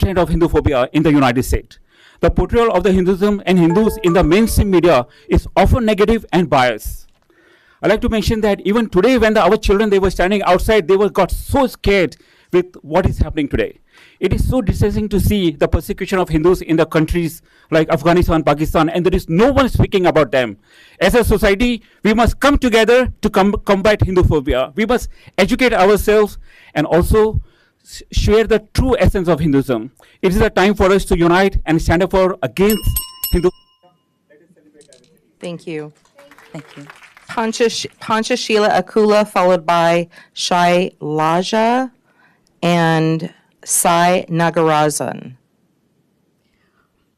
trend of Hinduphobia in the United States. The portrayal of the Hinduism and Hindus in the mainstream media is often negative and biased. I like to mention that even today, when our children they were standing outside, they got so scared with what is happening today. It is so distressing to see the persecution of Hindus in the countries like Afghanistan, Pakistan, and there is no one speaking about them. As a society, we must come together to combat Hinduphobia. We must educate ourselves and also share the true essence of Hinduism. It is a time for us to unite and stand up against Hindu. Thank you. Thank you. Pancushila Akula, followed by Shailaja and Sai Nagarajan.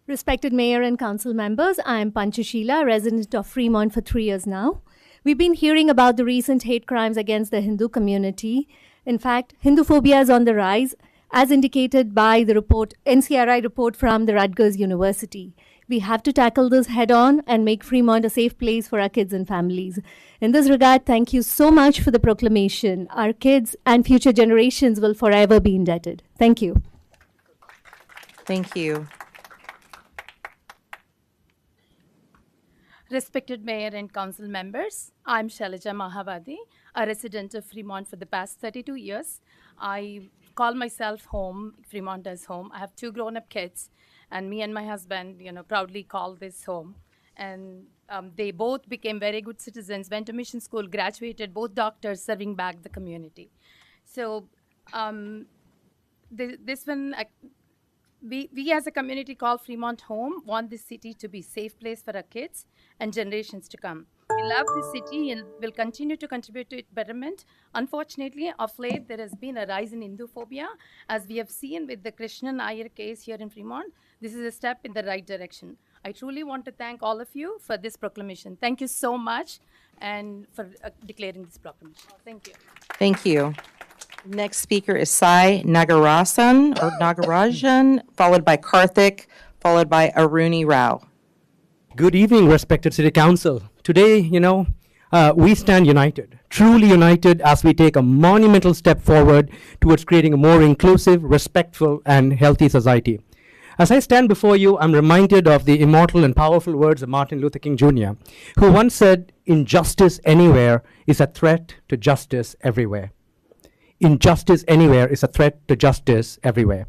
Respected Mayor and Council members, I am Pancushila, resident of Fremont for 3 years now. We've been hearing about the recent hate crimes against the Hindu community. In fact, Hinduphobia is on the rise, as indicated by the NCRI report from the Rutgers University. We have to tackle this head on and make Fremont a safe place for our kids and families. In this regard, thank you so much for the proclamation. Our kids and future generations will forever be indebted. Thank you. Thank you. Respected Mayor and Council members, I'm Shailaja Mahavadi, a resident of Fremont for the past 32 years. I call myself home, Fremont as home. I have 2 grown-up kids, and me and my husband, proudly call this home. And they both became very good citizens, went to mission school, graduated, both doctors serving back the community. So this one, we as a community called Fremont home want this city to be a safe place for our kids and generations to come. We love this city and will continue to contribute to its betterment. Unfortunately, of late, there has been a rise in Hinduphobia. As we have seen with the Krishnan Iyer case here in Fremont, this is a step in the right direction. I truly want to thank all of you for this proclamation. Thank you so much and for declaring this proclamation. Thank you. Thank you. Next speaker is Sai Nagarajan, followed by Karthik, followed by Aruni Rao. Good evening, respected City Council. Today, we stand united, truly united as we take a monumental step forward towards creating a more inclusive, respectful, and healthy society. As I stand before you, I'm reminded of the immortal and powerful words of Martin Luther King Jr., who once said, "Injustice anywhere is a threat to justice everywhere." Injustice anywhere is a threat to justice everywhere.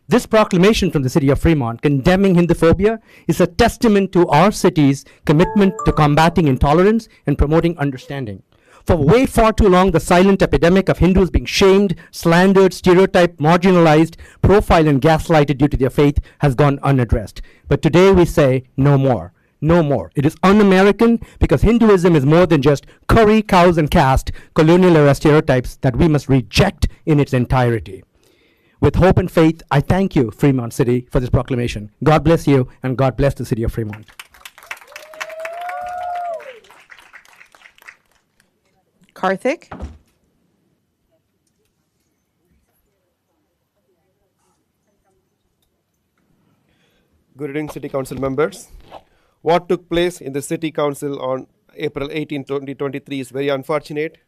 This proclamation from the city of Fremont condemning Hinduphobia is a testament to our city's commitment to combating intolerance and promoting understanding. For way far too long, the silent epidemic of Hindus being shamed, slandered, stereotyped, marginalized, profiled, and gaslighted due to their faith has gone unaddressed. But today we say no more. No more. It is un-American because Hinduism is more than just curry, cows, and caste, colonial-era stereotypes that we must reject in its entirety. With hope and faith, I thank you, Fremont City, for this proclamation. God bless you, and God bless the city of Fremont. Karthik? Good evening, City Council members. What took place in the City Council on April 18, 2023 is very unfortunate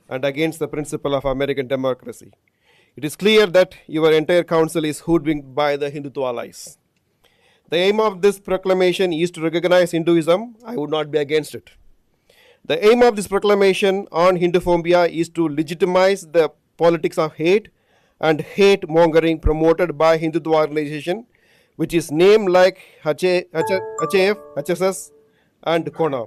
and against the principle of American democracy. It is clear that your entire council is hoodwinked by the Hindutva lies. The aim of this proclamation is to recognize Hinduism. I would not be against it. The aim of this proclamation on Hinduphobia is to legitimize the politics of hate and hate mongering promoted by Hindutva organization, which is named like HAF, HSS, and Kona.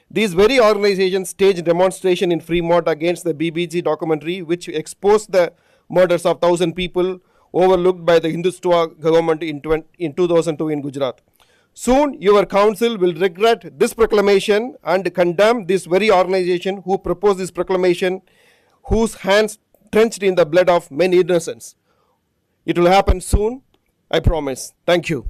These very organizations staged demonstration in Fremont against the BBC documentary, which exposed the murders of 1,000 people overlooked by the Hindutva government in 2002 in Gujarat. Soon, your council will regret this proclamation and condemn this very organization who proposed this proclamation, whose hands drenched in the blood of many innocents. It will happen soon, I promise. Thank you.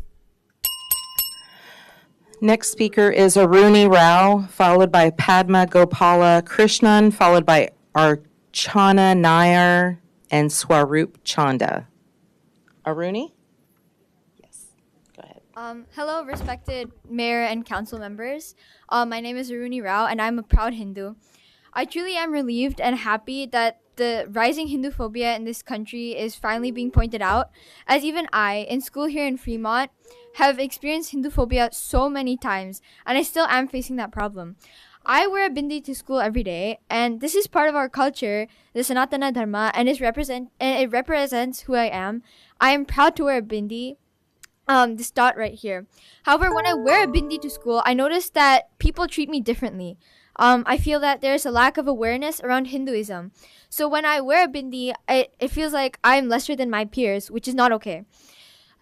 Next speaker is Aruni Rao, followed by Padma Gopala Krishnan, followed by Archana Nair and Swaroop Chanda. Aruni? Yes, go ahead. Hello, respected Mayor and Council members. My name is Aruni Rao, and I'm a proud Hindu. I truly am relieved and happy that the rising Hinduphobia in this country is finally being pointed out, as even I, in school here in Fremont, have experienced Hinduphobia so many times, and I still am facing that problem. I wear a bindi to school every day, and this is part of our culture, the Sanatana Dharma, and it represents who I am. I am proud to wear a bindi, this dot right here. However, when I wear a bindi to school, I notice that people treat me differently. I feel that there's a lack of awareness around Hinduism. So when I wear a bindi, it feels like I'm lesser than my peers, which is not okay.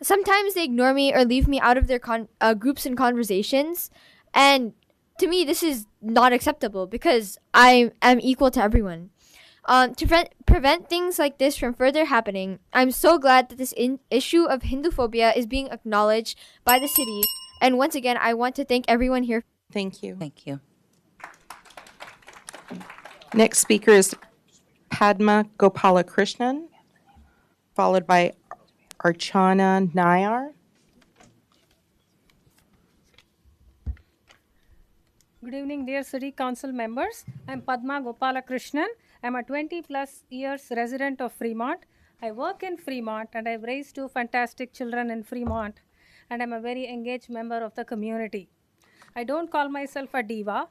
Sometimes they ignore me or leave me out of their groups and conversations. And to me, this is not acceptable because I am equal to everyone. To prevent things like this from further happening, I'm so glad that this issue of Hinduphobia is being acknowledged by the city. And once again, I want to thank everyone here. Thank you. Thank you. Next speaker is Padma Gopalakrishnan, followed by Archana Nayar. Good evening, dear City Council members. I'm Padma Gopalakrishnan. I'm a 20+ years resident of Fremont. I work in Fremont and I've raised 2 fantastic children in Fremont, and I'm a very engaged member of the community. I don't call myself a diva.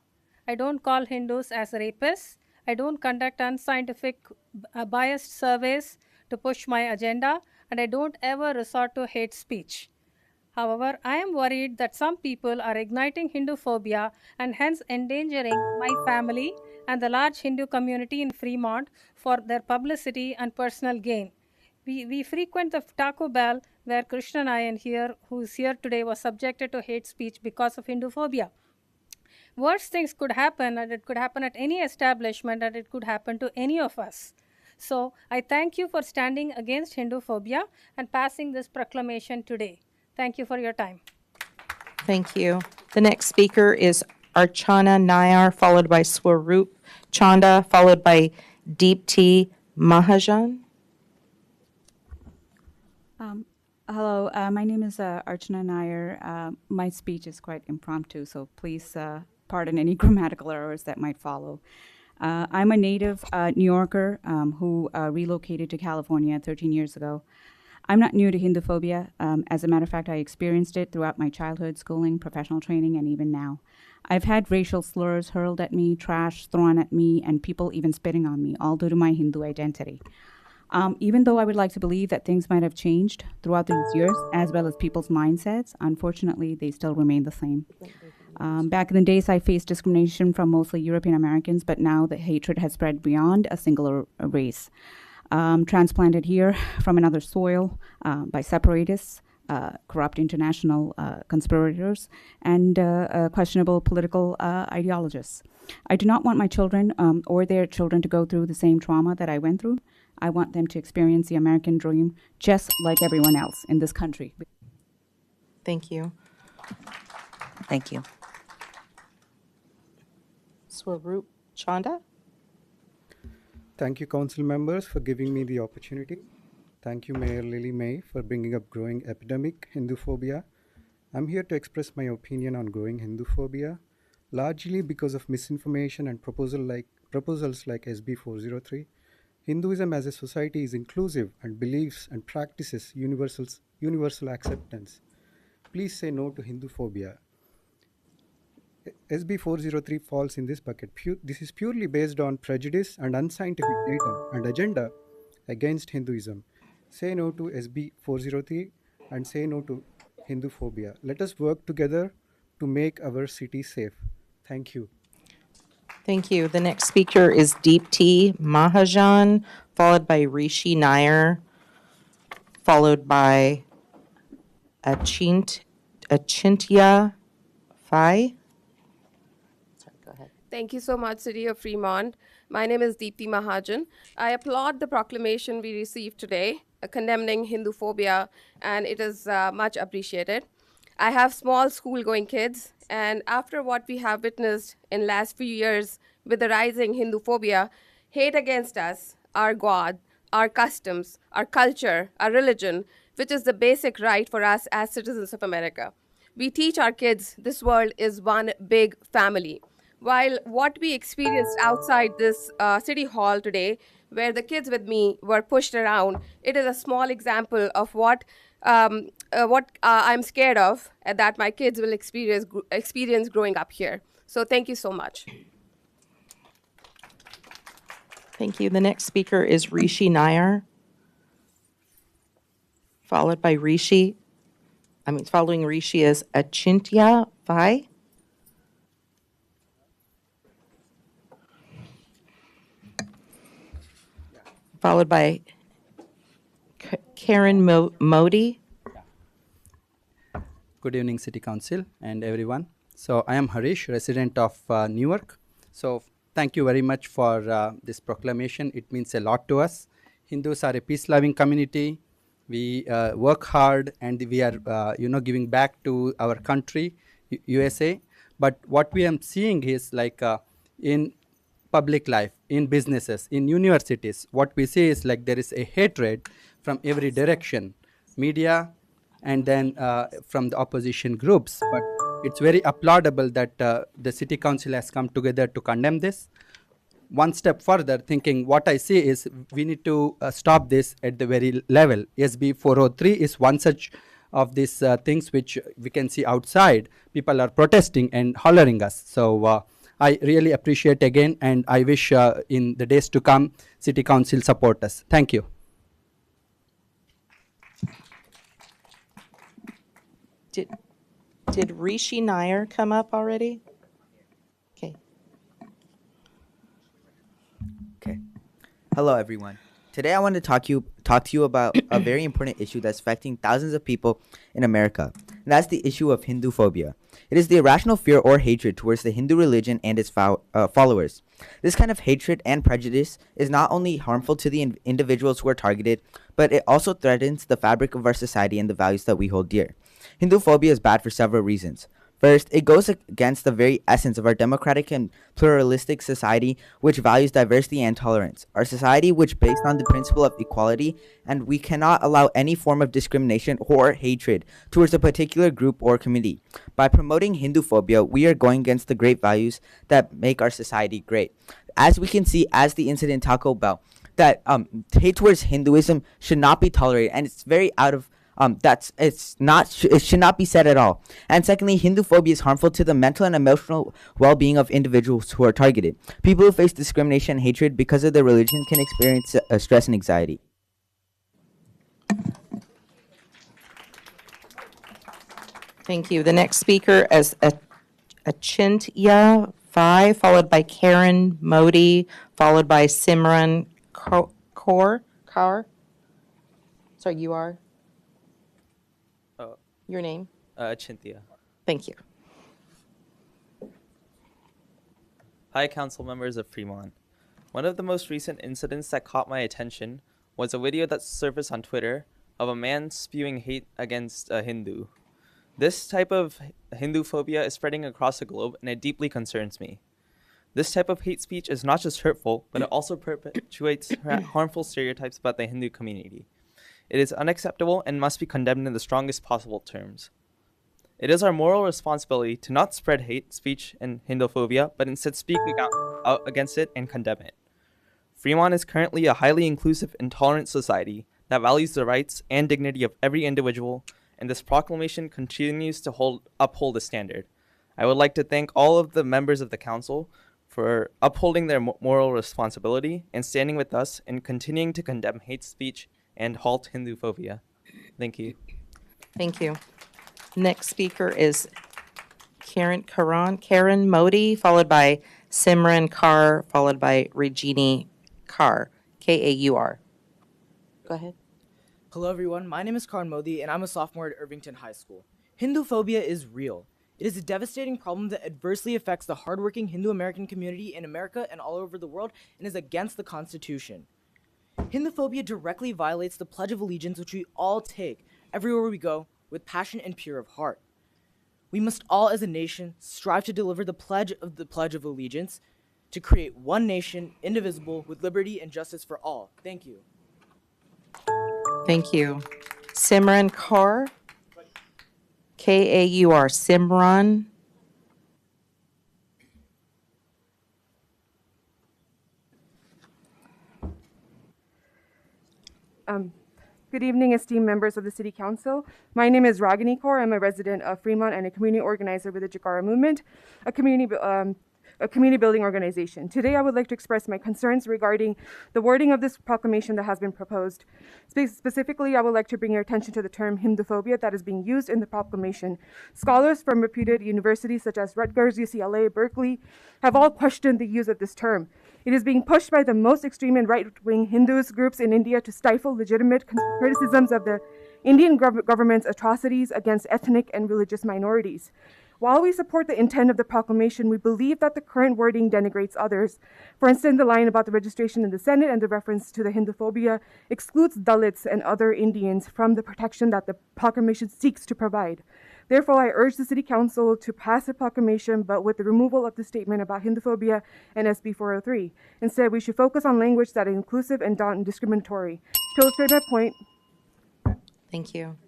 I don't call Hindus as rapists. I don't conduct unscientific biased surveys to push my agenda, and I don't ever resort to hate speech. However, I am worried that some people are igniting Hinduphobia and hence endangering my family and the large Hindu community in Fremont for their publicity and personal gain. We frequent the Taco Bell where Krishna Nayan here, who is here today, was subjected to hate speech because of Hinduphobia. Worse things could happen, and it could happen at any establishment, and it could happen to any of us. So I thank you for standing against Hinduphobia and passing this proclamation today. Thank you for your time. Thank you. The next speaker is Archana Nayar, followed by Swaroop Chanda, followed by Deepti Mahajan. Hello, my name is Archana Nair. My speech is quite impromptu, so please pardon any grammatical errors that might follow. I'm a native New Yorker who relocated to California 13 years ago. I'm not new to Hinduphobia. As a matter of fact, I experienced it throughout my childhood, schooling, professional training, and even now. I've had racial slurs hurled at me, trash thrown at me, and people even spitting on me, all due to my Hindu identity. Even though I would like to believe that things might have changed throughout these years, as well as people's mindsets, unfortunately, they still remain the same. Back in the days, I faced discrimination from mostly European Americans, but now the hatred has spread beyond a single race. Transplanted here from another soil by separatists, corrupt international conspirators, and questionable political ideologists. I do not want my children or their children to go through the same trauma that I went through. I want them to experience the American dream just like everyone else in this country. Thank you. Thank you. Swaroop Chanda. Thank you, council members, for giving me the opportunity. Thank you, Mayor Lily May, for bringing up growing epidemic Hinduphobia. I'm here to express my opinion on growing Hinduphobia, largely because of misinformation and proposals like SB 403. Hinduism as a society is inclusive and believes and practices universal acceptance. Please say no to Hinduphobia. SB 403 falls in this bucket. This is purely based on prejudice and unscientific data and agenda against Hinduism. Say no to SB 403 and say no to Hinduphobia. Let us work together to make our city safe. Thank you. Thank you. The next speaker is Deepti Mahajan, followed by Rishi Nair, followed by Achintia Fai. Thank you so much, City of Fremont. My name is Deepti Mahajan. I applaud the proclamation we received today condemning Hinduphobia, and it is much appreciated. I have small school-going kids, and after what we have witnessed in last few years with the rising Hinduphobia, hate against us, our God, our customs, our culture, our religion, which is the basic right for us as citizens of America. We teach our kids this world is one big family. While what we experienced outside this city hall today where the kids with me were pushed around. It is a small example of what I'm scared of and that my kids will experience growing up here. So thank you so much. Thank you. The next speaker is Rishi Nair, followed by following Rishi is Achintia Vai. Followed by Karen Modi. Good evening, City Council and everyone. So I am Harish, resident of Newark. So thank you very much for this proclamation. It means a lot to us. Hindus are a peace-loving community. We work hard and we are, giving back to our country, USA. But what we are seeing is like in public life, in businesses, in universities, what we see is like there is a hatred from every direction, media, and then from the opposition groups. But it's very applaudable that the City Council has come together to condemn this. One step further, thinking what I see is we need to stop this at the very level. SB 403 is one such of these things which we can see outside. People are protesting and hollering us. So I really appreciate again, and I wish in the days to come, City Council support us. Thank you. Did Rishi Nair come up already? Okay. Okay. Hello, everyone. Today, I want to talk to you about a very important issue that's affecting thousands of people in America, and that's the issue of Hinduphobia. It is the irrational fear or hatred towards the Hindu religion and its followers. This kind of hatred and prejudice is not only harmful to the individuals who are targeted, but it also threatens the fabric of our society and the values that we hold dear. Hinduphobia is bad for several reasons. First, it goes against the very essence of our democratic and pluralistic society, which values diversity and tolerance. Our society, which is based on the principle of equality, and we cannot allow any form of discrimination or hatred towards a particular group or community. By promoting Hinduphobia, we are going against the great values that make our society great. As we can see, as the incident Taco Bell, that hate towards Hinduism should not be tolerated, and it's very out of it should not be said at all. And secondly, Hinduphobia is harmful to the mental and emotional well-being of individuals who are targeted. People who face discrimination and hatred because of their religion can experience stress and anxiety. Thank you. The next speaker is Achintia Vai, followed by Karen Modi, followed by Simran Kaur. Sorry, you are? Your name? Achintia. Thank you. Hi, council members of Fremont. One of the most recent incidents that caught my attention was a video that surfaced on Twitter of a man spewing hate against a Hindu. This type of Hinduphobia is spreading across the globe, and it deeply concerns me. This type of hate speech is not just hurtful, but it also perpetuates harmful stereotypes about the Hindu community. It is unacceptable and must be condemned in the strongest possible terms. It is our moral responsibility to not spread hate speech and Hinduphobia, but instead speak out against it and condemn it. Fremont is currently a highly inclusive and tolerant society that values the rights and dignity of every individual, and this proclamation continues to uphold the standard. I would like to thank all of the members of the council for upholding their moral responsibility and standing with us and continuing to condemn hate speech and halt Hinduphobia. Thank you. Thank you. Next speaker is Karen Modi, followed by Simran Kaur, followed by Regini Kaur, Kaur. Go ahead. Hello, everyone. My name is Karan Modi, and I'm a sophomore at Irvington High School. Hinduphobia is real. It is a devastating problem that adversely affects the hardworking Hindu-American community in America and all over the world and is against the Constitution. Hinduphobia directly violates the Pledge of Allegiance, which we all take everywhere we go with passion and pure of heart. We must all, as a nation, strive to deliver the Pledge of Allegiance to create one nation, indivisible, with liberty and justice for all. Thank you. Thank you. Simran Kaur, Kaur, Simran. Good evening, esteemed members of the City Council. My name is Ragini Kaur. I'm a resident of Fremont and a community organizer with the Jakara Movement, a community building organization. Today, I would like to express my concerns regarding the wording of this proclamation that has been proposed. Specifically, I would like to bring your attention to the term Hinduphobia that is being used in the proclamation. Scholars from reputed universities such as Rutgers, UCLA, Berkeley have all questioned the use of this term. It is being pushed by the most extreme and right-wing Hindus groups in India to stifle legitimate criticisms of the Indian government's atrocities against ethnic and religious minorities. While we support the intent of the proclamation, we believe that the current wording denigrates others. For instance, the line about the registration in the Senate and the reference to the Hinduphobia excludes Dalits and other Indians from the protection that the proclamation seeks to provide. Therefore, I urge the City Council to pass a proclamation, but with the removal of the statement about Hinduphobia and SB 403. Instead, we should focus on language that is inclusive and non-discriminatory. To illustrate my point. Thank you.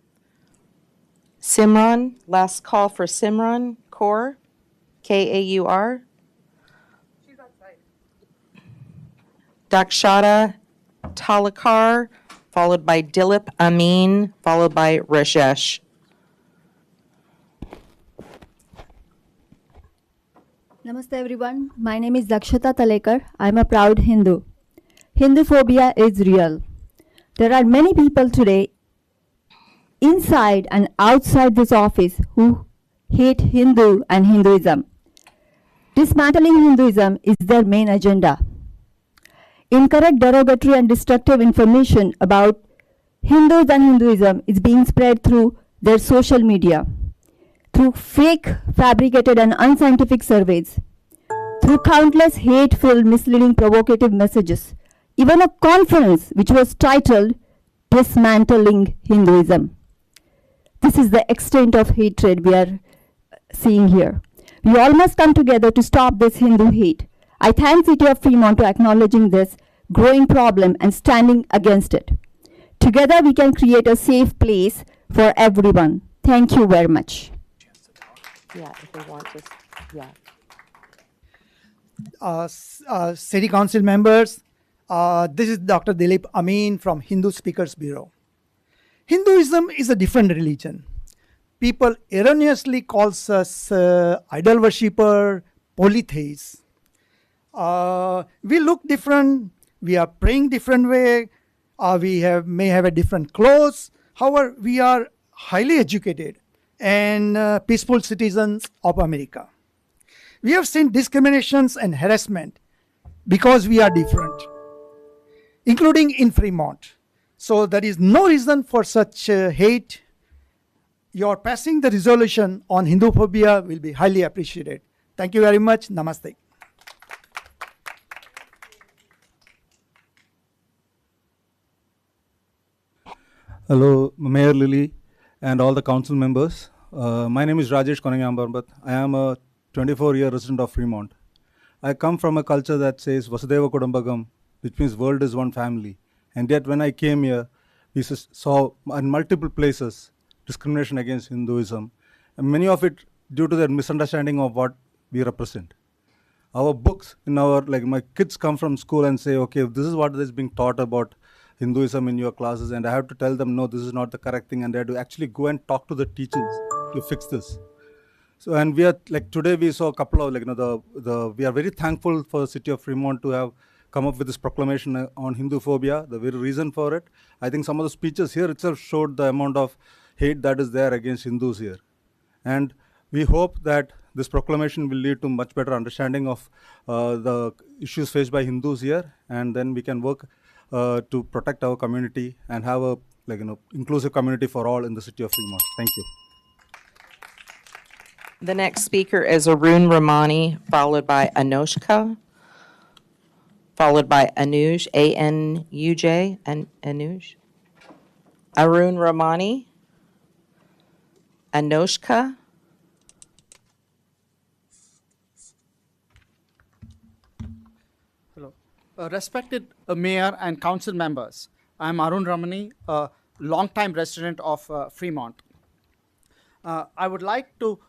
Simran, last call for Simran Kaur, Kaur. She's outside. Dakshada Talakar, followed by Dilip Amin, followed by Rashesh. Namaste everyone. My name is Dakshada Talekar. I'm a proud Hindu. Hinduphobia is real. There are many people today inside and outside this office who hate Hindu and Hinduism. Dismantling Hinduism is their main agenda. Incorrect, derogatory and destructive information about Hindus and Hinduism is being spread through their social media, through fake, fabricated and unscientific surveys, through countless hate-filled, misleading, provocative messages, even a conference which was titled Dismantling Hinduism. This is the extent of hatred we are seeing here. We all must come together to stop this Hindu hate. I thank City of Fremont for acknowledging this growing problem and standing against it. Together we can create a safe place for everyone. Thank you very much. Yeah, if they want to, yeah. City Council members, this is Dr. Dilip Amin from Hindu Speakers Bureau. Hinduism is a different religion. People erroneously calls us idol worshipper, polytheists. We look different. We are praying different way. May have a different clothes. However, we are highly educated and peaceful citizens of America. We have seen discriminations and harassment because we are different, including in Fremont. So there is no reason for such hate. Your passing the resolution on Hinduphobia will be highly appreciated. Thank you very much. Namaste. Hello, Mayor Lily and all the council members. My name is Rajesh Konangambarbat. I am a 24-year resident of Fremont. I come from a culture that says Vasudeva Kudumbakam, which means world is one family. And yet when I came here, we saw in multiple places discrimination against Hinduism, and many of it due to their misunderstanding of what we represent. Our books, my kids come from school and say, okay, this is what is being taught about Hinduism in your classes, and I have to tell them, no, this is not the correct thing, and they have to actually go and talk to the teachers to fix this. So, and we are, today we saw a couple of, we are very thankful for the city of Fremont to have come up with this proclamation on Hinduphobia, the very reason for it. I think some of the speeches here itself showed the amount of hate that is there against Hindus here. And we hope that this proclamation will lead to much better understanding of the issues faced by Hindus here, and then we can work to protect our community and have a inclusive community for all in the city of Fremont. Thank you. The next speaker is Arun Romani, followed by Anushka, followed by Anuj, A-N-U-J, and Anuj. Arun Romani, Anushka. Hello. Respected Mayor and Council members, I'm Arun Romani, a longtime resident of Fremont. I would like to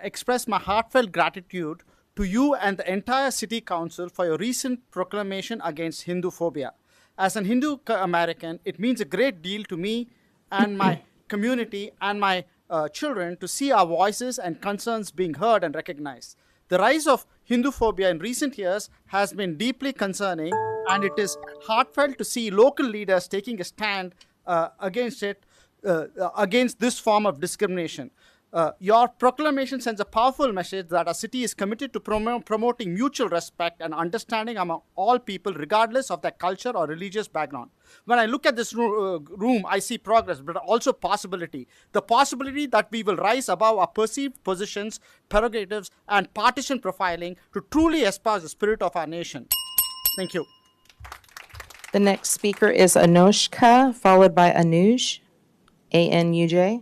express my heartfelt gratitude to you and the entire City Council for your recent proclamation against Hinduphobia. As an Hindu American, it means a great deal to me and my community and my children to see our voices and concerns being heard and recognized. The rise of Hinduphobia in recent years has been deeply concerning, and it is heartfelt to see local leaders taking a stand against it, against this form of discrimination. Your proclamation sends a powerful message that our city is committed to promoting mutual respect and understanding among all people, regardless of their culture or religious background. When I look at this room, I see progress, but also possibility. The possibility that we will rise above our perceived positions, prerogatives, and partisan profiling to truly espouse the spirit of our nation. Thank you. The next speaker is Anushka, followed by Anuj, A-N-U-J.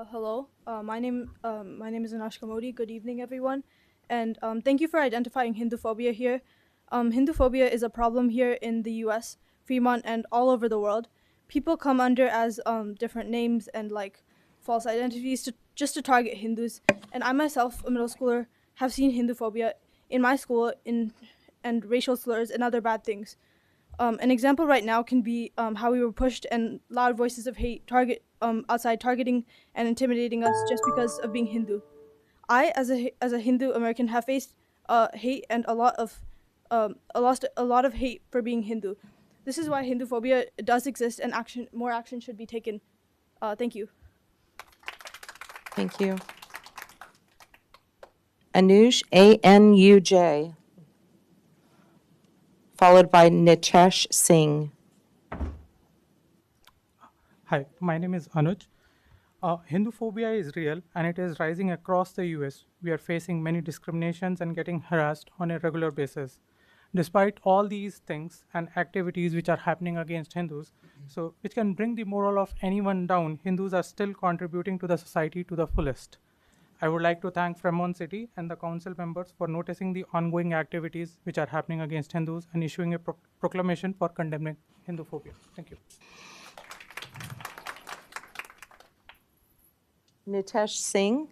Hello, my name is Anushka Modi. Good evening, everyone, and thank you for identifying Hinduphobia here. Hinduphobia is a problem here in the U.S., Fremont, and all over the world. People come under as different names and like false identities just to target Hindus. And I myself, a middle schooler, have seen Hinduphobia in my school and racial slurs and other bad things. An example right now can be how we were pushed and loud voices of hate outside targeting and intimidating us just because of being Hindu. I, as a Hindu American, have faced hate and lost a lot of hate for being Hindu. This is why Hinduphobia does exist, and more action should be taken. Thank you. Thank you. Anuj, A-N-U-J, followed by Nitesh Singh. Hi, my name is Anuj. Hinduphobia is real and it is rising across the US. We are facing many discriminations and getting harassed on a regular basis. Despite all these things and activities which are happening against Hindus, so which can bring the moral of anyone down, Hindus are still contributing to the society to the fullest. I would like to thank Fremont City and the council members for noticing the ongoing activities which are happening against Hindus and issuing a proclamation for condemning Hinduphobia. Thank you. Nitesh Singh.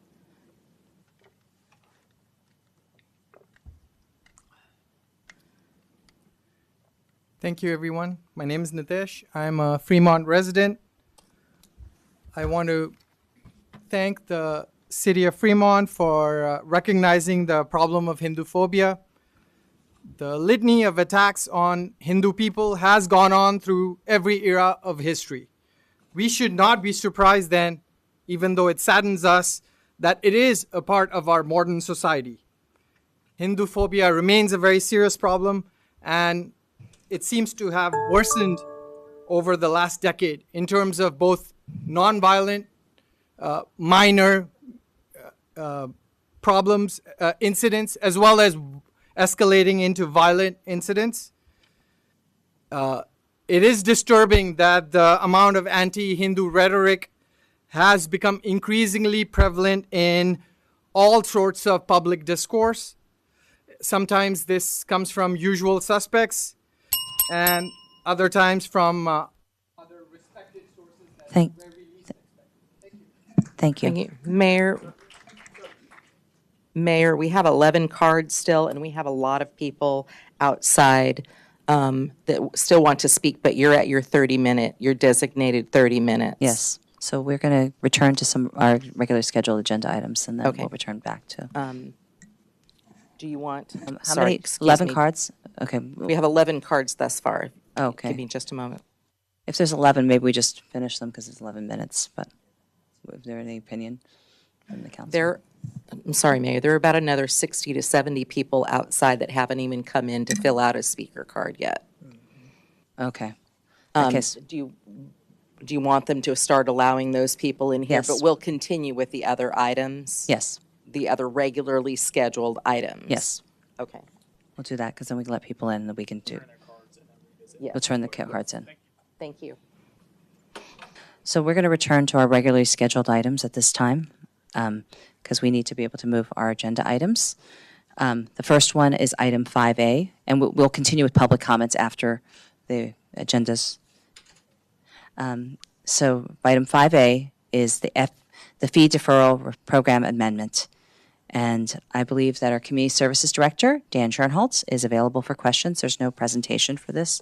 Thank you, everyone. My name is Nitesh. I'm a Fremont resident. I want to thank the City of Fremont for recognizing the problem of Hinduphobia. The litany of attacks on Hindu people has gone on through every era of history. We should not be surprised then, even though it saddens us, that it is a part of our modern society. Hinduphobia remains a very serious problem, and it seems to have worsened over the last decade in terms of both nonviolent, minor problems, incidents, as well as escalating into violent incidents. It is disturbing that the amount of anti-Hindu rhetoric has become increasingly prevalent in all sorts of public discourse. Sometimes this comes from usual suspects, and other times from other respected sources. Thank you. Thank you. Mayor, we have 11 cards still, and we have a lot of people outside that still want to speak, but you're at your your designated 30 minutes. Yes. So we're going to return to our regular scheduled agenda items, and then we'll return back to. Do you want? How many? 11 cards? Okay. We have 11 cards thus far. Okay. Give me just a moment. If there's 11, maybe we just finish them because it's 11 minutes. But is there any opinion from the council? I'm sorry, Mayor. There are about another 60 to 70 people outside that haven't even come in to fill out a speaker card yet. Okay. Do you want them to start allowing those people in here? Yes. But we'll continue with the other items? Yes. The other regularly scheduled items? Yes. Okay. We'll do that because then we can let people in and we can do. Yes. We'll turn the cards in. Thank you. So we're going to return to our regularly scheduled items at this time because we need to be able to move our agenda items. The first one is item 5A, and we'll continue with public comments after the agendas. So item 5A is the fee deferral program amendment. And I believe that our Community Services Director, Dan Schoenholtz, is available for questions. There's no presentation for this.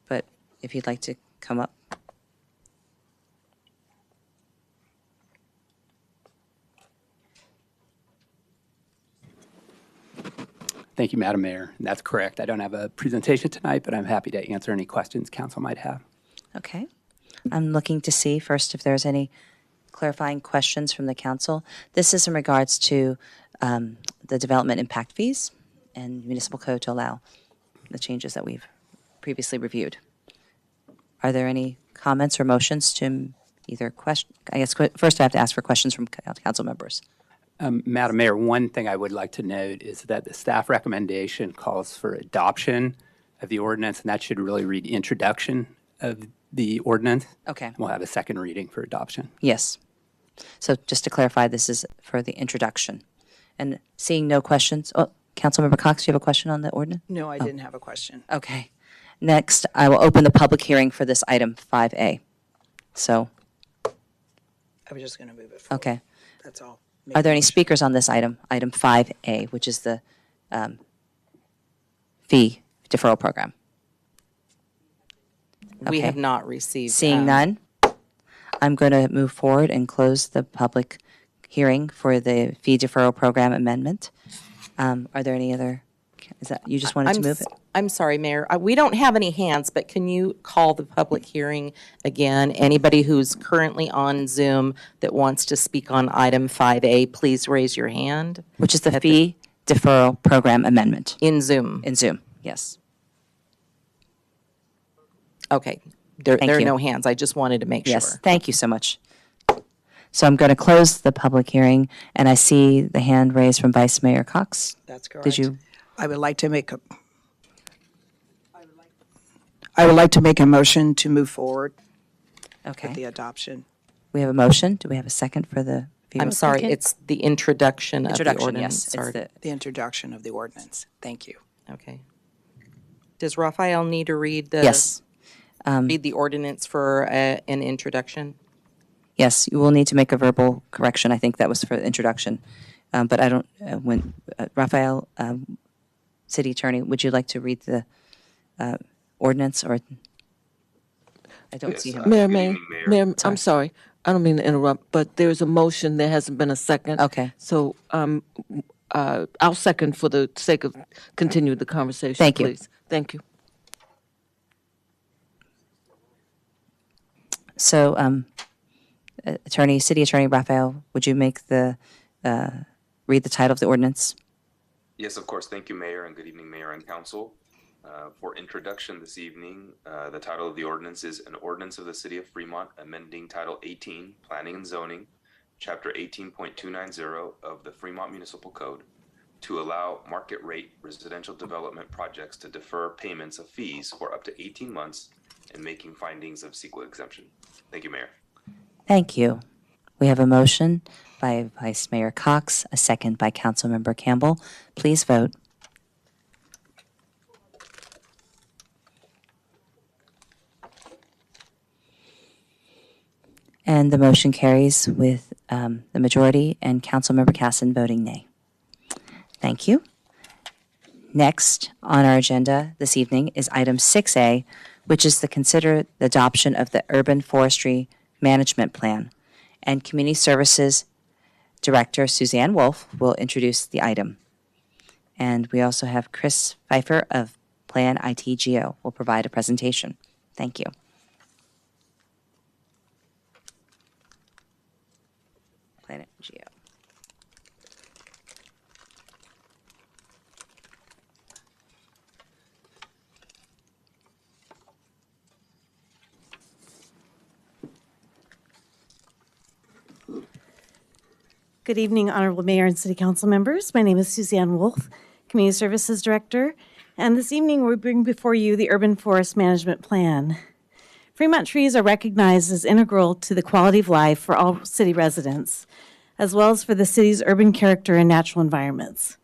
But if you'd like to come up. Thank you, Madam Mayor. That's correct. I don't have a presentation tonight, but I'm happy to answer any questions council might have. Okay. I'm looking to see first if there's any clarifying questions from the council. This is in regards to the development impact fees and municipal code to allow the changes that we've previously reviewed. Are there any comments or motions to either question? I guess first I have to ask for questions from council members. Madam Mayor, one thing I would like to note is that the staff recommendation calls for adoption of the ordinance, and that should really read introduction of the ordinance. Okay. We'll have a second reading for adoption. Yes. So just to clarify, this is for the introduction. And seeing no questions, Councilmember Cox, do you have a question on the ordinance? No, I didn't have a question. Okay. Next, I will open the public hearing for this item 5A. So, I was just going to move it forward. okay. That's all. Are there any speakers on this item, item 5A, which is the fee deferral program? We Okay. have not received. Seeing none, I'm going to move forward and close the public hearing for the fee deferral program amendment. Are there any other, is that, you just wanted to move it? I'm sorry, Mayor. We don't have any hands, but can you call the public hearing again? Anybody who's currently on Zoom that wants to speak on item 5A, please raise your hand. Which is the fee deferral program amendment. In Zoom. In Zoom, yes. Okay. There Thank are you. no hands. I just wanted to make Yes, sure. thank you so much. So I'm going to close the public hearing, and I see the hand raised from Vice Mayor Cox. That's correct. Did you? I would like to make a motion to move forward Okay. with the adoption. We have a motion. Do we have a second for the? I'm sorry, it's the introduction of the Introduction, ordinance. yes. Sorry. It's The introduction of the ordinance. Thank you. Okay. Does Raphael need to read the? Yes. Read the ordinance for an introduction? Yes, you will need to make a verbal correction. I think that was for the introduction. But I don't, Raphael, City Attorney, would you like to read the ordinance or? I don't see him. Mayor, I'm sorry. I don't mean to interrupt, but there's a motion. There hasn't been a second. Okay. So I'll second for the sake of continue the conversation, Thank you. please. Thank you. So, City Attorney Raphael, would you make the, read the title of the ordinance? Yes, of course. Thank you, Mayor, and good evening, Mayor and Council. For introduction this evening, the title of the ordinance is An Ordinance of the City of Fremont amending Title 18, Planning and Zoning, Chapter 18.290 of the Fremont Municipal Code to allow market rate residential development projects to defer payments of fees for up to 18 months and making findings of CEQA exemption. Thank you, Mayor. Thank you. We have a motion by Vice Mayor Cox, a second by Councilmember Campbell. Please vote. And the motion carries with the majority and Councilmember Casson voting nay. Thank you. Next on our agenda this evening is item 6A, which is to consider the adoption of the Urban Forestry Management Plan. And Community Services Director Suzanne Wolf will introduce the item. And we also have Chris Pfeiffer of Plan ITGO will provide a presentation. Thank you. Planet Geo. Good evening, Honorable Mayor and City Council members. My name is Suzanne Wolf, Community Services Director, and this evening we bring before you the Urban Forest Management Plan. Fremont trees are recognized as integral to the quality of life for all city residents, as well as for the city's urban character and natural environments.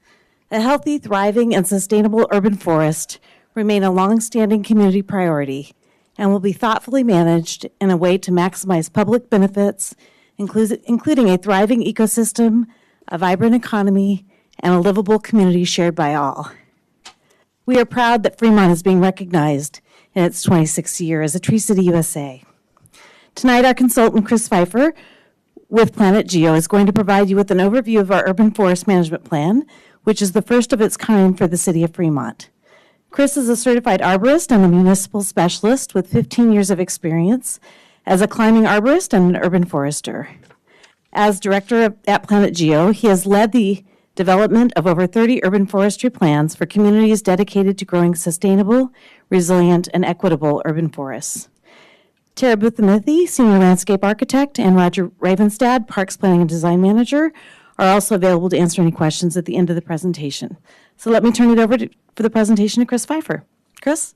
A healthy, thriving, and sustainable urban forest remain a long-standing community priority and will be thoughtfully managed in a way to maximize public benefits, including a thriving ecosystem, a vibrant economy, and a livable community shared by all. We are proud that Fremont is being recognized in its 26th year as a Tree City USA. Tonight, our consultant, Chris Pfeiffer, with Planet Geo, is going to provide you with an overview of our urban forest management plan, which is the first of its kind for the city of Fremont. Chris is a certified arborist and a municipal specialist with 15 years of experience as a climbing arborist and an urban forester. As director at Planet Geo, he has led the development of over 30 urban forestry plans for communities dedicated to growing sustainable, resilient, and equitable urban forests. Tara Buthamithy, Senior Landscape Architect, and Roger Ravenstad, Parks Planning and Design Manager, are also available to answer any questions at the end of the presentation. So let me turn it over for the presentation to Chris Pfeiffer. Chris?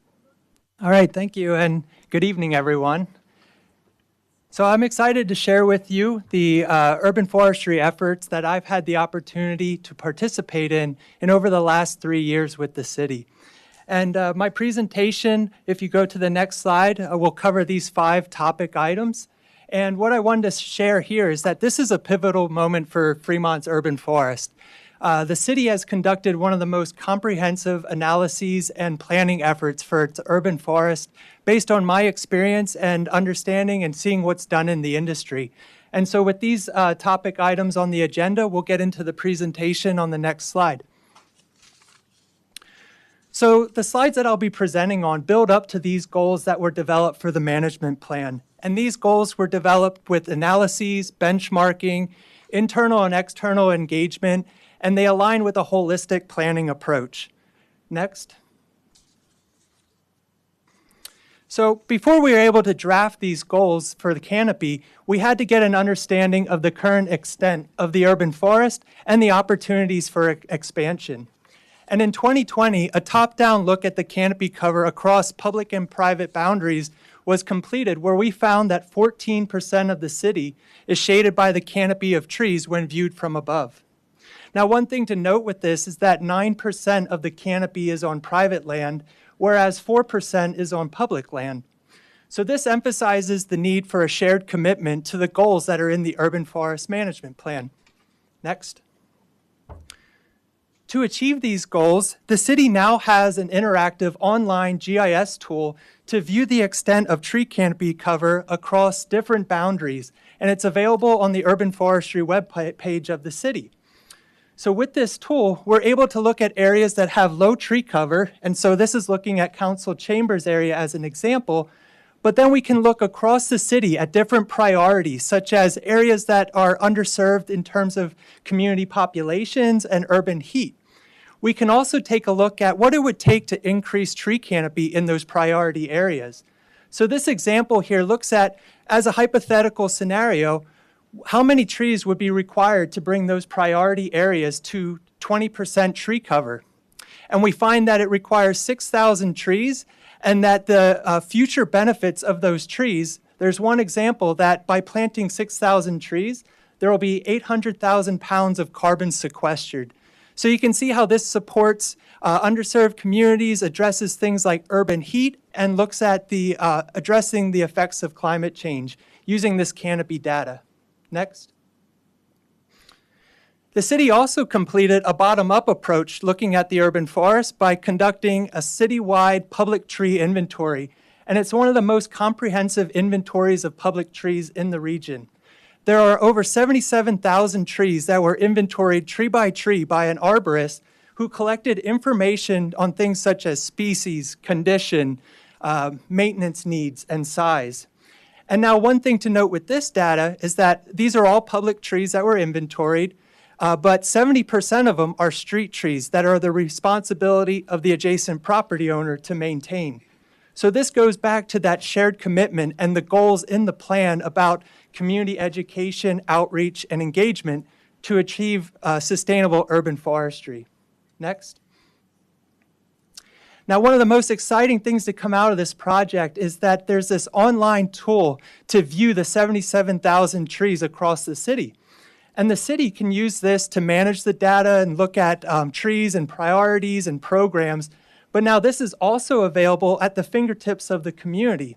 All right, thank you, and good evening, everyone. So I'm excited to share with you the urban forestry efforts that I've had the opportunity to participate in over the last 3 years with the city. And my presentation, if you go to the next slide, will cover these 5 topic items. And what I wanted to share here is that this is a pivotal moment for Fremont's urban forest. The city has conducted one of the most comprehensive analyses and planning efforts for its urban forest based on my experience and understanding and seeing what's done in the industry. And so with these topic items on the agenda, we'll get into the presentation on the next slide. So the slides that I'll be presenting on build up to these goals that were developed for the management plan. And these goals were developed with analyses, benchmarking, internal and external engagement, and they align with a holistic planning approach. Next. So before we were able to draft these goals for the canopy, we had to get an understanding of the current extent of the urban forest and the opportunities for expansion. And in 2020, a top-down look at the canopy cover across public and private boundaries was completed, where we found that 14% of the city is shaded by the canopy of trees when viewed from above. Now, one thing to note with this is that 9% of the canopy is on private land, whereas 4% is on public land. So this emphasizes the need for a shared commitment to the goals that are in the urban forest management plan. Next. To achieve these goals, the city now has an interactive online GIS tool to view the extent of tree canopy cover across different boundaries, and it's available on the urban forestry webpage of the city. So with this tool, we're able to look at areas that have low tree cover, and so this is looking at Council Chambers area as an example, but then we can look across the city at different priorities, such as areas that are underserved in terms of community populations and urban heat. We can also take a look at what it would take to increase tree canopy in those priority areas. So this example here looks at, as a hypothetical scenario, how many trees would be required to bring those priority areas to 20% tree cover? And we find that it requires 6,000 trees, and that the future benefits of those trees, there's one example that by planting 6,000 trees, there will be 800,000 pounds of carbon sequestered. So you can see how this supports underserved communities, addresses things like urban heat, and looks at the addressing the effects of climate change using this canopy data. Next. The city also completed a bottom-up approach looking at the urban forest by conducting a citywide public tree inventory, and it's one of the most comprehensive inventories of public trees in the region. There are over 77,000 trees that were inventoried tree by an arborist who collected information on things such as species, condition, maintenance needs, and size. And now one thing to note with this data is that these are all public trees that were inventoried, but 70% of them are street trees that are the responsibility of the adjacent property owner to maintain. So this goes back to that shared commitment and the goals in the plan about community education, outreach, and engagement to achieve sustainable urban forestry. Next. Now, one of the most exciting things to come out of this project is that there's this online tool to view the 77,000 trees across the city. And the city can use this to manage the data and look at trees and priorities and programs. But now this is also available at the fingertips of the community.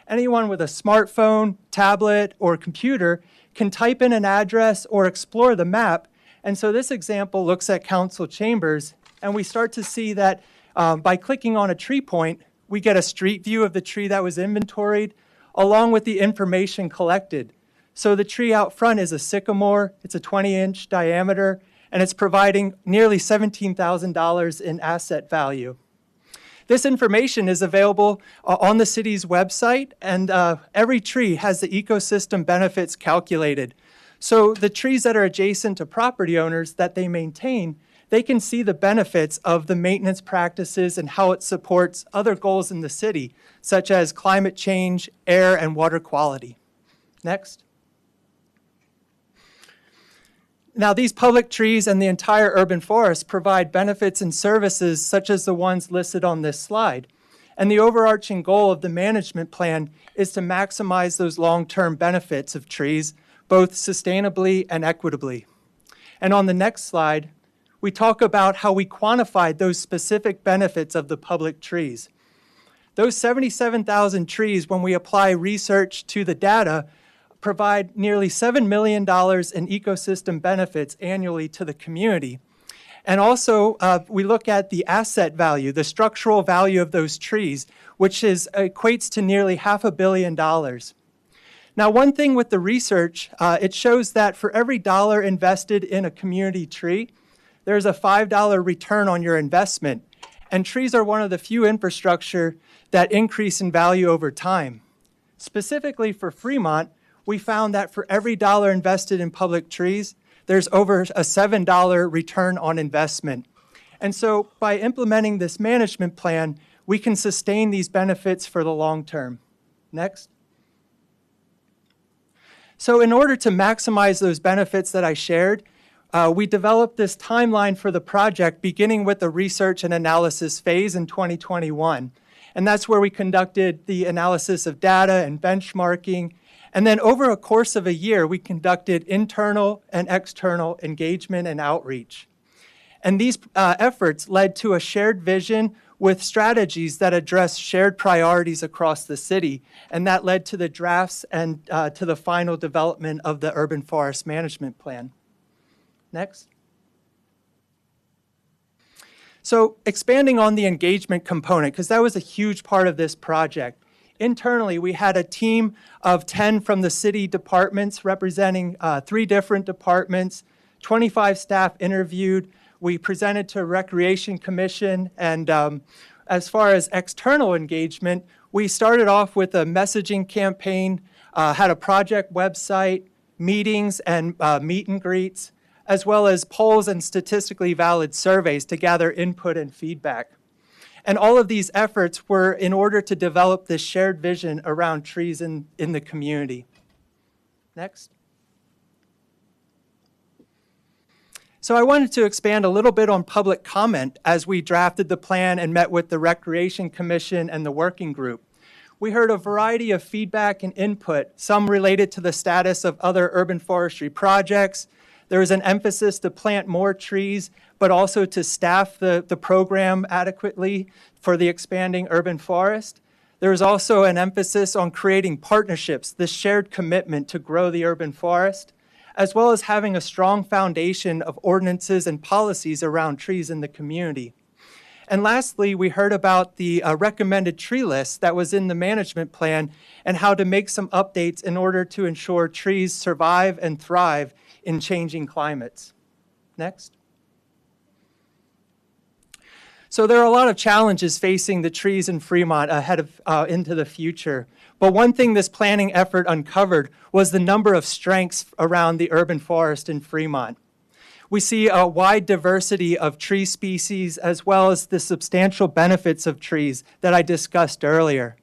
Anyone with a smartphone, tablet, or computer can type in an address or explore the map, And so this example looks at council chambers, and we start to see that by clicking on a tree point, we get a street view of the tree that was inventoried, along with the information collected. So the tree out front is a sycamore. It's a 20-inch diameter, and it's providing nearly $17,000 in asset value. This information is available on the city's website, and every tree has the ecosystem benefits calculated. So the trees that are adjacent to property owners that they maintain, they can see the benefits of the maintenance practices and how it supports other goals in the city, such as climate change, air, and water quality. Next. Now, these public trees and the entire urban forest provide benefits and services such as the ones listed on this slide. And the overarching goal of the management plan is to maximize those long-term benefits of trees, both sustainably and equitably. And on the next slide, we talk about how we quantified those specific benefits of the public trees. Those 77,000 trees, when we apply research to the data, provide nearly $7 million in ecosystem benefits annually to the community. And also, we look at the asset value, the structural value of those trees, which equates to nearly $500 million. Now, one thing with the research, it shows that for every dollar invested in a community tree, there's a $5 return on your investment. And trees are one of the few infrastructure that increase in value over time. Specifically for Fremont, we found that for every dollar invested in public trees, there's over a $7 return on investment. And so by implementing this management plan, we can sustain these benefits for the long term. Next. So in order to maximize those benefits that I shared, we developed this timeline for the project beginning with the research and analysis phase in 2021. And that's where we conducted the analysis of data and benchmarking. And then over a course of a year, we conducted internal and external engagement and outreach. And these efforts led to a shared vision with strategies that address shared priorities across the city. And that led to the drafts and to the final development of the Urban Forest Management Plan. Next. So expanding on the engagement component, because that was a huge part of this project. Internally, we had a team of 10 from the city departments representing 3 different departments, 25 staff interviewed. We presented to Recreation Commission, and as far as external engagement, we started off with a messaging campaign, had a project website, meetings and meet and greets, as well as polls and statistically valid surveys to gather input and feedback. And all of these efforts were in order to develop this shared vision around trees in the community. Next. So I wanted to expand a little bit on public comment as we drafted the plan and met with the Recreation Commission and the working group. We heard a variety of feedback and input, some related to the status of other urban forestry projects. There was an emphasis to plant more trees, but also to staff the program adequately for the expanding urban forest. There was also an emphasis on creating partnerships, this shared commitment to grow the urban forest, as well as having a strong foundation of ordinances and policies around trees in the community. And lastly, we heard about the recommended tree list that was in the management plan and how to make some updates in order to ensure trees survive and thrive in changing climates. Next. So there are a lot of challenges facing the trees in Fremont ahead of into the future. But one thing this planning effort uncovered was the number of strengths around the urban forest in Fremont. We see a wide diversity of tree species as well as the substantial benefits of trees that I discussed earlier.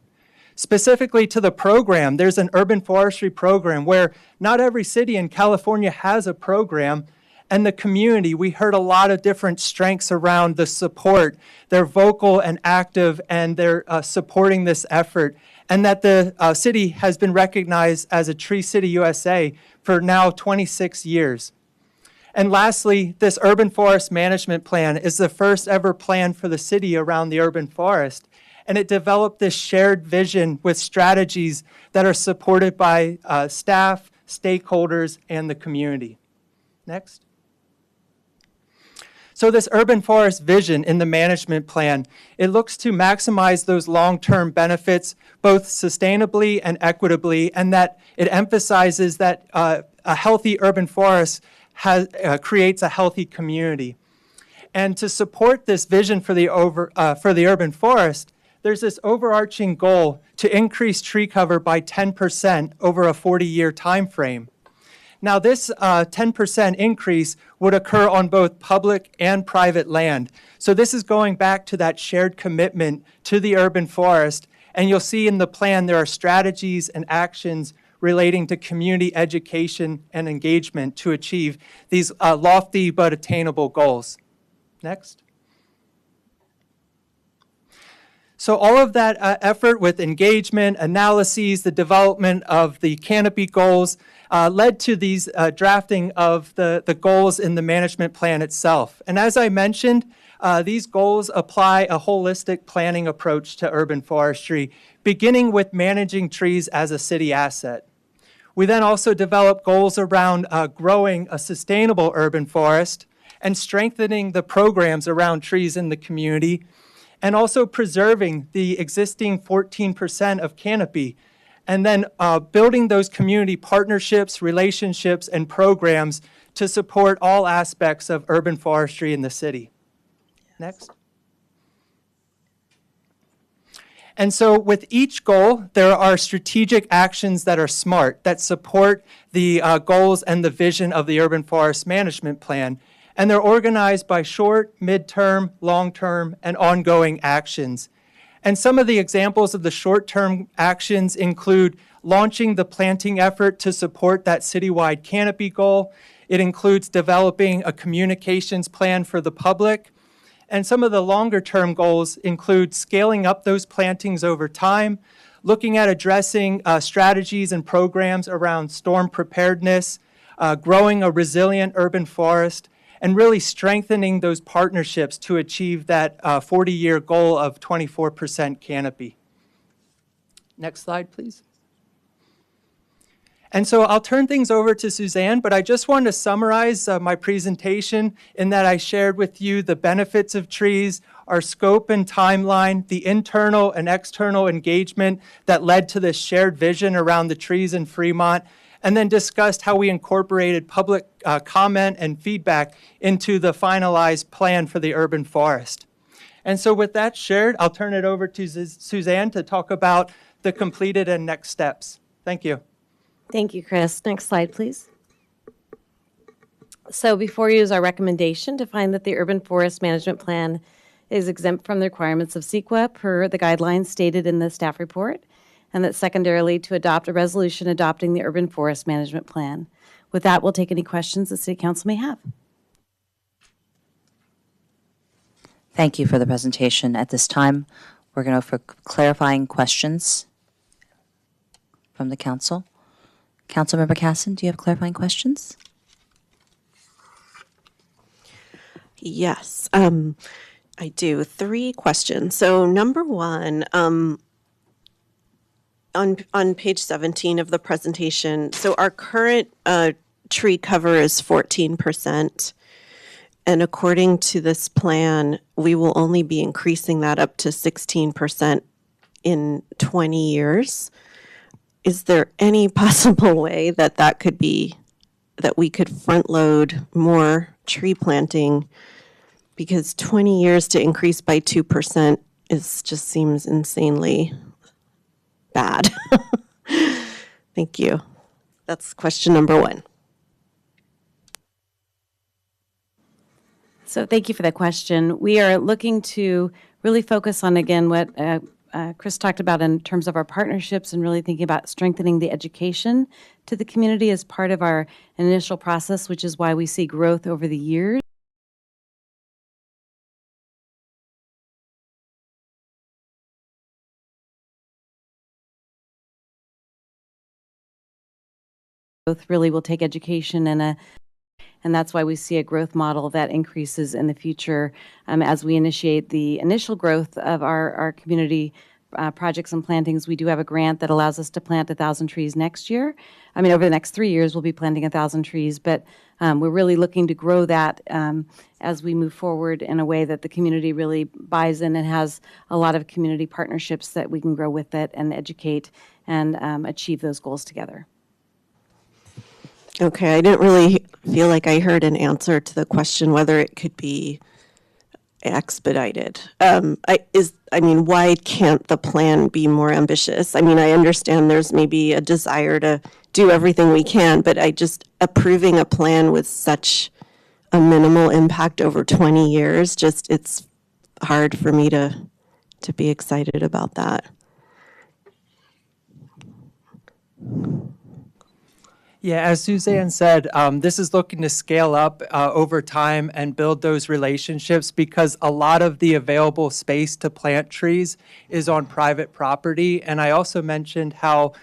Specifically to the program, there's an urban forestry program where not every city in California has a program. And the community, we heard a lot of different strengths around the support. They're vocal and active, and they're supporting this effort. And that the city has been recognized as a Tree City USA for now 26 years. And lastly, this urban forest management plan is the first ever plan for the city around the urban forest. And it developed this shared vision with strategies that are supported by staff, stakeholders, and the community. Next. So this urban forest vision in the management plan, it looks to maximize those long-term benefits, both sustainably and equitably, and that it emphasizes that a healthy urban forest creates a healthy community. And to support this vision for the urban forest, there's this overarching goal to increase tree cover by 10% over a 40-year time frame. Now, this 10% increase would occur on both public and private land. So this is going back to that shared commitment to the urban forest. And you'll see in the plan there are strategies and actions relating to community education and engagement to achieve these lofty but attainable goals. Next. So all of that effort with engagement, analyses, the development of the canopy goals led to these drafting of the goals in the management plan itself. And as I mentioned, these goals apply a holistic planning approach to urban forestry, beginning with managing trees as a city asset. We then also develop goals around growing a sustainable urban forest and strengthening the programs around trees in the community, and also preserving the existing 14% of canopy, and then building those community partnerships, relationships, and programs to support all aspects of urban forestry in the city. Next. And so with each goal, there are strategic actions that are smart, that support the goals and the vision of the urban forest management plan. And they're organized by short, midterm, long-term, and ongoing actions. And some of the examples of the short-term actions include launching the planting effort to support that citywide canopy goal. It includes developing a communications plan for the public. And some of the longer-term goals include scaling up those plantings over time, looking at addressing strategies and programs around storm preparedness, growing a resilient urban forest, and really strengthening those partnerships to achieve that 40-year goal of 24% canopy. Next slide, please. And so I'll turn things over to Suzanne, but I just want to summarize my presentation in that I shared with you the benefits of trees, our scope and timeline, the internal and external engagement that led to this shared vision around the trees in Fremont, and then discussed how we incorporated public comment and feedback into the finalized plan for the urban forest. And so with that shared, I'll turn it over to Suzanne to talk about the completed and next steps. Thank you. Thank you, Chris. Next slide, please. So before you is our recommendation to find that the urban forest management plan is exempt from the requirements of CEQA per the guidelines stated in the staff report, and that secondarily to adopt a resolution adopting the urban forest management plan. With that, we'll take any questions the City Council may have. Thank you for the presentation. At this time, we're going to go for clarifying questions from the council. Councilmember Casson, do you have clarifying questions? Yes, I do. 3 questions. So number one, on page 17 of the presentation, so our current tree cover is 14%. And according to this plan, we will only be increasing that up to 16% in 20 years. Is there any possible way that that could be, that we could front load more tree planting? Because 20 years to increase by 2% just seems insanely bad. Thank you. That's question number 1. So thank you for that question. We are looking to really focus on, again, what Chris talked about in terms of our partnerships and really thinking about strengthening the education to the community as part of our initial process, which is why we see growth over the years. Growth really will take education and that's why we see a growth model that increases in the future as we initiate the initial growth of our community projects and plantings, we do have a grant that allows us to plant 1,000 trees next year. I mean, over the next 3 years, we'll be planting 1,000 trees, but we're really looking to grow that as we move forward in a way that the community really buys in and has a lot of community partnerships that we can grow with it and educate and achieve those goals together. Okay, I didn't really feel like I heard an answer to the question whether it could be expedited. I mean, why can't the plan be more ambitious? I mean, I understand there's maybe a desire to do everything we can, but approving a plan with such a minimal impact over 20 years, it's hard for me to be excited about that. Yeah, as Suzanne said, this is looking to scale up over time and build those relationships because a lot of the available space to plant trees is on private property. And I also mentioned how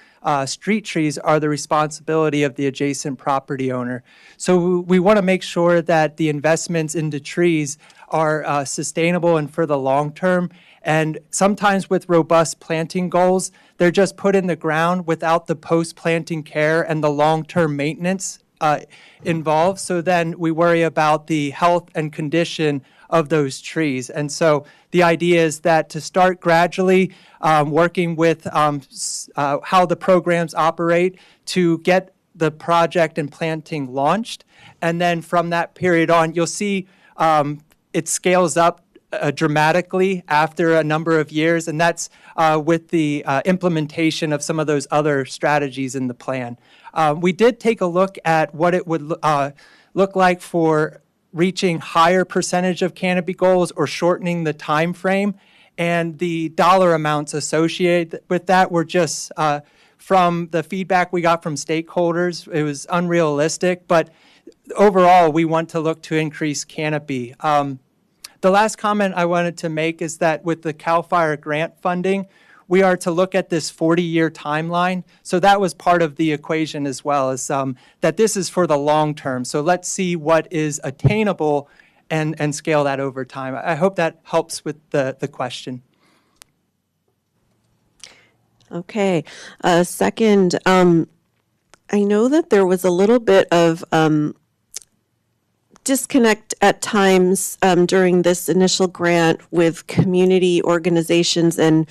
street trees are the responsibility of the adjacent property owner. So we want to make sure that the investments into trees are sustainable and for the long term. And sometimes with robust planting goals, they're just put in the ground without the post-planting care and the long-term maintenance involved. So then we worry about the health and condition of those trees. And so the idea is that to start gradually working with how the programs operate to get the project and planting launched. And then from that period on, you'll see it scales up dramatically after a number of years, and that's with the implementation of some of those other strategies in the plan. We did take a look at what it would look like for reaching higher percentage of canopy goals or shortening the time frame, and the dollar amounts associated with that were just from the feedback we got from stakeholders, it was unrealistic, but overall we want to look to increase canopy. The last comment I wanted to make is that with the CAL FIRE grant funding, we are to look at this 40-year timeline. So that was part of the equation as well, is that this is for the long term. So let's see what is attainable and scale that over time. I hope that helps with the question. Okay. Second, I know that there was a little bit of disconnect at times during this initial grant with community organizations and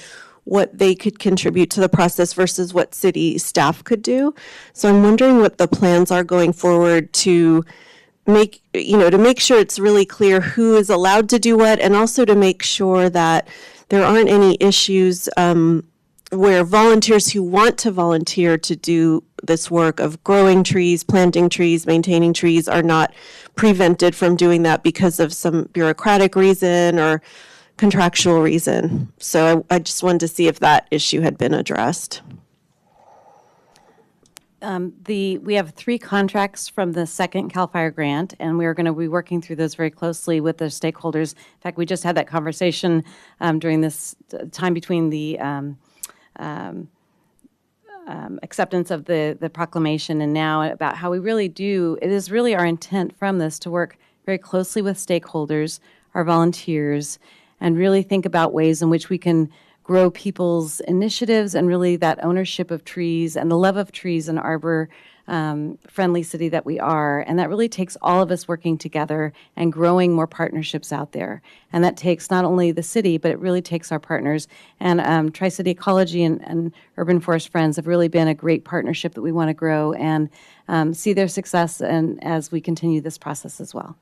what they could contribute to the process versus what city staff could do. So I'm wondering what the plans are going forward to make sure it's really clear who is allowed to do what, and also to make sure that there aren't any issues where volunteers who want to volunteer to do this work of growing trees, planting trees, maintaining trees are not prevented from doing that because of some bureaucratic reason or contractual reason. So I just wanted to see if that issue had been addressed. We have 3 contracts from the second CAL FIRE grant, and we're going to be working through those very closely with the stakeholders. In fact, we just had that conversation during this time between the acceptance of the proclamation and now about how we really do, it is really our intent from this to work very closely with stakeholders, our volunteers, and really think about ways in which we can grow people's initiatives and really that ownership of trees and the love of trees and arbor friendly city that we are. And that really takes all of us working together and growing more partnerships out there. And that takes not only the city, but it really takes our partners. And Tri-City Ecology and Urban Forest Friends have really been a great partnership that we want to grow and see their success and as we continue this process as well.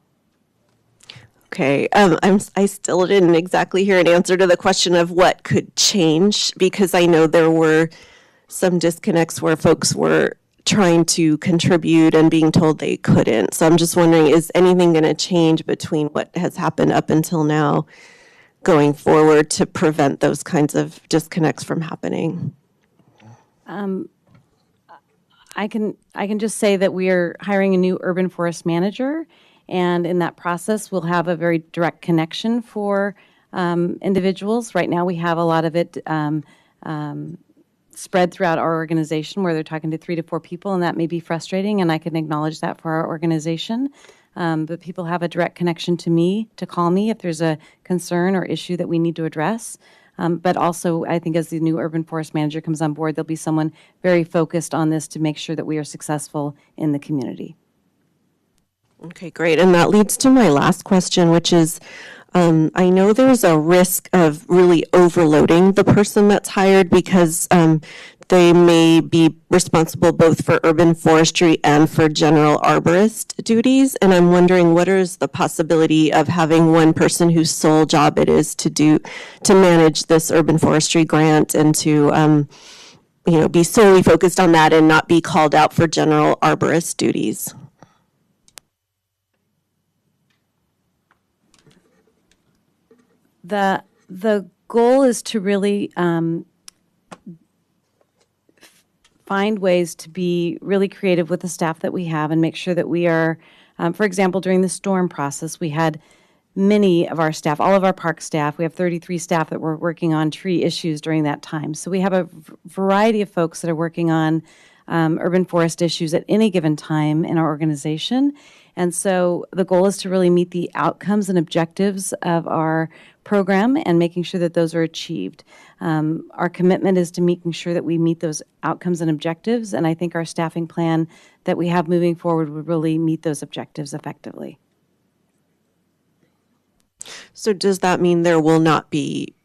Okay, I still didn't exactly hear an answer to the question of what could change, because I know there were some disconnects where folks were trying to contribute and being told they couldn't. So I'm just wondering, is anything going to change between what has happened up until now going forward to prevent those kinds of disconnects from happening? I can just say that we are hiring a new urban forest manager, and in that process, we'll have a very direct connection for individuals. Right now, we have a lot of it spread throughout our organization where they're talking to 3 to 4 people, and that may be frustrating, and I can acknowledge that for our organization. But people have a direct connection to me to call me if there's a concern or issue that we need to address. But also, I think as the new urban forest manager comes on board, there'll be someone very focused on this to make sure that we are successful in the community. Okay, great. And that leads to my last question, which is, I know there's a risk of really overloading the person that's hired because they may be responsible both for urban forestry and for general arborist duties. And I'm wondering, what is the possibility of having one person whose sole job it is to manage this urban forestry grant and to be solely focused on that and not be called out for general arborist duties? The goal is to really find ways to be really creative with the staff that we have and make sure that we are, for example, during the storm process, we had many of our staff, all of our park staff, we have 33 staff that were working on tree issues during that time. So we have a variety of folks that are working on urban forest issues at any given time in our organization. And so the goal is to really meet the outcomes and objectives of our program and making sure that those are achieved. Our commitment is to making sure that we meet those outcomes and objectives, and I think our staffing plan that we have moving forward would really meet those objectives effectively. So does that mean there will not be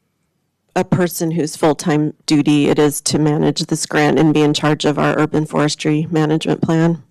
a person whose full-time duty it is to manage this grant and be in charge of our urban forestry management plan?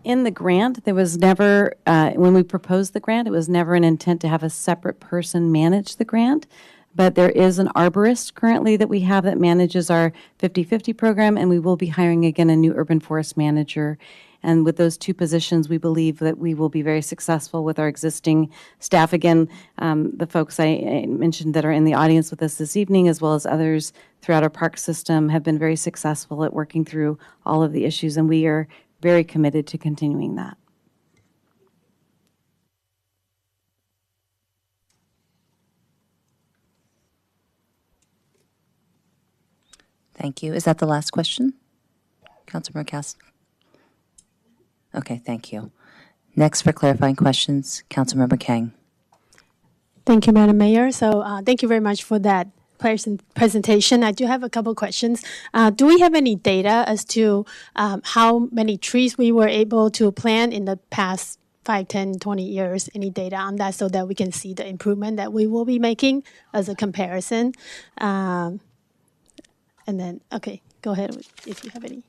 In the grant, there was never, when we proposed the grant, it was never an intent to have a separate person manage the grant. But there is an arborist currently that we have that manages our 50/50 program, and we will be hiring again a new urban forest manager. And with those two positions, we believe that we will be very successful with our existing staff. Again, the folks I mentioned that are in the audience with us this evening, as well as others throughout our park system, have been very successful at working through all of the issues, and we are very committed to continuing that. Thank you. Is that the last question? Councilmember Cass? Okay, thank you. Next for clarifying questions, Councilmember Kang. Thank you, Madam Mayor. So thank you very much for that presentation. I do have a couple questions. Do we have any data as to how many trees we were able to plant in the past 5, 10, 20 years? Any data on that so that we can see the improvement that we will be making as a comparison? And then, okay, go ahead if you have any.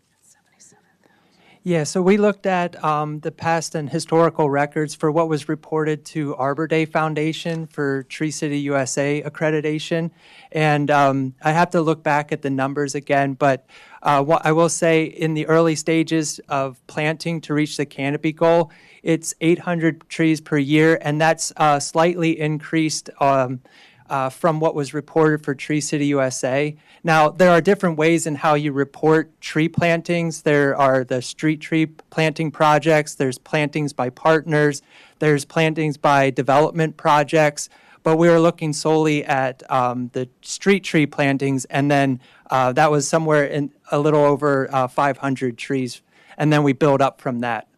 Yeah, so we looked at the past and historical records for what was reported to Arbor Day Foundation for Tree City USA accreditation. And I have to look back at the numbers again, but what I will say in the early stages of planting to reach the canopy goal, it's 800 trees per year, and that's slightly increased from what was reported for Tree City USA. Now, there are different ways in how you report tree plantings. There are the street tree planting projects, there's plantings by partners, there's plantings by development projects, but we were looking solely at the street tree plantings, and then that was somewhere in a little over 500 trees, and then we build up from that.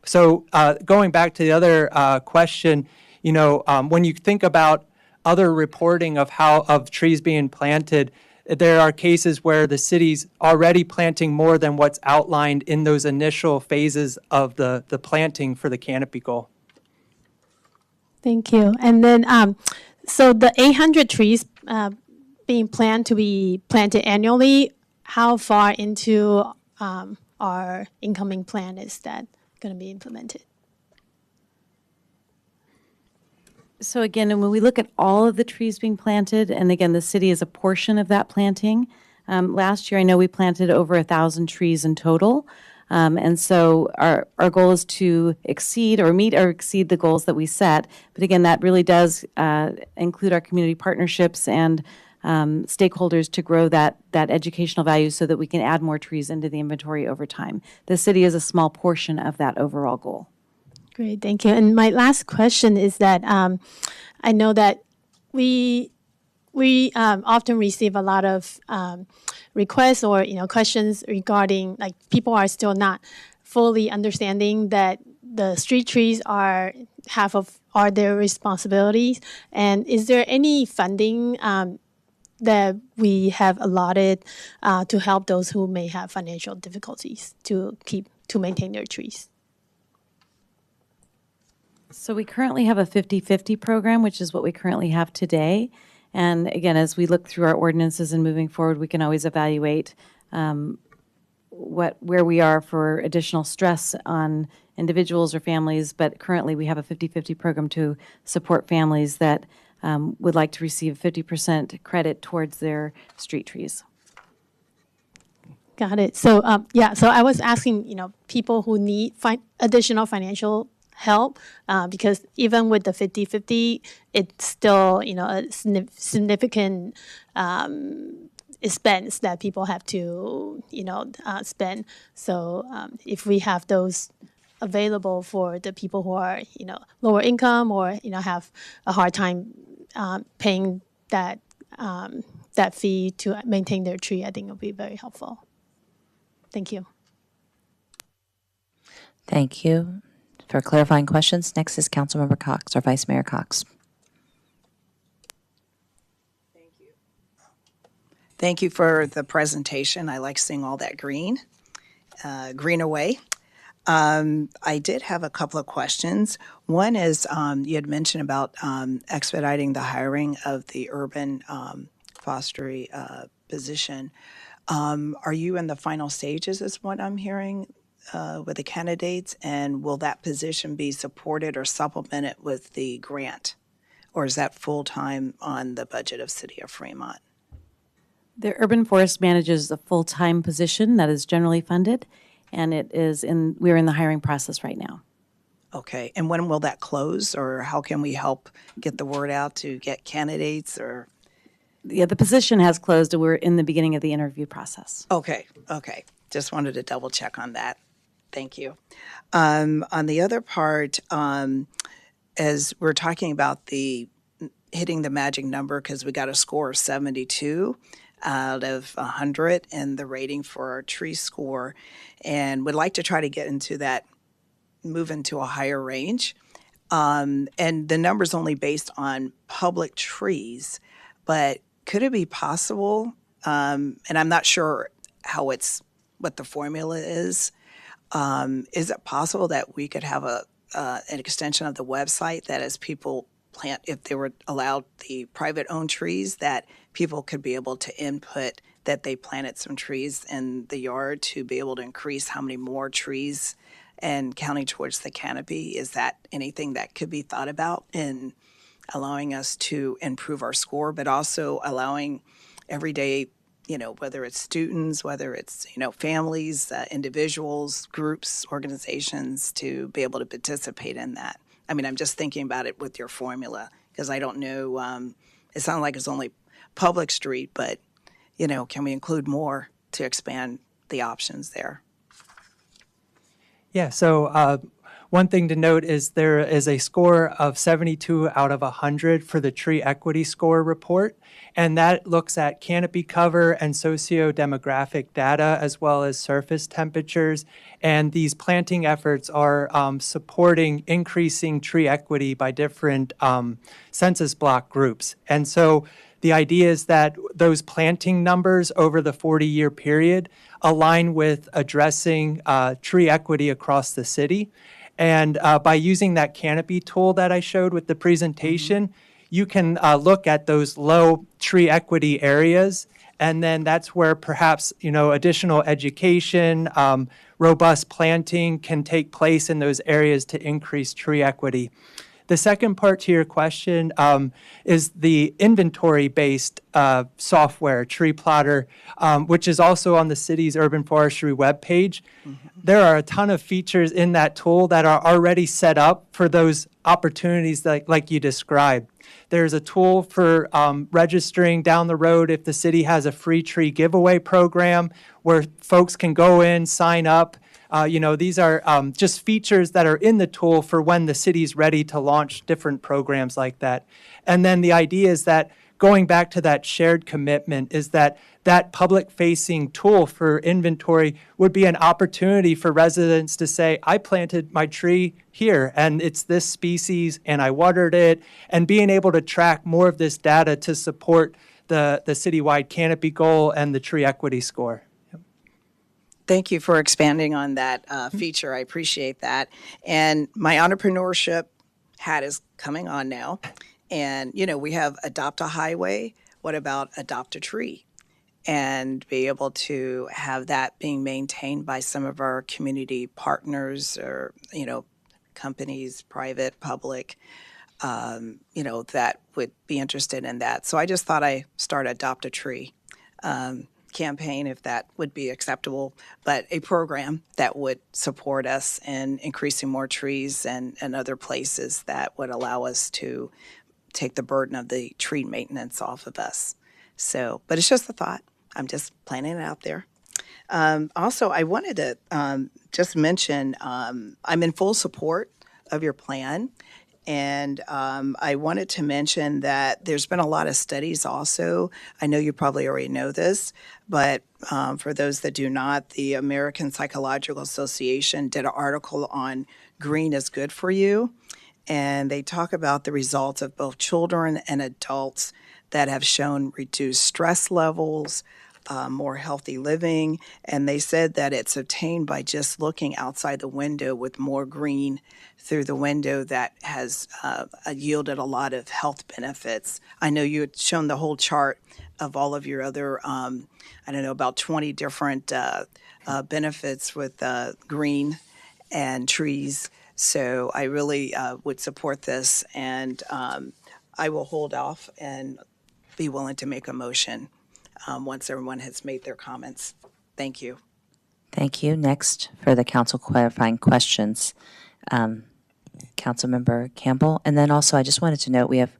So going back to the other question, you know, when you think about other reporting of trees being planted, there are cases where the city's already planting more than what's outlined in those initial phases of the planting for the canopy goal. Thank you. And then, so the 800 trees being planned to be planted annually, how far into our incoming plan is that going to be implemented? So again, and when we look at all of the trees being planted, and again, the city is a portion of that planting. Last year, I know we planted over 1,000 trees in total. And so our goal is to exceed or meet or exceed the goals that we set. But again, that really does include our community partnerships and stakeholders to grow that educational value so that we can add more trees into the inventory over time. The city is a small portion of that overall goal. Great, thank you. And my last question is that I know that we often receive a lot of requests or questions regarding, like, people are still not fully understanding that the street trees are their responsibilities, and is there any funding that we have allotted to help those who may have financial difficulties to maintain their trees? So we currently have a 50-50 program, which is what we currently have today. And again, as we look through our ordinances and moving forward, we can always evaluate where we are for additional stress on individuals or families. But currently, we have a 50-50 program to support families that would like to receive 50% credit towards their street trees. Got it. So so I was asking, people who need additional financial help, because even with the 50-50, it's still, a significant expense that people have to, spend. So if we have those available for the people who are, lower income or, have a hard time paying that fee to maintain their tree, I think it would be very helpful. Thank you. Thank you for clarifying questions. Next is Councilmember Cox or Vice Mayor Cox. Thank you for the presentation. I like seeing all that green away. I did have a couple of questions. One is you had mentioned about expediting the hiring of the urban fostery position. Are you in the final stages is what I'm hearing with the candidates? And will that position be supported or supplemented with the grant? Or is that full-time on the budget of City of Fremont? The urban forest manages a full-time position that is generally funded, and we're in the hiring process right now. Okay, and when will that close, or how can we help get the word out to get candidates? Or yeah, the position has closed, and we're in the beginning of the interview process. Okay, just wanted to double check on that. Thank you. On the other part, as we're talking about the hitting the magic number, because we got a score of 72 out of 100 in the rating for our tree score, and would like to try to get into that, move into a higher range. And the number's only based on public trees, but could it be possible, and I'm not sure what the formula is it possible that we could have an extension of the website that as people plant, if they were allowed the private-owned trees, that people could be able to input that they planted some trees in the yard to be able to increase how many more trees and counting towards the canopy? Is that anything that could be thought about in allowing us to improve our score, but also allowing everyday, whether it's students, whether it's, families, individuals, groups, organizations, to be able to participate in that? I mean, I'm just thinking about it with your formula, because I don't know, it sounds like it's only public street, but, can we include more to expand the options there? Yeah, so one thing to note is there is a score of 72 out of 100 for the tree equity score report, and that looks at canopy cover and socio-demographic data as well as surface temperatures, and these planting efforts are supporting increasing tree equity by different census block groups. And so the idea is that those planting numbers over the 40-year period align with addressing tree equity across the city. And by using that canopy tool that I showed with the presentation, you can look at those low tree equity areas, and then that's where perhaps additional education, robust planting can take place in those areas to increase tree equity. The second part to your question is the inventory-based software, Tree Plotter, which is also on the city's urban forestry webpage. There are a ton of features in that tool that are already set up for those opportunities like you described. There's a tool for registering down the road if the city has a free tree giveaway program where folks can go in, sign up. These are just features that are in the tool for when the city's ready to launch different programs like that. And then the idea is that going back to that shared commitment is that that public-facing tool for inventory would be an opportunity for residents to say, I planted my tree here, and it's this species, and I watered it, and being able to track more of this data to support the citywide canopy goal and the tree equity score. Thank you for expanding on that feature. I appreciate that. And my entrepreneurship hat is coming on now. And, you know, we have Adopt a Highway. What about Adopt a Tree? And be able to have that being maintained by some of our community partners or, you know, companies, private, public, you know, that would be interested in that. So I just thought I start Adopt a Tree campaign, if that would be acceptable, but a program that would support us in increasing more trees and other places that would allow us to take the burden of the tree maintenance off of us. So, but it's just a thought. I'm just planning it out there. Also, I wanted to just mention I'm in full support of your plan. And I wanted to mention that there's been a lot of studies also. I know you probably already know this, but for those that do not, the American Psychological Association did an article on green is good for you. And they talk about the results of both children and adults that have shown reduced stress levels, more healthy living. And they said that it's obtained by just looking outside the window with more green through the window that has yielded a lot of health benefits. I know you had shown the whole chart of all of your other, I don't know, about 20 different benefits with green and trees. So I really would support this, and I will hold off and be willing to make a motion once everyone has made their comments. Thank you. Thank you. Next, for the council clarifying questions, Councilmember Campbell. And then also, I just wanted to note we have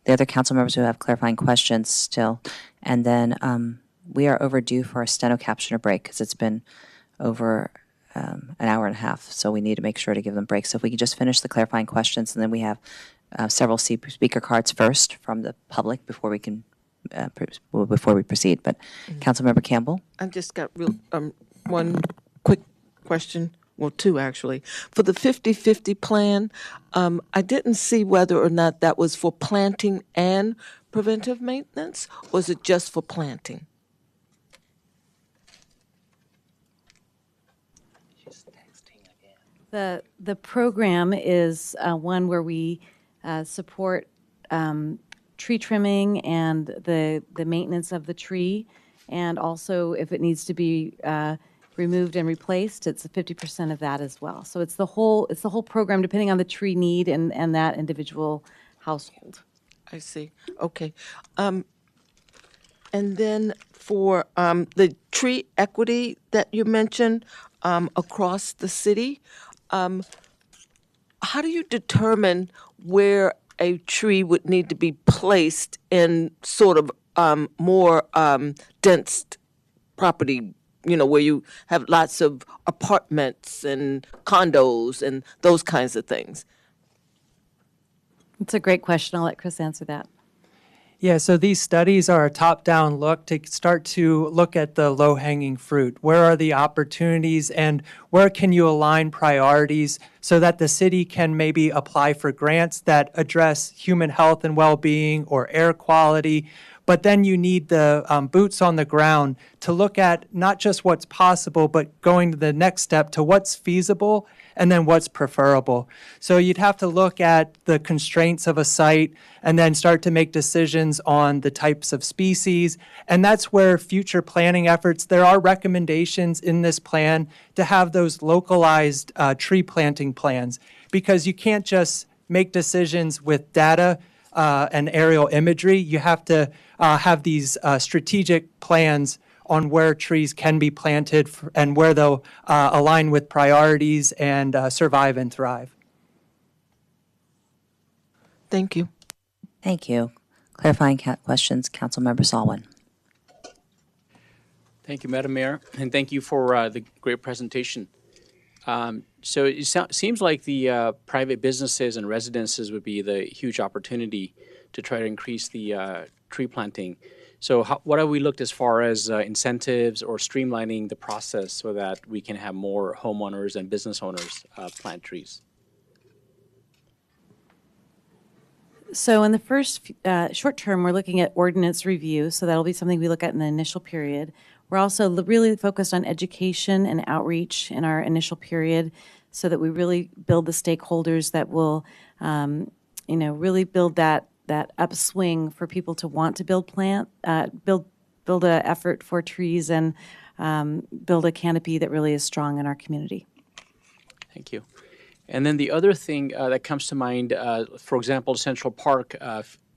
the other council members who have clarifying questions still. And then we are overdue for a steno captioner break because it's been over an hour and a half. So we need to make sure to give them breaks. So if we can just finish the clarifying questions, and then we have several speaker cards first from the public before we can before we proceed. But Councilmember Campbell? I just got one quick question, well, two actually. For the 50-50 plan, I didn't see whether or not that was for planting and preventive maintenance, or is it just for planting? The program is one where we support tree trimming and the maintenance of the tree, and also if it needs to be removed and replaced, it's 50% of that as well. So it's the whole program depending on the tree need and that individual household. I see. Okay. And then for the tree equity that you mentioned across the city, how do you determine where a tree would need to be placed in sort of more dense property, you know, where you have lots of apartments and condos and those kinds of things? It's a great question. I'll let Chris answer that. Yeah, so these studies are a top-down look to start to look at the low-hanging fruit. Where are the opportunities and where can you align priorities so that the city can maybe apply for grants that address human health and well-being or air quality, but then you need the boots on the ground to look at not just what's possible, but going to the next step to what's feasible and then what's preferable. So you'd have to look at the constraints of a site and then start to make decisions on the types of species. And that's where future planning efforts, there are recommendations in this plan to have those localized tree planting plans, because you can't just make decisions with data and aerial imagery. You have to have these strategic plans on where trees can be planted and where they'll align with priorities and survive and thrive. Thank you. Thank you. Clarifying questions, Councilmember Salwin. Thank you, Madam Mayor, and thank you for the great presentation. So it seems like the private businesses and residences would be the huge opportunity to try to increase the tree planting. So what have we looked as far as incentives or streamlining the process so that we can have more homeowners and business owners plant trees? So in the first short term, we're looking at ordinance review. So that'll be something we look at in the initial period. We're also really focused on education and outreach in our initial period so that we really build the stakeholders that will, really build that upswing for people to want to build an effort for trees and build a canopy that really is strong in our community. Thank you. And then the other thing that comes to mind, for example, Central Park,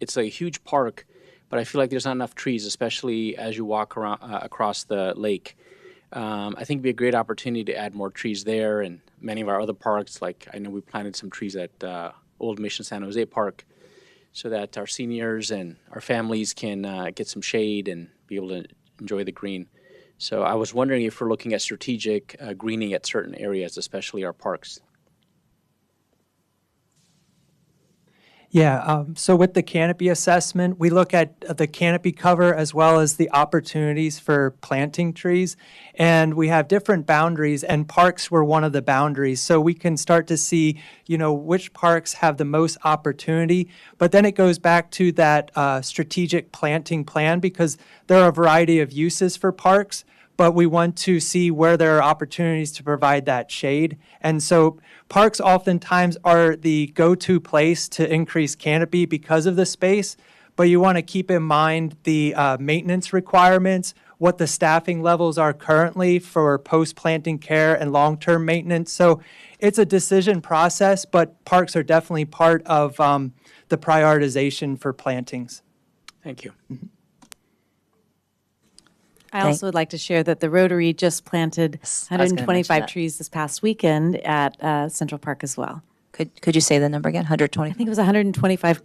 it's a huge park, but I feel like there's not enough trees, especially as you walk around across the lake. I think it'd be a great opportunity to add more trees there, and many of our other parks, like I know we planted some trees at Old Mission San Jose Park, so that our seniors and our families can get some shade and be able to enjoy the green. So I was wondering if we're looking at strategic greening at certain areas, especially our parks. Yeah, so with the canopy assessment, we look at the canopy cover as well as the opportunities for planting trees. And we have different boundaries, and parks were one of the boundaries. So we can start to see, which parks have the most opportunity. But then it goes back to that strategic planting plan, because there are a variety of uses for parks, but we want to see where there are opportunities to provide that shade. And so parks oftentimes are the go-to place to increase canopy because of the space, but you want to keep in mind the maintenance requirements, what the staffing levels are currently for post-planting care and long-term maintenance. So it's a decision process, but parks are definitely part of the prioritization for plantings. Thank you. Mm-hmm. I also would like to share that the Rotary just planted Yes, I was gonna mention 125 that. trees this past weekend at Central Park as well. Could you say the number again? 120? I think it was 125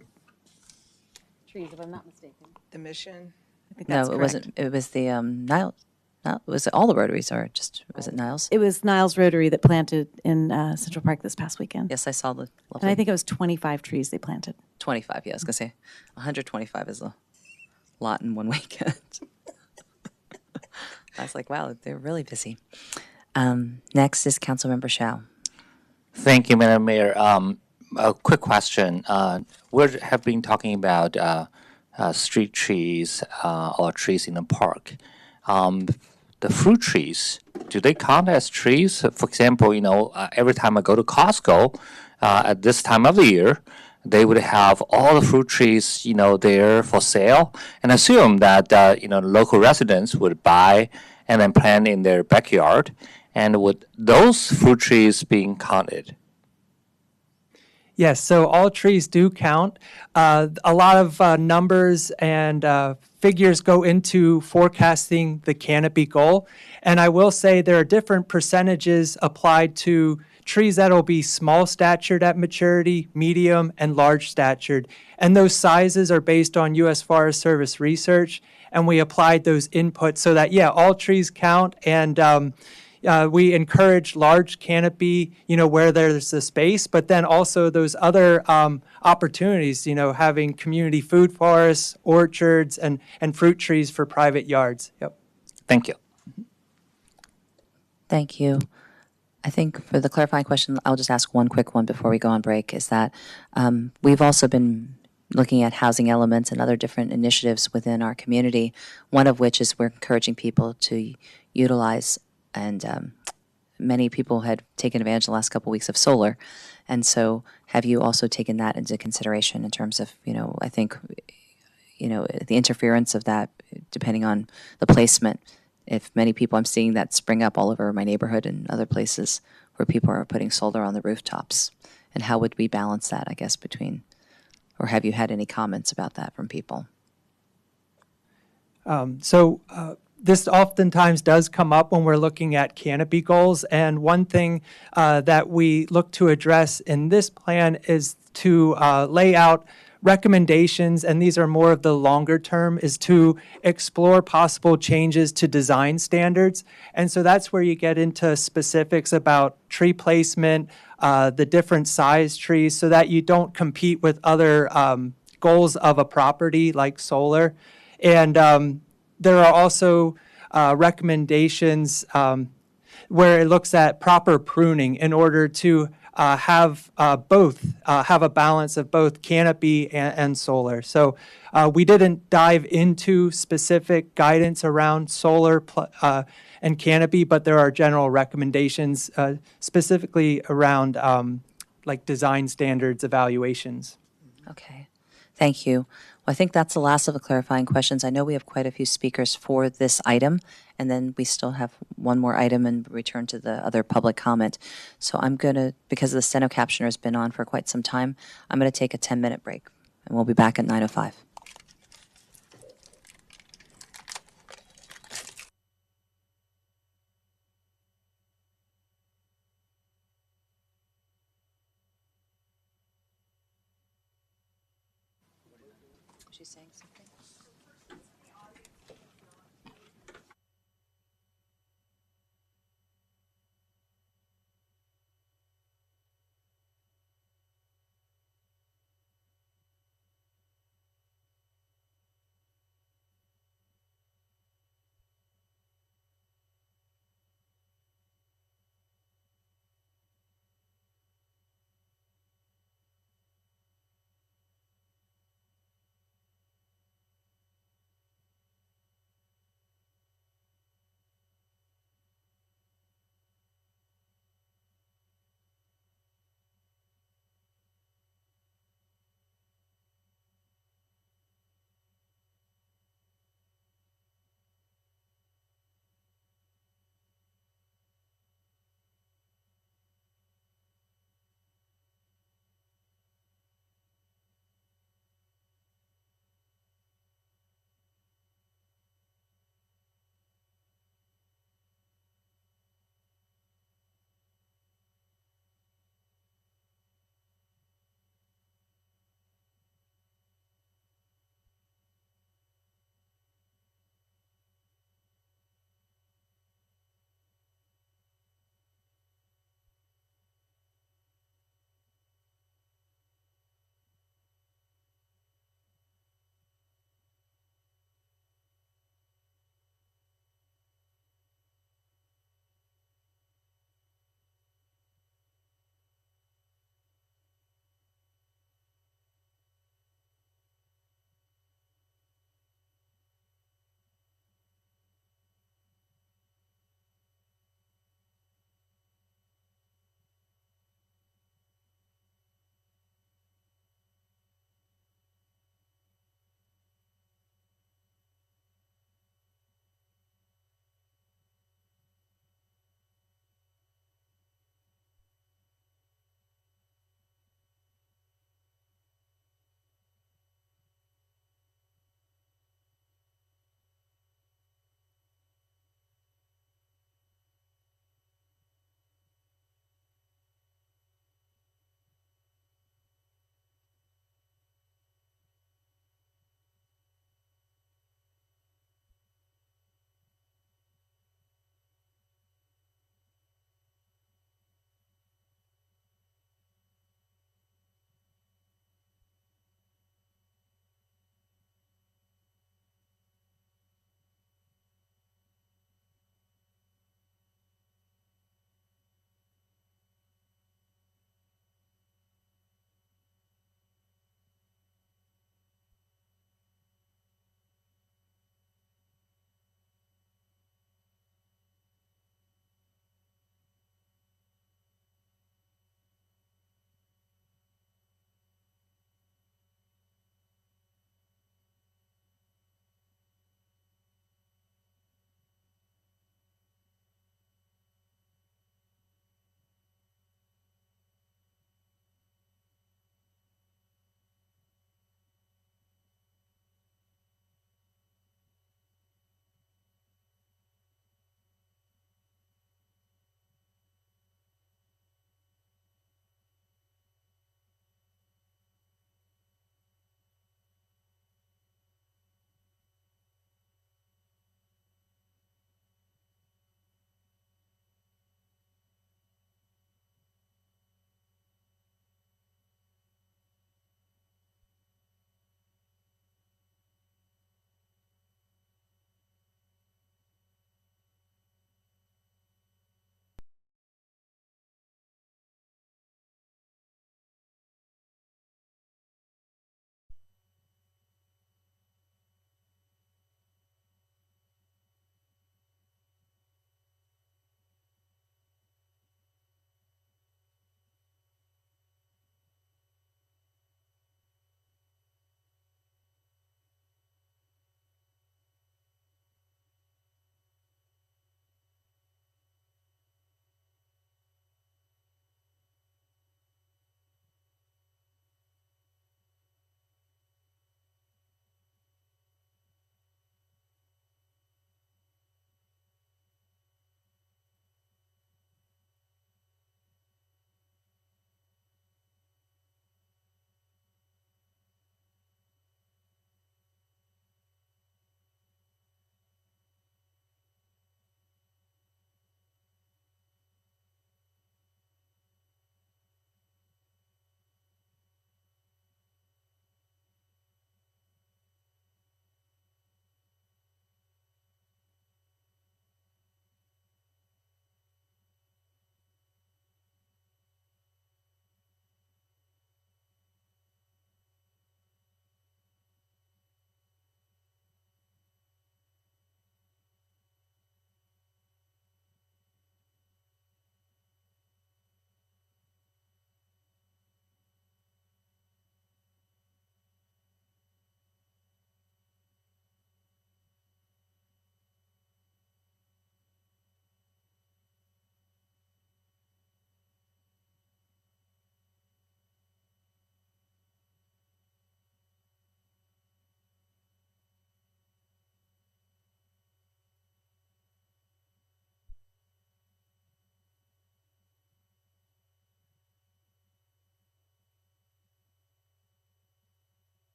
trees, if I'm not mistaken. The mission. I think No, that's it correct. wasn't. It was the Niles. No, was it all the Rotaries, or just was it Niles? It was Niles Rotary that planted in Central Park this past weekend. Yes, I saw the. And Lovely I think it was 25 trees they planted. 25. Yeah, I was gonna say 125 is a lot in one weekend. I was like, wow, they're really busy. Next is Councilmember Shao. Thank you, Madam Mayor. A quick question. We have been talking about street trees or trees in the park. The fruit trees, do they count as trees? For example, every time I go to Costco at this time of the year, they would have all the fruit trees, there for sale, and assume that, local residents would buy and then plant in their backyard. And would those fruit trees being counted? Yes, so all trees do count. A lot of numbers and figures go into forecasting the canopy goal. And I will say there are different percentages applied to trees that will be small statured at maturity, medium, and large statured. And those sizes are based on U.S. Forest Service research. And we applied those inputs so that, all trees count. And we encourage large canopy, where there's the space, but then also those other opportunities, having community food forests, orchards, and fruit trees for private yards. Yep. Thank you. Thank you. I think for the clarifying question, I'll just ask one quick one before we go on break, is that we've also been looking at housing elements and other different initiatives within our community, one of which is we're encouraging people to utilize, and many people had taken advantage the last couple of weeks of solar. And so have you also taken that into consideration in terms of, I think, the interference of that, depending on the placement? If many people, I'm seeing that spring up all over my neighborhood and other places where people are putting solar on the rooftops. And how would we balance that, I guess, between, or have you had any comments about that from people? This oftentimes does come up when we're looking at canopy goals. And one thing that we look to address in this plan is to lay out recommendations, and these are more of the longer term, is to explore possible changes to design standards. And so that's where you get into specifics about tree placement, the different size trees, so that you don't compete with other goals of a property like solar. And there are also recommendations where it looks at proper pruning in order to have have a balance of both canopy and solar. So we didn't dive into specific guidance around solar and canopy, but there are general recommendations specifically around like design standards evaluations. Okay, thank you. Well, I think that's the last of the clarifying questions. I know we have quite a few speakers for this item, and then we still have one more item and return to the other public comment. So I'm going to, because the steno captioner has been on for quite some time, I'm going to take a 10-minute break, and we'll be back at 9:05. She's saying something?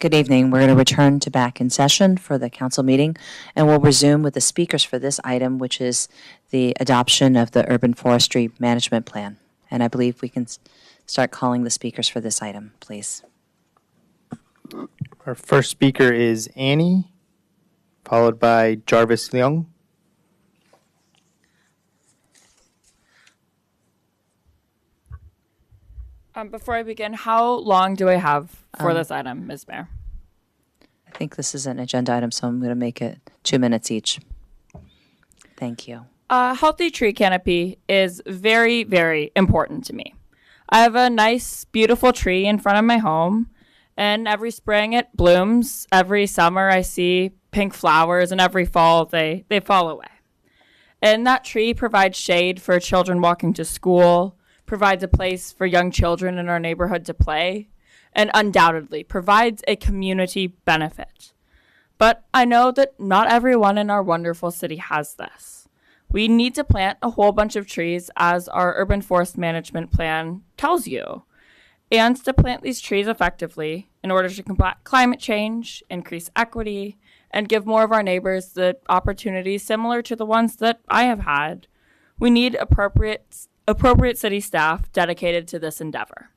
Good evening. We're going to return to back in session for the council meeting, and we'll resume with the speakers for this item, which is the adoption of the Urban Forestry Management Plan. And I believe we can start calling the speakers for this item, please. Our first speaker is Annie, followed by Jarvis Leung. Before I begin, how long do I have for this item, Ms. Mayor? I think this is an agenda item, so I'm going to make it 2 minutes each. Thank you. A healthy tree canopy is very, very important to me. I have a nice, beautiful tree in front of my home, and every spring it blooms. Every summer I see pink flowers, and every fall they fall away. And that tree provides shade for children walking to school, provides a place for young children in our neighborhood to play, and undoubtedly provides a community benefit. But I know that not everyone in our wonderful city has this. We need to plant a whole bunch of trees, as our urban forest management plan tells you. And to plant these trees effectively in order to combat climate change, increase equity, and give more of our neighbors the opportunities similar to the ones that I have had, we need appropriate city staff dedicated to this endeavor.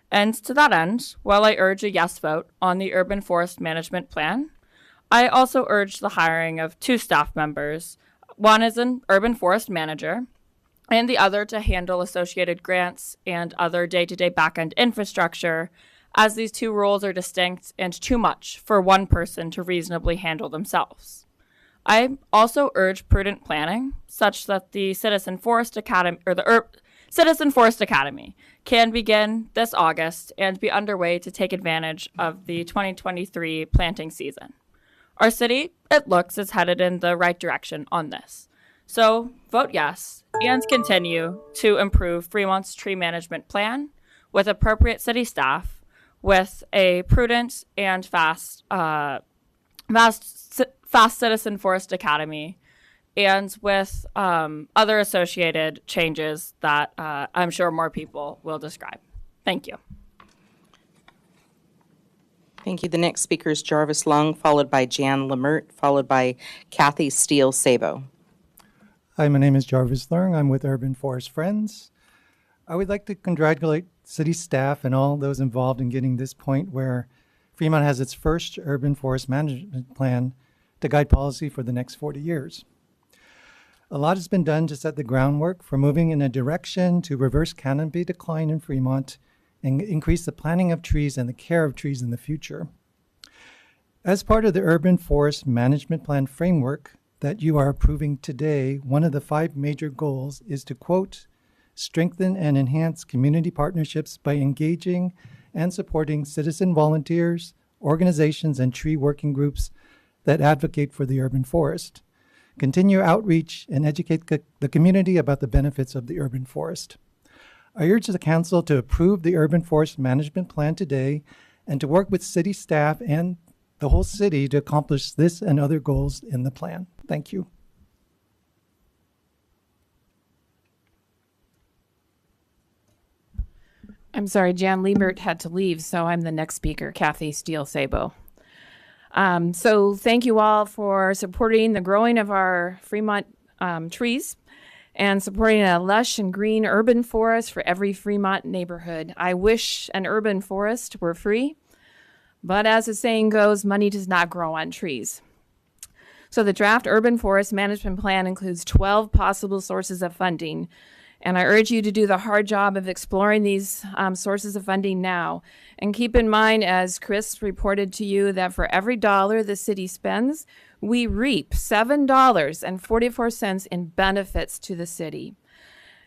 And to that end, while I urge a yes vote on the Urban Forest Management Plan, I also urge the hiring of 2 staff members. One is an urban forest manager, and the other to handle associated grants and other day-to-day back-end infrastructure, as these 2 roles are distinct and too much for one person to reasonably handle themselves. I also urge prudent planning, such that the Citizen Forest Academy, or the Citizen Forest Academy, can begin this August and be underway to take advantage of the 2023 planting season. Our city, it looks, is headed in the right direction on this. So vote yes and continue to improve Fremont's tree management plan with appropriate city staff, with a prudent and fast Citizen Forest Academy, and with other associated changes that I'm sure more people will describe. Thank you. Thank you. The next speaker is Jarvis Lung, followed by Jan Lemert, followed by Kathy Steele-Sabo. Hi, my name is Jarvis Lung. I'm with Urban Forest Friends. I would like to congratulate city staff and all those involved in getting this point where Fremont has its first urban forest management plan to guide policy for the next 40 years. A lot has been done to set the groundwork for moving in a direction to reverse canopy decline in Fremont and increase the planting of trees and the care of trees in the future. As part of the Urban Forest Management Plan framework that you are approving today, one of the 5 major goals is to, quote, strengthen and enhance community partnerships by engaging and supporting citizen volunteers, organizations, and tree working groups that advocate for the urban forest. Continue outreach and educate the community about the benefits of the urban forest. I urge the council to approve the Urban Forest Management Plan today and to work with city staff and the whole city to accomplish this and other goals in the plan. Thank you. I'm sorry, Jan Liebert had to leave, so I'm the next speaker, Kathy Steele-Sabo. So thank you all for supporting the growing of our Fremont trees and supporting a lush and green urban forest for every Fremont neighborhood. I wish an urban forest were free, but as the saying goes, money does not grow on trees. So the draft Urban Forest Management Plan includes 12 possible sources of funding, and I urge you to do the hard job of exploring these sources of funding now. And keep in mind, as Chris reported to you, that for every dollar the city spends, we reap $7.44 in benefits to the city.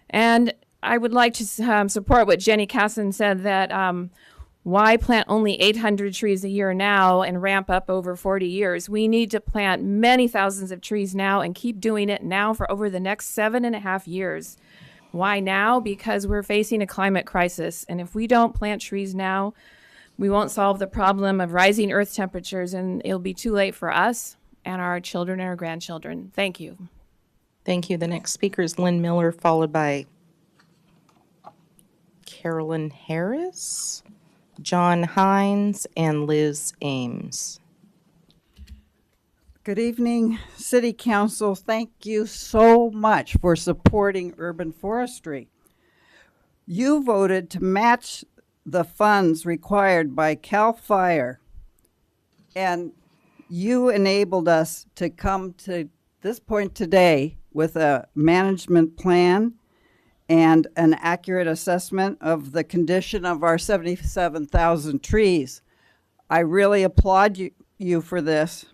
And I would like to support what Jenny Casson said, that why plant only 800 trees a year now and ramp up over 40 years? We need to plant many thousands of trees now and keep doing it now for over the next 7.5 years. Why now? Because we're facing a climate crisis. And if we don't plant trees now, we won't solve the problem of rising earth temperatures, and it'll be too late for us and our children and our grandchildren. Thank you. Thank you. The next speaker is Lynn Miller, followed by Carolyn Harris. John Hines and Liz Ames. Good evening, City Council. Thank you so much for supporting urban forestry. You voted to match the funds required by CAL FIRE, and you enabled us to come to this point today with a management plan and an accurate assessment of the condition of our 77,000 trees. I really applaud you for this.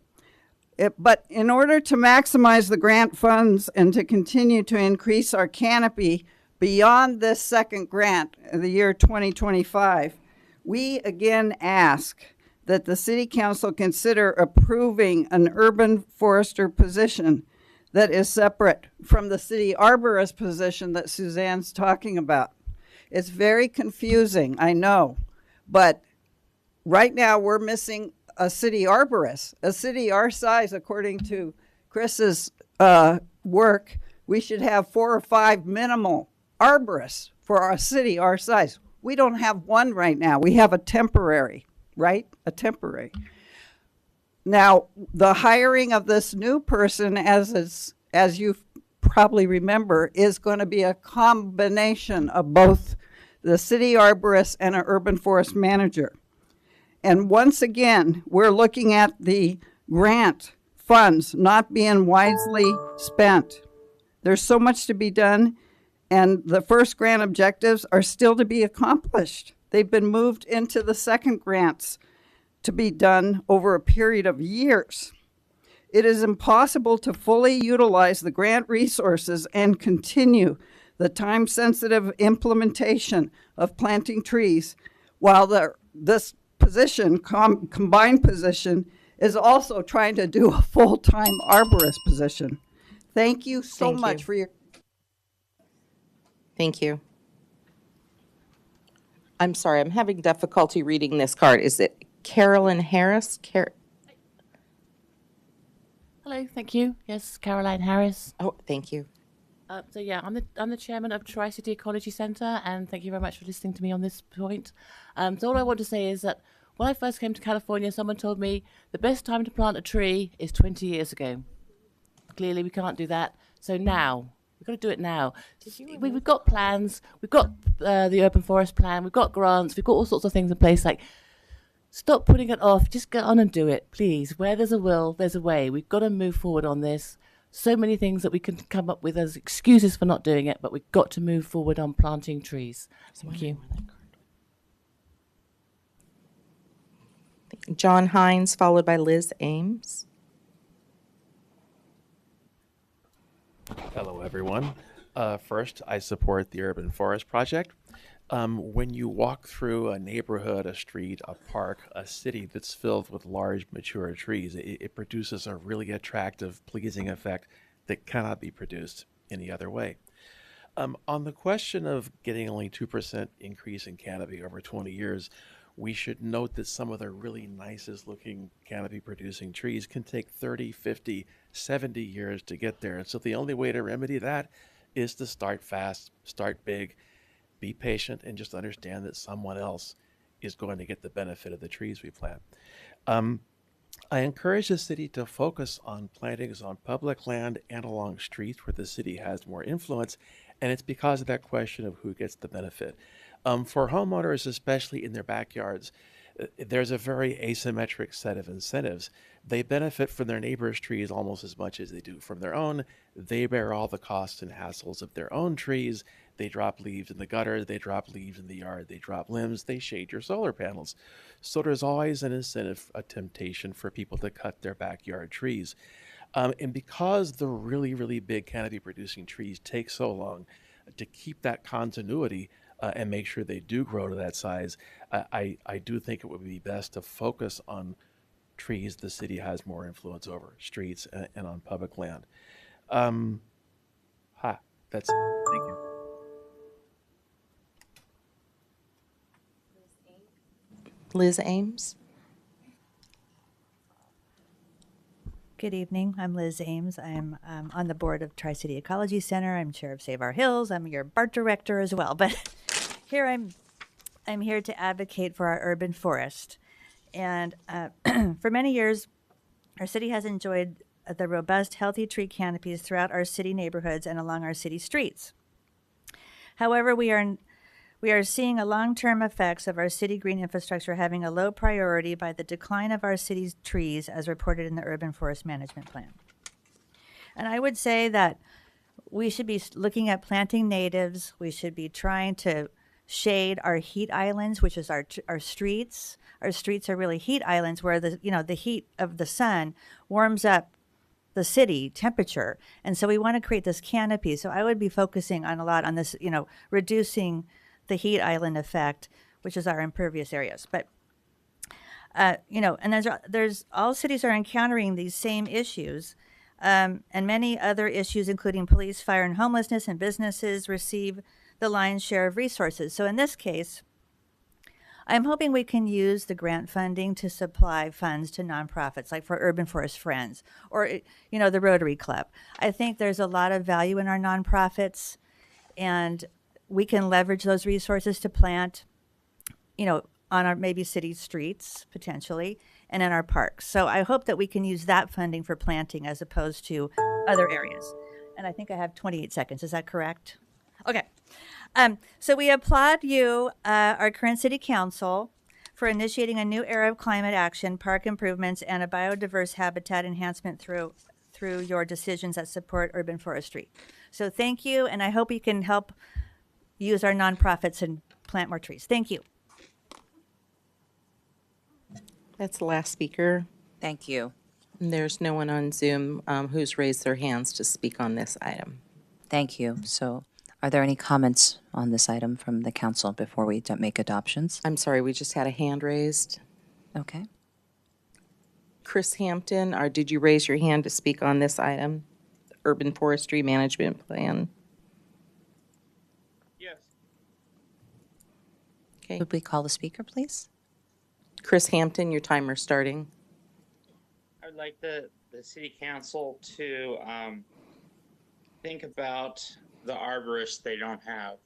But in order to maximize the grant funds and to continue to increase our canopy beyond this second grant in the year 2025, we again ask that the City Council consider approving an urban forester position that is separate from the city arborist position that Suzanne's talking about. It's very confusing, I know, but right now we're missing a city arborist. A city our size, according to Chris's work, we should have 4 or 5 minimal arborists for our city our size. We don't have one right now. We have a temporary, right? A temporary. Now, the hiring of this new person, as you probably remember, is going to be a combination of both the city arborist and an urban forest manager. And once again, we're looking at the grant funds not being wisely spent. There's so much to be done, and the first grant objectives are still to be accomplished. They've been moved into the second grants to be done over a period of years. It is impossible to fully utilize the grant resources and continue the time-sensitive implementation of planting trees while this position, combined position, is also trying to do a full-time arborist position. Thank you so much for your... Thank you. I'm sorry, I'm having difficulty reading this card. Is it Carolyn Harris? Hello, thank you. Yes, Caroline Harris. Oh, thank you. So yeah, I'm the chairman of Tri-City Ecology Centre, and thank you very much for listening to me on this point. So all I want to say is that when I first came to California, someone told me the best time to plant a tree is 20 years ago. Clearly, we can't do that. So now, we've got to do it now. We've got plans. We've got the urban forest plan. We've got grants. We've got all sorts of things in place. Like, stop putting it off. Just get on and do it, please. Where there's a will, there's a way. We've got to move forward on this. So many things that we can come up with as excuses for not doing it, but we've got to move forward on planting trees. Thank you. John Hines, followed by Liz Ames. Hello, everyone. First, I support the Urban Forest Project. When you walk through a neighborhood, a street, a park, a city that's filled with large, mature trees, it produces a really attractive, pleasing effect that cannot be produced any other way. On the question of getting only 2% increase in canopy over 20 years, we should note that some of the really nicest looking canopy producing trees can take 30, 50, 70 years to get there. And so the only way to remedy that is to start fast, start big, be patient, and just understand that someone else is going to get the benefit of the trees we plant. I encourage the city to focus on plantings on public land and along streets where the city has more influence, and it's because of that question of who gets the benefit. For homeowners, especially in their backyards, there's a very asymmetric set of incentives. They benefit from their neighbors' trees almost as much as they do from their own. They bear all the costs and hassles of their own trees. They drop leaves in the gutter, they drop leaves in the yard, they drop limbs, they shade your solar panels. So there's always an incentive, a temptation for people to cut their backyard trees. And because the really, really big canopy producing trees take so long to keep that continuity and make sure they do grow to that size, I do think it would be best to focus on trees the city has more influence over, streets and on public land. That's it. Thank you. Liz Ames. Good evening. I'm Liz Ames. I'm on the board of Tri-City Ecology Center. I'm chair of Save Our Hills. I'm your BART director as well. But here I'm I'm here to advocate for our urban forest. And for many years, our city has enjoyed the robust, healthy tree canopies throughout our city neighborhoods and along our city streets. However, we are seeing a long-term effects of our city green infrastructure having a low priority by the decline of our city's trees as reported in the Urban Forest Management Plan. And I would say that we should be looking at planting natives. We should be trying to shade our heat islands, which is our streets. Our streets are really heat islands where the heat of the sun warms up the city temperature. And so we want to create this canopy. So I would be focusing on a lot on this, reducing the heat island effect, which is our impervious areas. But, and there's all cities are encountering these same issues. And many other issues, including police, fire, and homelessness, and businesses receive the lion's share of resources. So in this case, I'm hoping we can use the grant funding to supply funds to nonprofits, like for Urban Forest Friends or, the Rotary Club. I think there's a lot of value in our nonprofits, and we can leverage those resources to plant, on our maybe city streets, potentially, and in our parks. So I hope that we can use that funding for planting as opposed to other areas. And I think I have 28 seconds. Is that correct? Okay. So we applaud you, our current city council, for initiating a new era of climate action, park improvements, and a biodiverse habitat enhancement through your decisions that support urban forestry. So thank you, and I hope you can help use our nonprofits and plant more trees. Thank you. That's the last speaker. Thank you. And there's no one on Zoom who's raised their hands to speak on this item. Thank you. So are there any comments on this item from the council before we make adoptions? I'm sorry, we just had a hand raised. Okay. Chris Hampton, did you raise your hand to speak on this item? Urban Forestry Management Plan. Yes. Okay. Would we call the speaker, please? Chris Hampton, your timer's starting. I would like the city council to think about the arborists they don't have.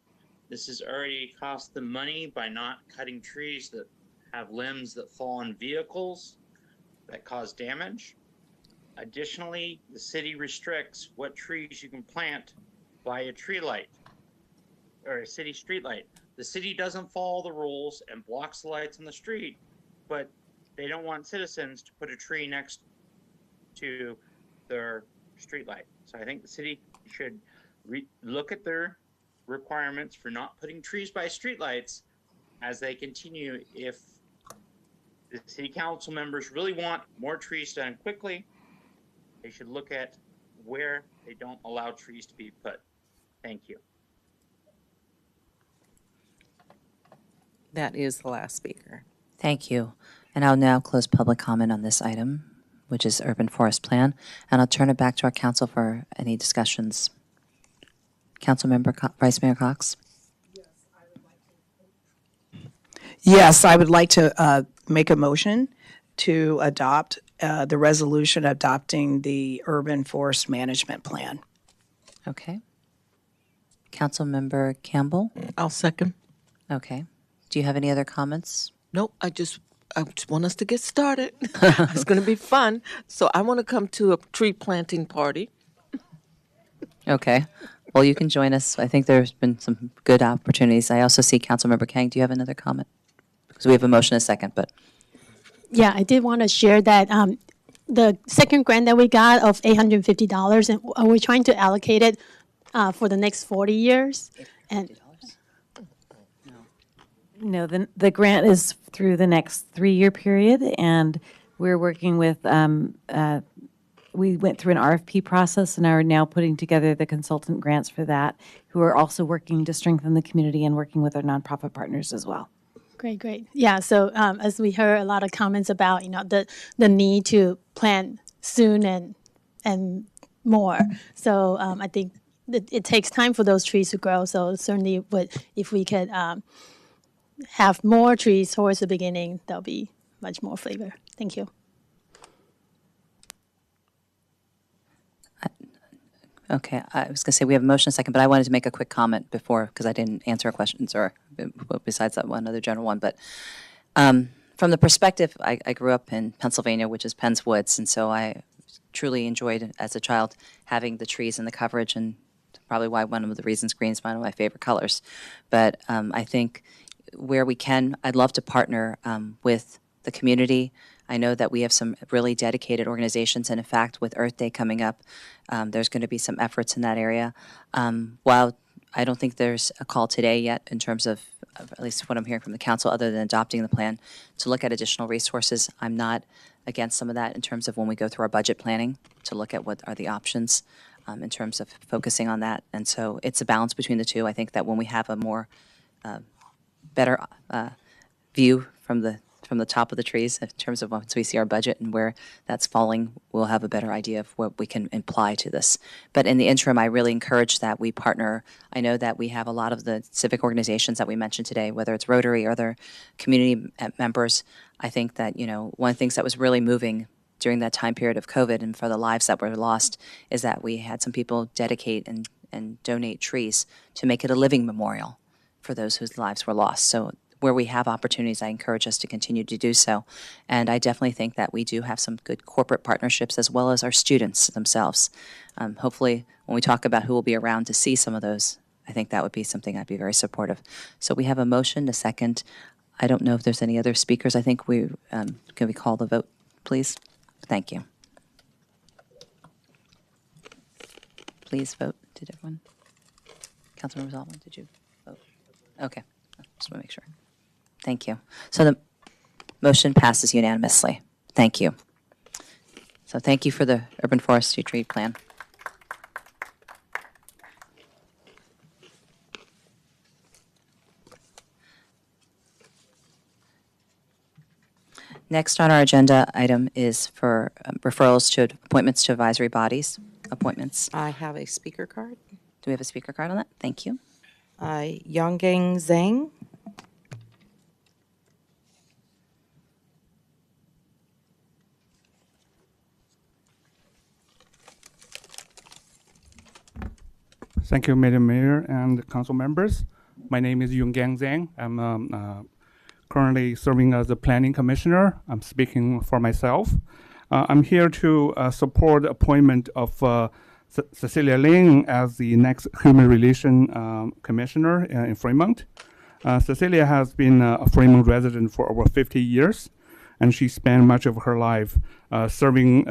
This has already cost them money by not cutting trees that have limbs that fall on vehicles that cause damage. Additionally, the city restricts what trees you can plant by a tree light or a city street light. The city doesn't follow the rules and blocks the lights on the street, but they don't want citizens to put a tree next to their street light. So I think the city should look at their requirements for not putting trees by streetlights as they continue. If the city council members really want more trees done quickly, they should look at where they don't allow trees to be put. Thank you. That is the last speaker. Thank you. And I'll now close public comment on this item, which is Urban Forest Plan, and I'll turn it back to our council for any discussions. Councilmember Vice Mayor Cox? Yes, I would like to make a motion to adopt the resolution adopting the Urban Forest Management Plan. Okay. Councilmember Campbell? I'll second. Okay. Do you have any other comments? Nope, I just want us to get started. It's going to be fun. So I want to come to a tree planting party. Okay. Well, you can join us. I think there's been some good opportunities. I also see Councilmember Kang. Do you have another comment? Because we have a motion a second, but. Yeah, I did want to share that the second grant that we got of $850, and we're trying to allocate it for the next 40 years. And No, the grant is through the next 3-year period, and we're working with, we went through an RFP process and are now putting together the consultant grants for that, who are also working to strengthen the community and working with our nonprofit partners as well. Great. Yeah, so as we heard a lot of comments about, the need to plant soon and more. So I think it takes time for those trees to grow. So certainly if we could have more trees towards the beginning, that'll be much more flavor. Thank you. Okay, I was going to say we have a motion and a second, but I wanted to make a quick comment before because I didn't answer a questions or besides that one other general one. But from the perspective, I grew up in Pennsylvania, which is Penn's Woods, and so I truly enjoyed as a child having the trees and the coverage, and probably why one of the reasons green is one of my favorite colors. But I think where we can, I'd love to partner with the community. I know that we have some really dedicated organizations, and in fact, with Earth Day coming up, there's going to be some efforts in that area. While I don't think there's a call today yet in terms of at least what I'm hearing from the council, other than adopting the plan, to look at additional resources. I'm not against some of that in terms of when we go through our budget planning to look at what are the options in terms of focusing on that. And so it's a balance between the two. I think that when we have a more better view from the top of the trees in terms of once we see our budget and where that's falling, we'll have a better idea of what we can imply to this. But in the interim, I really encourage that we partner. I know that we have a lot of the civic organizations that we mentioned today, whether it's Rotary or other community members. I think that, one of the things that was really moving during that time period of COVID and for the lives that were lost is that we had some people dedicate and donate trees to make it a living memorial for those whose lives were lost. So where we have opportunities, I encourage us to continue to do so. And I definitely think that we do have some good corporate partnerships as well as our students themselves. Hopefully, when we talk about who will be around to see some of those, I think that would be something I'd be very supportive. So we have a motion, a second. I don't know if there's any other speakers. I think can we call the vote, please? Thank you. Please vote. Did everyone? Councilmember Zalman, did you vote? Okay. Just want to make sure. Thank you. So the motion passes unanimously. Thank you. So thank you for the urban forestry tree plan. Next on our agenda item is for referrals to appointments to advisory bodies. Appointments. I have a speaker card. Do we have a speaker card on that? Thank you. Yonggang Zhang. Thank you, Madam Mayor and council members. My name is Yonggang Zhang. I'm currently serving as a planning commissioner. I'm speaking for myself. I'm here to support the appointment of Cecilia Ling as the next Human Relation Commissioner in Fremont. Cecilia has been a Fremont resident for over 50 years, and she spent much of her life serving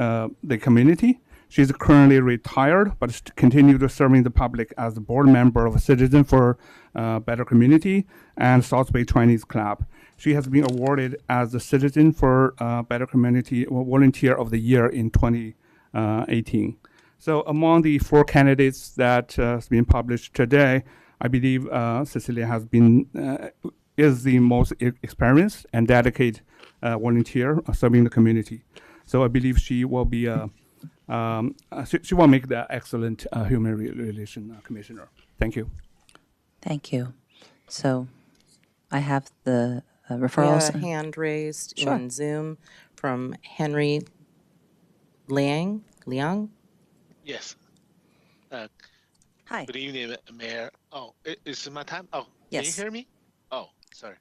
the community. She's currently retired, but continued serving the public as a board member of Citizen for Better Community and South Bay Chinese Club. She has been awarded as the Citizen for Better Community Volunteer of the Year in 2018. So among the 4 candidates that has been published today, I believe Cecilia has been is the most experienced and dedicated volunteer serving the community. So I believe she will be she will make the excellent human relation commissioner. Thank you. Thank you. So I have the referrals. We have a hand raised Sure. in Zoom from Henry Liang. Yes. Hi. Good evening, Mayor. Oh, is my time? Oh, Yes. Can you hear me? Oh, sorry.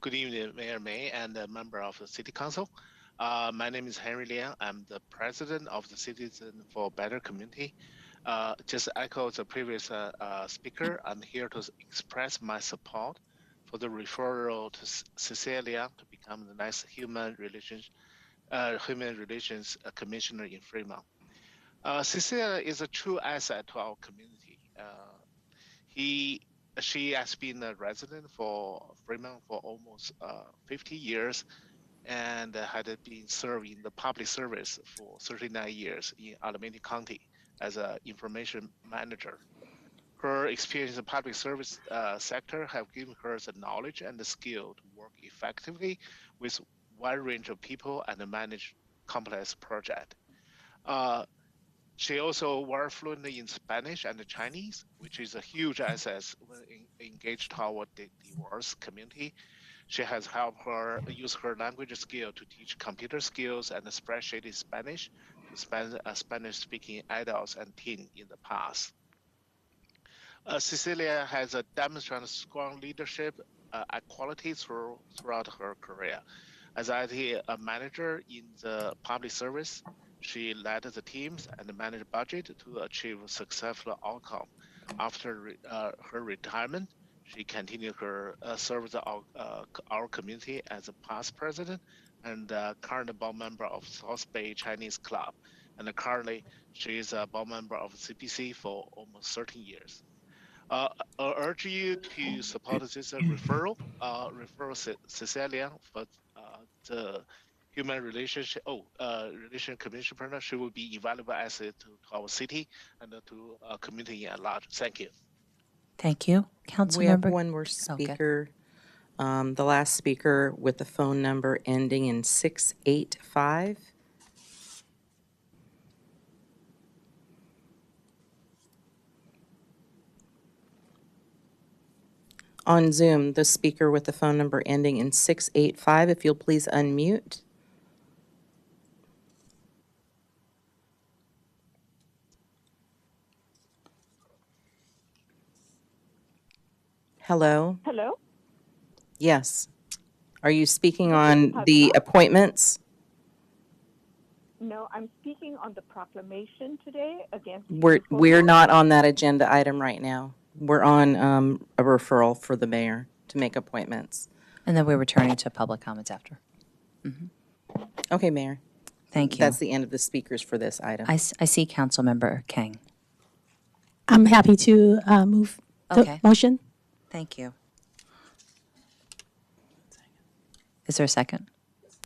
Good evening, Mayor May and a member of the City Council. My name is Henry Liang. I'm the president of the Citizen for Better Community. Just echo the previous speaker, I'm here to express my support for the referral to Cecilia to become the next Human Relations Commissioner in Fremont. Cecilia is a true asset to our community. She has been a resident for Fremont for almost 50 years and had been serving the public service for 39 years in Alameda County as an information manager. Her experience in the public service sector have given her the knowledge and the skill to work effectively with wide range of people and manage complex projects. She also was fluent in Spanish and Chinese, which is a huge asset when engaged toward the diverse community. She has helped her use her language skill to teach computer skills and spreadsheet in Spanish Spanish-speaking adults and teens in the past. Cecilia has demonstrated strong leadership qualities throughout her career. As IT manager in the public service, she led the teams and managed budget to achieve successful outcome. After her retirement, she continued her service of our community as a past president and current board member of South Bay Chinese Club. And currently, she is a board member of CPC for almost 13 years. I urge you to support this referral Cecilia for the human relationship relation commission partner. She will be invaluable asset to our city and to community at large. Thank you. Thank you. Council We have member. one more speaker. The last speaker with the phone number ending in 685. On Zoom, the speaker with the phone number ending in 685, if you'll please unmute. Hello? Hello? Yes. Are you speaking on the appointments? No, I'm speaking on the proclamation today against. We're not on that agenda item right now. We're on a referral for the mayor to make appointments. And then we're returning to public comments after. Okay, Mayor. Thank you. That's the end of the speakers for this item. I see Council Member Kang. I'm happy to move the Okay. motion. Thank you. Is there a second?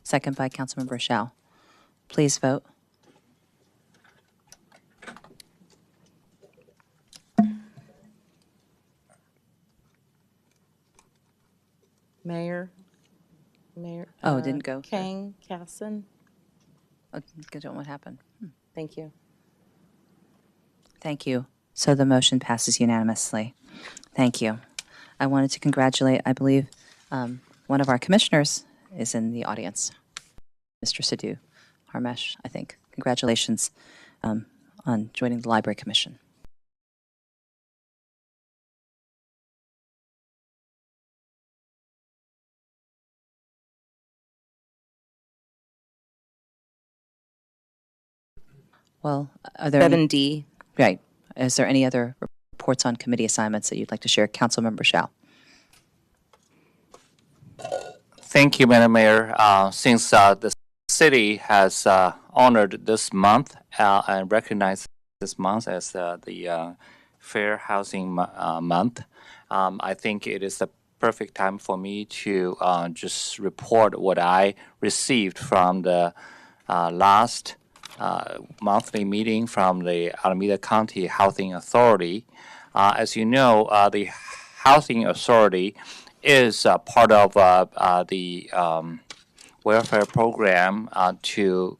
Second by Councilmember Shao. Please vote. Mayor? Oh, it didn't go. Kang, Casson? Oh, I don't know what happened. Thank you. Thank you. So the motion passes unanimously. Thank you. I wanted to congratulate, I believe, one of our commissioners is in the audience, Mr. Sidhu Harmesh, I think. Congratulations on joining the Library Commission. Well, are there 7D. Right. Is there any other reports on committee assignments that you'd like to share? Councilmember Shao. Thank you, Madam Mayor. Since the city has honored this month and recognized this month as the Fair Housing Month, I think it is the perfect time for me to just report what I received from the last monthly meeting from the Alameda County Housing Authority. As you know, the Housing Authority is part of the welfare program to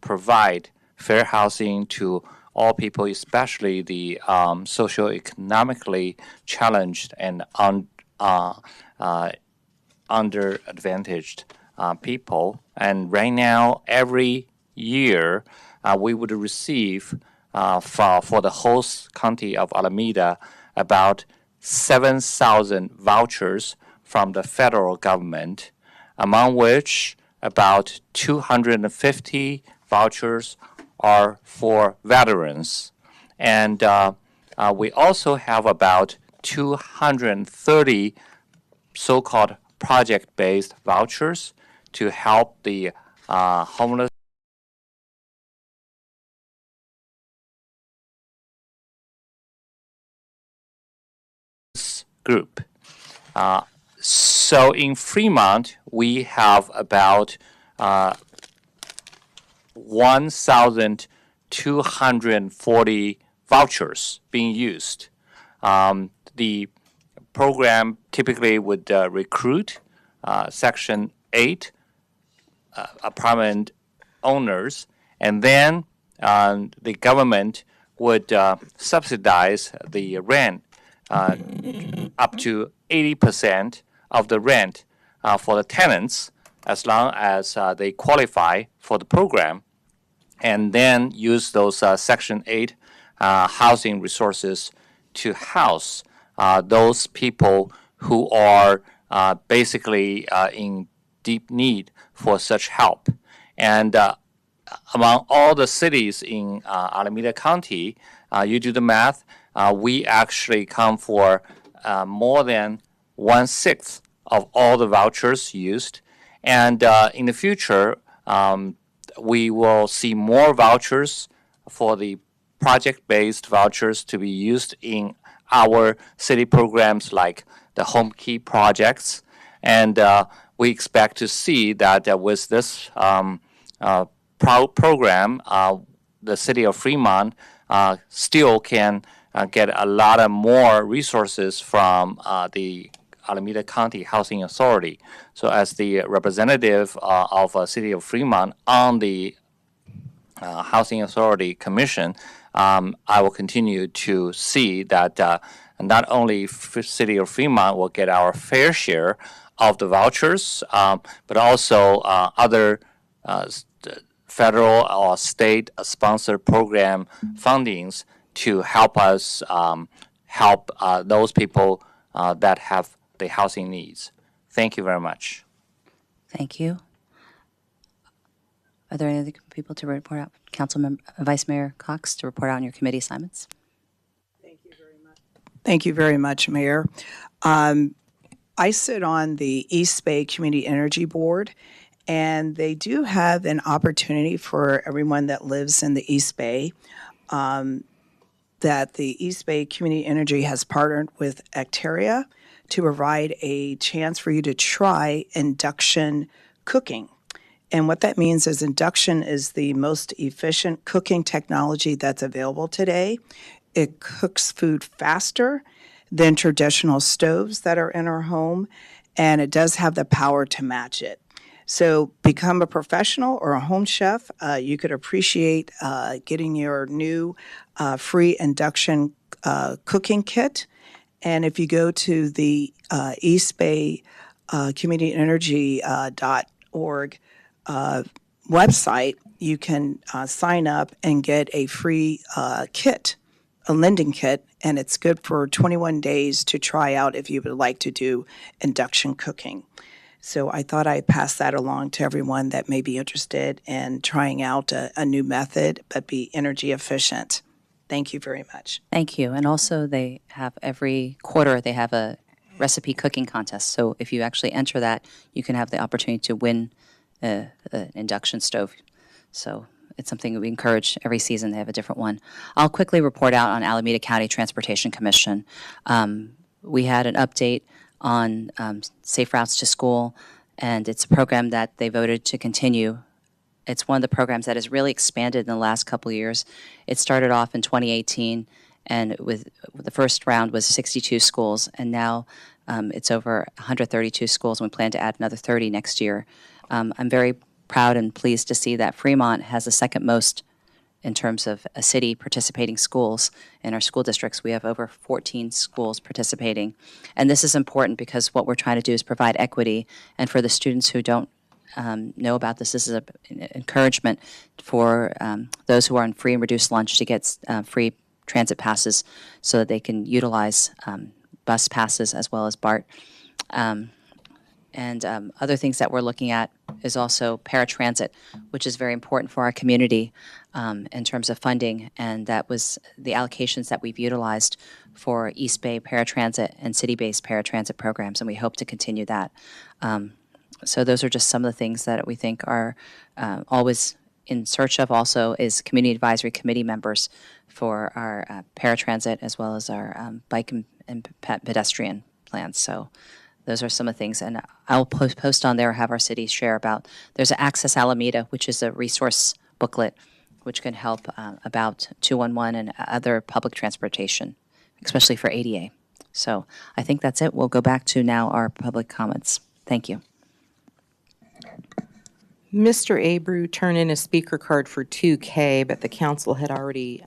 provide fair housing to all people, especially the socioeconomically challenged and underadvantaged people. And right now, every year, we would receive for the whole county of Alameda about 7,000 vouchers from the federal government, among which about 250 vouchers are for veterans. And we also have about 230 so-called project-based vouchers to help the homeless group. So in Fremont, we have about 1,240 vouchers being used. The program typically would recruit Section 8 apartment owners, and then the government would subsidize the rent up to 80% of the rent for the tenants as long as they qualify for the program. and then use those Section 8 housing resources to house those people who are basically in deep need for such help. And among all the cities in Alameda County, you do the math, we actually come for more than 1/6 of all the vouchers used. And in the future, we will see more vouchers for the project-based vouchers to be used in our city programs like the Home Key projects. And we expect to see that with this program, the city of Fremont still can get a lot of more resources from the Alameda County Housing Authority. So as the representative of City of Fremont on the Housing Authority Commission, I will continue to see that not only City of Fremont will get our fair share of the vouchers, but also other federal or state sponsored program fundings to help us help those people that have the housing needs. Thank you very much. Thank you. Are there any other people to report out? Vice Mayor Cox, to report out on your committee assignments. Thank you very much, Mayor. I sit on the East Bay Community Energy Board, and they do have an opportunity for everyone that lives in the East Bay, that the East Bay Community Energy has partnered with Achintia to provide a chance for you to try induction cooking. And what that means is induction is the most efficient cooking technology that's available today. It cooks food faster than traditional stoves that are in our home, and it does have the power to match it. So become a professional or a home chef. You could appreciate getting your new free induction cooking kit. And if you go to the East Bay communityenergy.org website, you can sign up and get a free kit, a lending kit, and it's good for 21 days to try out if you would like to do induction cooking. So I thought I'd pass that along to everyone that may be interested in trying out a new method, but be energy efficient. Thank you very much. Thank you. And also they have every quarter, they have a recipe cooking contest. So if you actually enter that, you can have the opportunity to win an induction stove. So it's something that we encourage every season. They have a different one. I'll quickly report out on Alameda County Transportation Commission. We had an update on Safe Routes to School, and it's a program that they voted to continue. It's one of the programs that has really expanded in the last couple of years. It started off in 2018, and with the first round was 62 schools, and now it's over 132 schools, and we plan to add another 30 next year. I'm very proud and pleased to see that Fremont has the second most in terms of a city participating schools in our school districts. We have over 14 schools participating. And this is important because what we're trying to do is provide equity. And for the students who don't know about this, this is an encouragement for those who are on free and reduced lunch to get free transit passes so that they can utilize bus passes as well as BART. And other things that we're looking at is also paratransit, which is very important for our community in terms of funding. And that was the allocations that we've utilized for East Bay paratransit and city-based paratransit programs, and we hope to continue that. So those are just some of the things that we think are always in search of. Also is community advisory committee members for our paratransit as well as our bike and pedestrian plans. So those are some of the things, and I'll post on there, have our city share about, there's an Access Alameda, which is a resource booklet which can help about 211 and other public transportation, especially for ADA. So I think that's it. We'll go back to now our public comments. Thank you. Mr. Abreu turned in a speaker card for 2K, but the council had already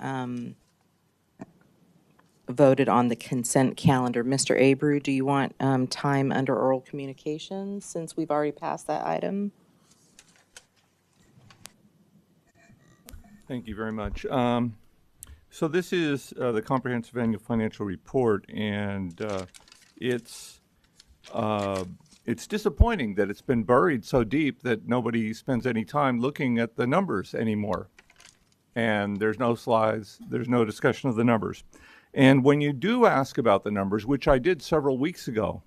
voted on the consent calendar. Mr. Abreu, do you want time under oral communications since we've already passed that item? Thank you very much. So this is the comprehensive annual financial report, and it's disappointing that it's been buried so deep that nobody spends any time looking at the numbers anymore. And there's no slides, there's no discussion of the numbers. And when you do ask about the numbers, which I did several weeks ago,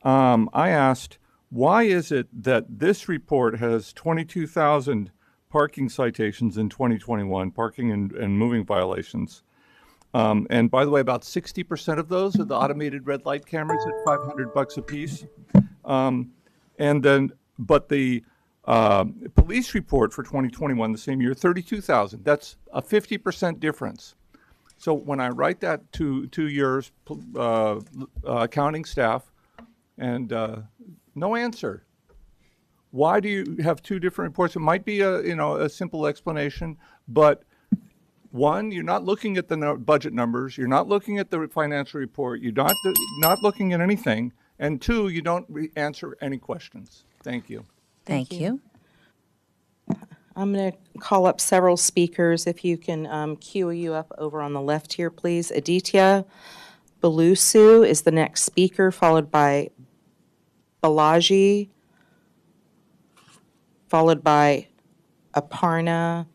I asked, why is it that this report has 22,000 parking citations in 2021, parking and moving violations? And by the way, about 60% of those are the automated red light cameras at $500 a piece. But the police report for 2021, the same year, 32,000. That's a 50% difference. So when I write that to your accounting staff, and no answer. Why do you have two different reports? It might be a simple explanation, but one, you're not looking at the budget numbers, you're not looking at the financial report, you're not looking at anything, and two, you don't answer any questions. Thank you. Thank you. I'm going to call up several speakers. If you can queue you up over on the left here, please. Aditya Balusu is the next speaker, followed by Balaji, followed by Aparna.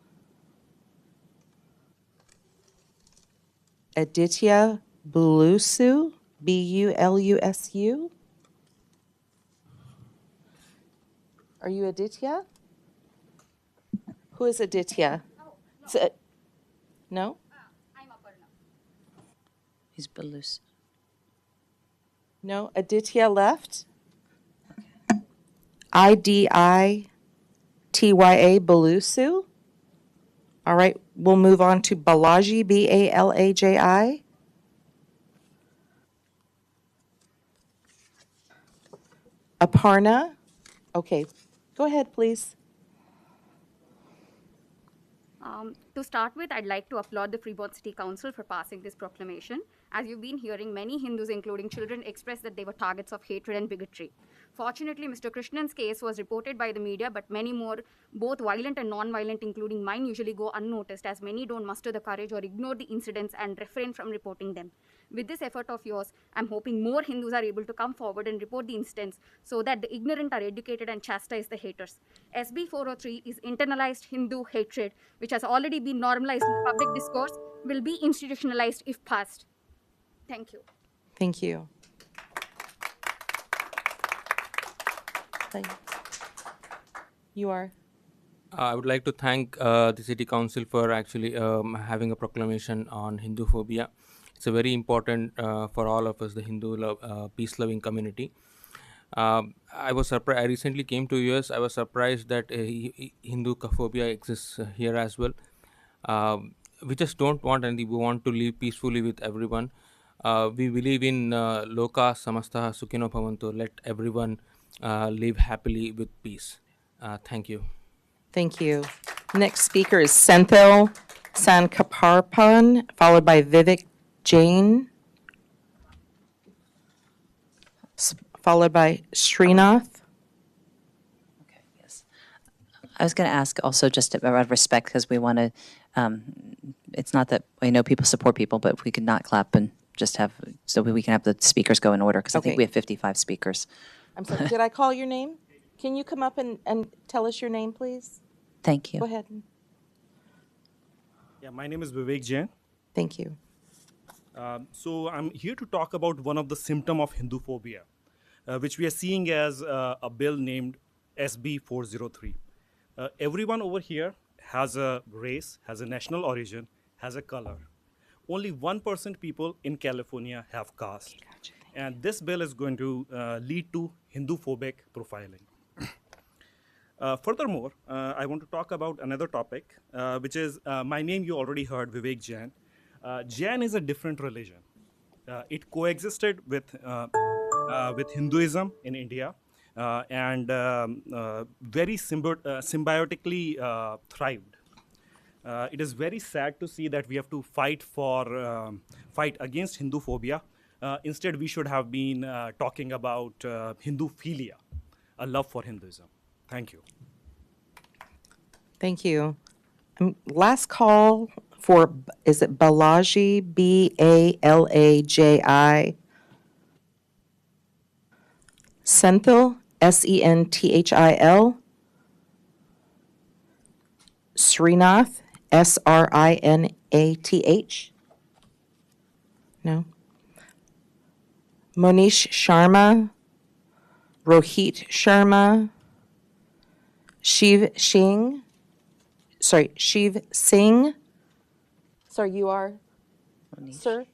Aditya Bulusu, B-U-L-U-S-U. Are you Aditya? Who is Aditya? No? He's Balus. No, Aditya left. I-D-I-T-Y-A, Balusu. All right, we'll move on to Balaji, B-A-L-A-J-I. Aparna. Okay, go ahead, please. To start with, I'd like to applaud the Fremont City Council for passing this proclamation. As you've been hearing, many Hindus, including children, expressed that they were targets of hatred and bigotry. Fortunately, Mr. Krishnan's case was reported by the media, but many more, both violent and non-violent, including mine, usually go unnoticed, as many don't muster the courage or ignore the incidents and refrain from reporting them. With this effort of yours, I'm hoping more Hindus are able to come forward and report the incidents so that the ignorant are educated and chastise the haters. SB 403 is internalized Hindu hatred, which has already been normalized in public discourse, will be institutionalized if passed. Thank you. Thank you. You are? I would like to thank the City Council for actually having a proclamation on Hinduphobia. It's a very important for all of us, the Hindu peace-loving community. I was surprised. I recently came to US. I was surprised that Hinduphobia exists here as well. We just don't want, and we want to live peacefully with everyone. We believe in Loka Samastaha Sukhino Bhavantu. Let everyone live happily with peace. Thank you. Thank you. Next speaker is Senthil Sankaparpan, followed by Vivek Jain, followed by Srinath. Okay, yes. I was going to ask also just out of respect, because we want to, it's not that I know people support people, but if we could not clap and just have, so we can have the speakers go in order, because I think we have 55 speakers. I'm sorry, did I call your name? Can you come up and tell us your name, please? Thank you. Go ahead. Yeah, my name is Vivek Jain. Thank you. So I'm here to talk about one of the symptoms of Hinduphobia, which we are seeing as a bill named SB 403. Everyone over here has a race, has a national origin, has a color. Only 1% people in California have caste. Gotcha. And this bill is going to lead to Hinduphobic profiling. Furthermore, I want to talk about another topic, which is my name you already heard, Vivek Jain. Jain is a different religion. It coexisted with Hinduism in India and very symbiotically thrived. It is very sad to see that we have to fight against Hinduphobia. Instead, we should have been talking about Hinduphilia, a love for Hinduism. Thank you. Thank you. Last call for, is it Balaji, Balaji? Senthil, Senthil. Srinath, Srinath. No. Monish Sharma, Rohit Sharma, Shiv Singh. Sorry, you are? Manish. Sir?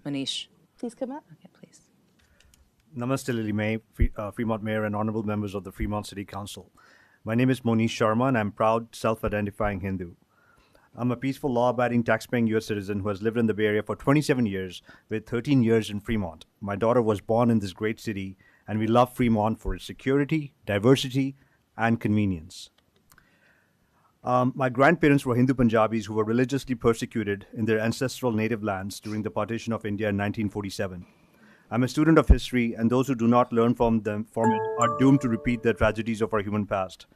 Manish. Please come up. Okay, please. Namaste, Lily May, Fremont Mayor and honorable members of the Fremont City Council. My name is Monish Sharma and I'm proud self-identifying Hindu. I'm a peaceful, law-abiding, tax-paying U.S. citizen who has lived in the Bay Area for 27 years with 13 years in Fremont. My daughter was born in this great city and we love Fremont for its security, diversity, and convenience. My grandparents were Hindu Punjabis who were religiously persecuted in their ancestral native lands during the partition of India in 1947. I'm a student of history, and those who do not learn from it are doomed to repeat the tragedies of our human past.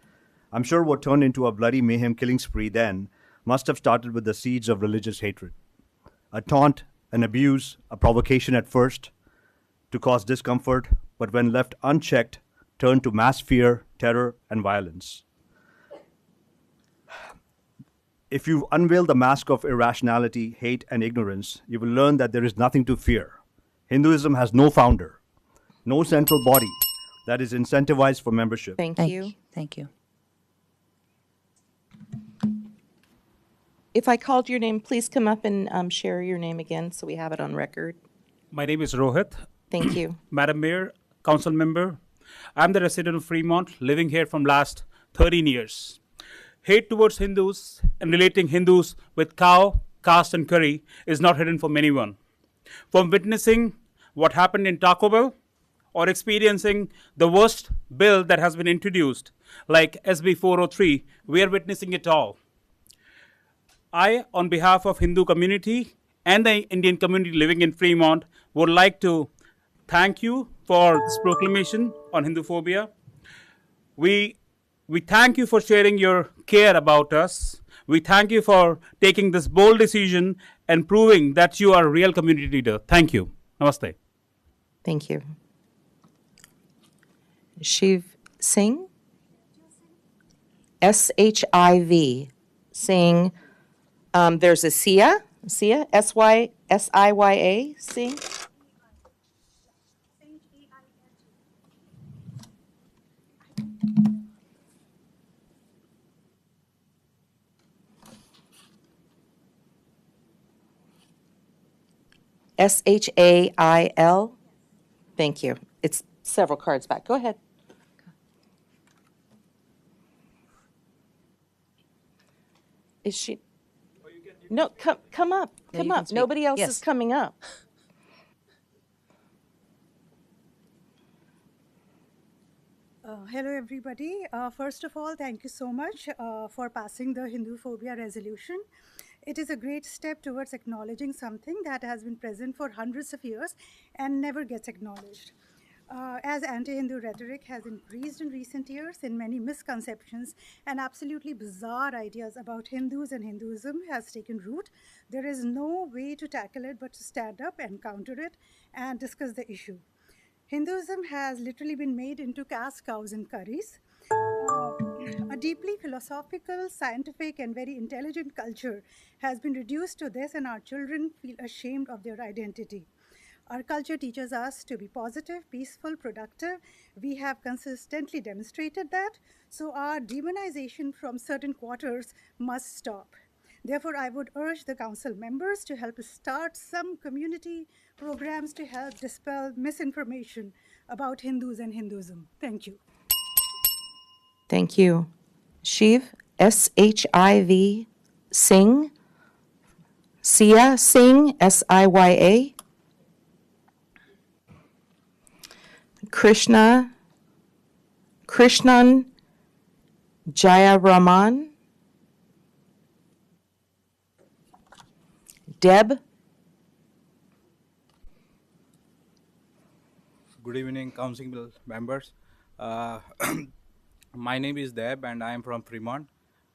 I'm sure what turned into a bloody mayhem killing spree then must have started with the seeds of religious hatred. A taunt, an abuse, a provocation at first to cause discomfort, but when left unchecked, turned to mass fear, terror, and violence. If you unveil the mask of irrationality, hate, and ignorance, you will learn that there is nothing to fear. Hinduism has no founder, no central body that is incentivized for membership. Thank you. Thank you. If I called your name, please come up and share your name again so we have it on record. My name is Rohit. Thank you. Madam Mayor, Council Member, I'm the resident of Fremont, living here from last 13 years. Hate towards Hindus and relating Hindus with cow, caste, and curry is not hidden from anyone. From witnessing what happened in Taco Bell or experiencing the worst bill that has been introduced, like SB 403, we are witnessing it all. I, on behalf of Hindu community and the Indian community living in Fremont, would like to thank you for this proclamation on Hinduphobia. We thank you for sharing your care about us. We thank you for taking this bold decision and proving that you are a real community leader. Thank you. Namaste. Thank you. Shiv Singh? Shiv. Singh. There's a Sia, Siya, Singh. Shail. Thank you. It's several cards back. Go ahead. Is she? No, come up. Yeah, Come you can up. speak. Nobody else Yes. is coming up. Hello, everybody. First of all, thank you so much for passing the Hinduphobia resolution. It is a great step towards acknowledging something that has been present for hundreds of years and never gets acknowledged. As anti-Hindu rhetoric has increased in recent years, and many misconceptions and absolutely bizarre ideas about Hindus and Hinduism has taken root, there is no way to tackle it but to stand up and counter it and discuss the issue. Hinduism has literally been made into caste cows and curries. A deeply philosophical, scientific, and very intelligent culture has been reduced to this, and our children feel ashamed of their identity. Our culture teaches us to be positive, peaceful, productive. We have consistently demonstrated that, so our demonization from certain quarters must stop. Therefore, I would urge the council members to help start some community programs to help dispel misinformation about Hindus and Hinduism. Thank you. Thank you. Shiv, Shiv, Singh, Sia Singh, Siya. Krishnan Jayaraman. Deb. Good evening, council members. My name is Deb and I am from Fremont.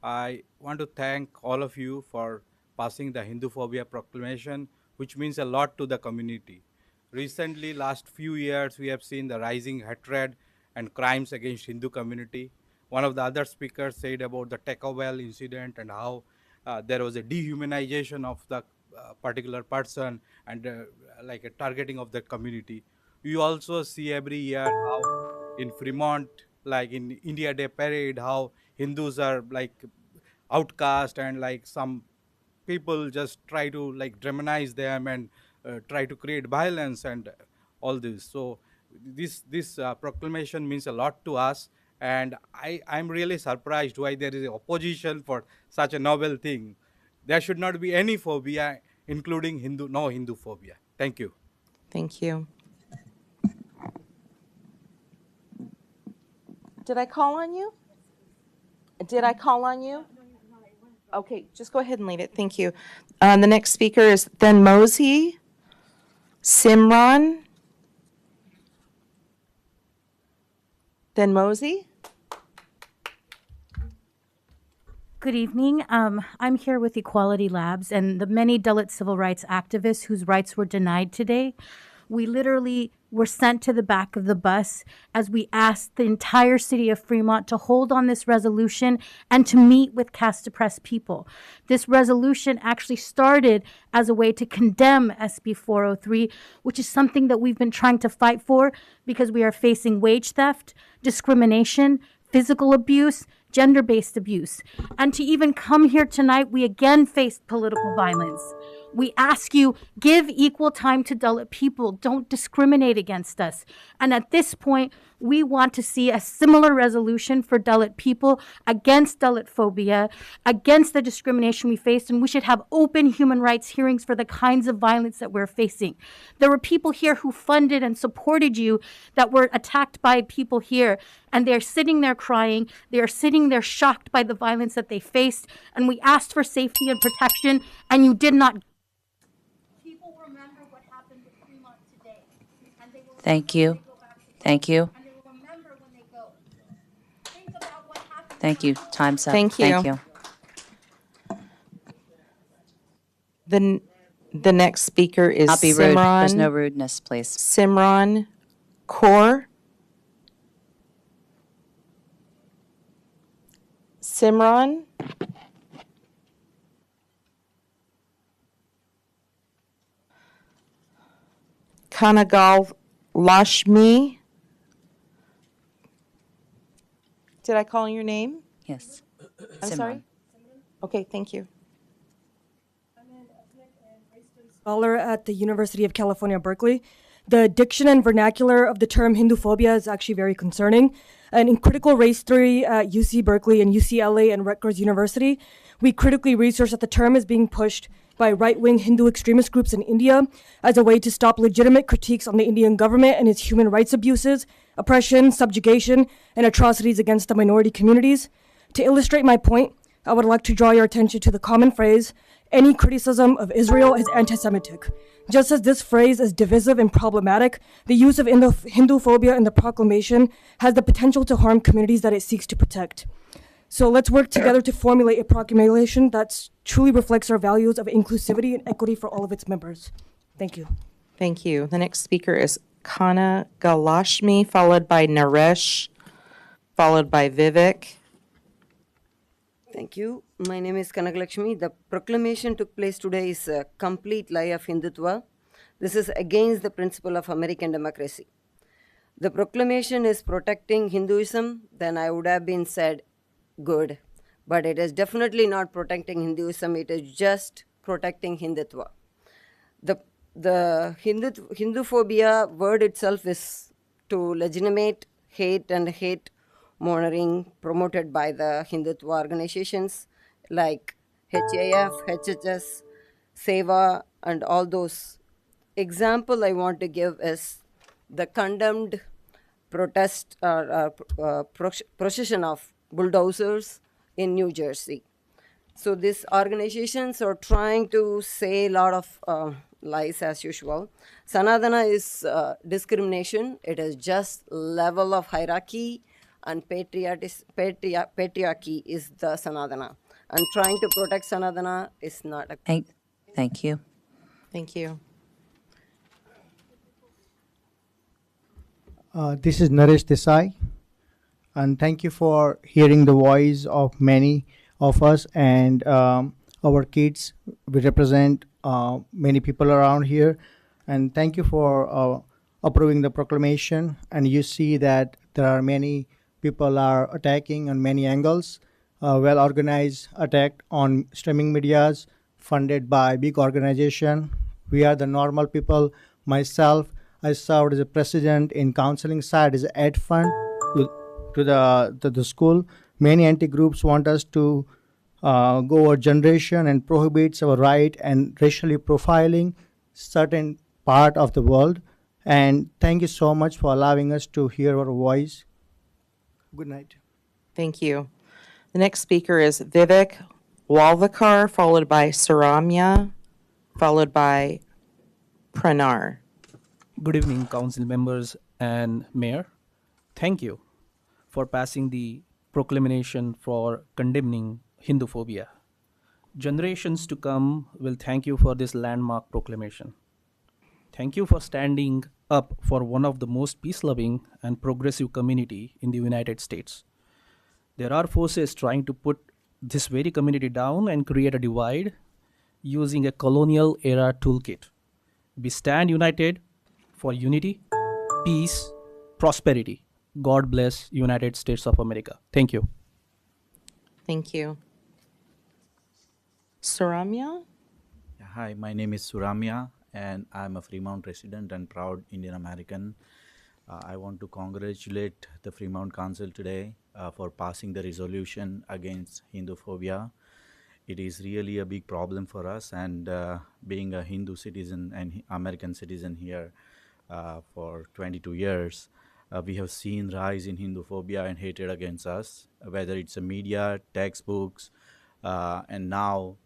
I want to thank all of you for passing the Hinduphobia proclamation, which means a lot to the community. Recently, last few years, we have seen the rising hatred and crimes against Hindu community. One of the other speakers said about the Taco Bell incident and how there was a dehumanization of the particular person and like a targeting of the community. We also see every year how in Fremont, like in India Day Parade, how Hindus are like outcast and like some people just try to like demonize them and try to create violence and all this. So this proclamation means a lot to us, and I'm really surprised why there is opposition for such a novel thing. There should not be any phobia, including no Hindu phobia. Thank you. Thank you. Did I call on you? Did I call on you? Okay, just go ahead and leave it. Thank you. The next speaker is then Mosey, Simran, then Mosey. Good evening. I'm here with Equality Labs and the many Dalit civil rights activists whose rights were denied today. We literally were sent to the back of the bus as we asked the entire city of Fremont to hold on this resolution and to meet with caste oppressed people. This resolution actually started as a way to condemn SB 403, which is something that we've been trying to fight for because we are facing wage theft, discrimination, physical abuse, gender-based abuse. And to even come here tonight, we again faced political violence. We ask you, give equal time to Dalit people. Don't discriminate against us. And at this point, we want to see a similar resolution for Dalit people against Dalit phobia, against the discrimination we faced, and we should have open human rights hearings for the kinds of violence that we're facing. There were people here who funded and supported you that were attacked by people here, and they're sitting there crying. They are sitting there shocked by the violence that they faced, and we asked for safety and protection, and you did not. People remember what happened with Fremont today, and they will Thank you. Thank you. Thank you. Time's up. Thank you. Thank you. The next speaker is Not be rude. Simran. There's no rudeness, please. Simran Kaur. Simran. Kanagal Lashmi. Did I call your name? Yes. I'm Simran. sorry? Okay, thank you. Scholar at the University of California, Berkeley. The diction and vernacular of the term Hinduphobia is actually very concerning. And in critical race theory at UC Berkeley and UCLA and Rutgers University, we critically research that the term is being pushed by right-wing Hindu extremist groups in India as a way to stop legitimate critiques on the Indian government and its human rights abuses, oppression, subjugation, and atrocities against the minority communities. To illustrate my point, I would like to draw your attention to the common phrase, any criticism of Israel is anti-Semitic. Just as this phrase is divisive and problematic, the use of Hinduphobia in the proclamation has the potential to harm communities that it seeks to protect. So let's work together to formulate a proclamation that truly reflects our values of inclusivity and equity for all of its members. Thank you. Thank you. The next speaker is Kana Galashmi, followed by Naresh, followed by Vivek. Thank you. My name is Kanagalakshmi. The proclamation took place today is a complete lie of Hindutva. This is against the principle of American democracy. The proclamation is protecting Hinduism, then I would have been said good. But it is definitely not protecting Hinduism, it is just protecting Hindutva. The Hinduphobia word itself is to legitimate hate and hate mongering promoted by the Hindutva organizations like HAF, HHS, Seva, and all those. Example I want to give is the condemned protest procession of bulldozers in New Jersey. So these organizations are trying to say a lot of lies as usual. Sanadana is discrimination. It is just level of hierarchy and patriarchy is the Sanatana. And trying to protect Sanatana is not a... Thank you. Thank you. This is Naresh Desai, and thank you for hearing the voice of many of us and our kids. We represent many people around here, and thank you for approving the proclamation. And you see that there are many people are attacking on many angles, well-organized attack on streaming medias funded by big organization. We are the normal people. Myself, I served as a president in counseling side as an ed fund to the school. Many anti-groups want us to go our generation and prohibits our right and racially profiling certain part of the world. And thank you so much for allowing us to hear our voice. Good night. Thank you. The next speaker is Vivek Walvakar, followed by Saramya, followed by Pranar. Good evening, council members and mayor. Thank you for passing the proclamation for condemning Hinduphobia. Generations to come will thank you for this landmark proclamation. Thank you for standing up for one of the most peace-loving and progressive community in the United States. There are forces trying to put this very community down and create a divide using a colonial era toolkit. We stand united for unity, peace, prosperity. God bless United States of America. Thank you. Thank you. Saramya? Hi, my name is Suramya, and I'm a Fremont resident and proud Indian American. I want to congratulate the Fremont Council today for passing the resolution against Hinduphobia. It is really a big problem for us, and being a Hindu citizen and American citizen here for 22 years, we have seen rise in Hinduphobia and hatred against us, whether it's a media, textbooks, and now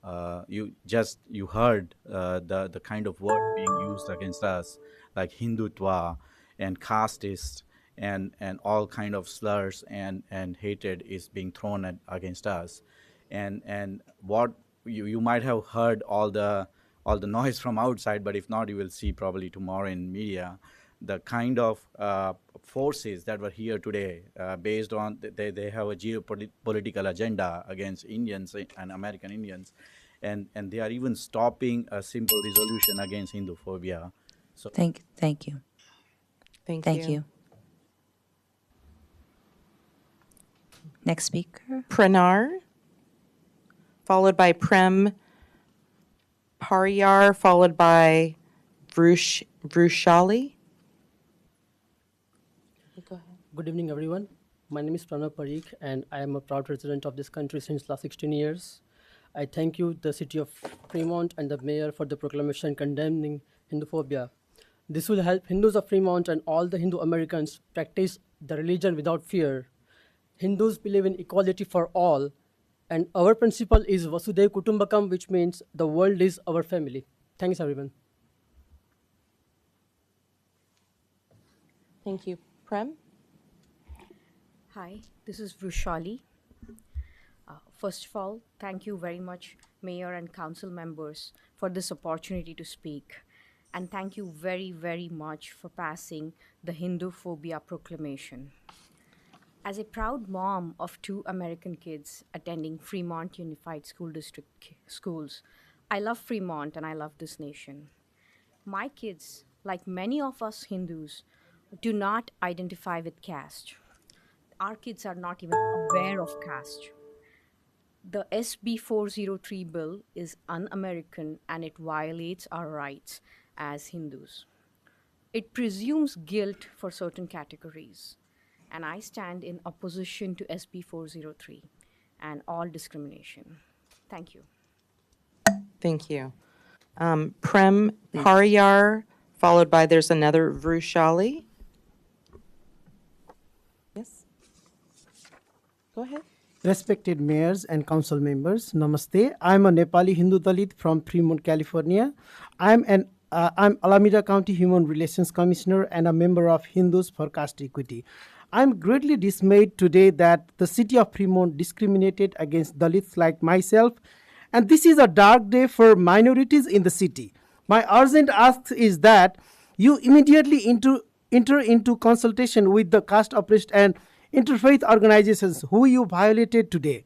you heard the kind of word being used against us, like Hindutva and casteist and all kind of slurs and hatred is being thrown against us. And what you might have heard all the noise from outside, but if not, you will see probably tomorrow in media the kind of forces that were here today based on they have a geopolitical agenda against Indians and American Indians, and they are even stopping a simple resolution against Hinduphobia. So Thank you. Thank you. Next speaker. Pranar, followed by Prem Pariyar, followed by Vrushali. Good evening, everyone. My name is Pranav Parikh, and I am a proud resident of this country since last 16 years. I thank you, the city of Fremont, and the mayor for the proclamation condemning Hinduphobia. This will help Hindus of Fremont and all the Hindu Americans practice the religion without fear. Hindus believe in equality for all, and our principle is Vasudhaiva Kutumbakam, which means the world is our family. Thanks, everyone. Thank you. Prem? Hi, this is Vrushali. First of all, thank you very much, Mayor and Council members, for this opportunity to speak. And thank you very, very much for passing the Hinduphobia proclamation. As a proud mom of 2 American kids attending Fremont Unified School District schools, I love Fremont and I love this nation. My kids, like many of us Hindus, do not identify with caste. Our kids are not even aware of caste. The SB 403 bill is un-American and it violates our rights as Hindus. It presumes guilt for certain categories, and I stand in opposition to SB 403 and all discrimination. Thank you. Thank you. Prem Pariyar, followed by there's another Vrushali. Yes. Go ahead. Respected mayors and council members, namaste. I'm a Nepali Hindu Dalit from Fremont, California. I'm Alameda County Human Relations Commissioner and a member of Hindus for Caste Equity. I'm greatly dismayed today that the city of Fremont discriminated against Dalits like myself, and this is a dark day for minorities in the city. My urgent ask is that you immediately enter into consultation with the caste oppressed and interfaith organizations who you violated today.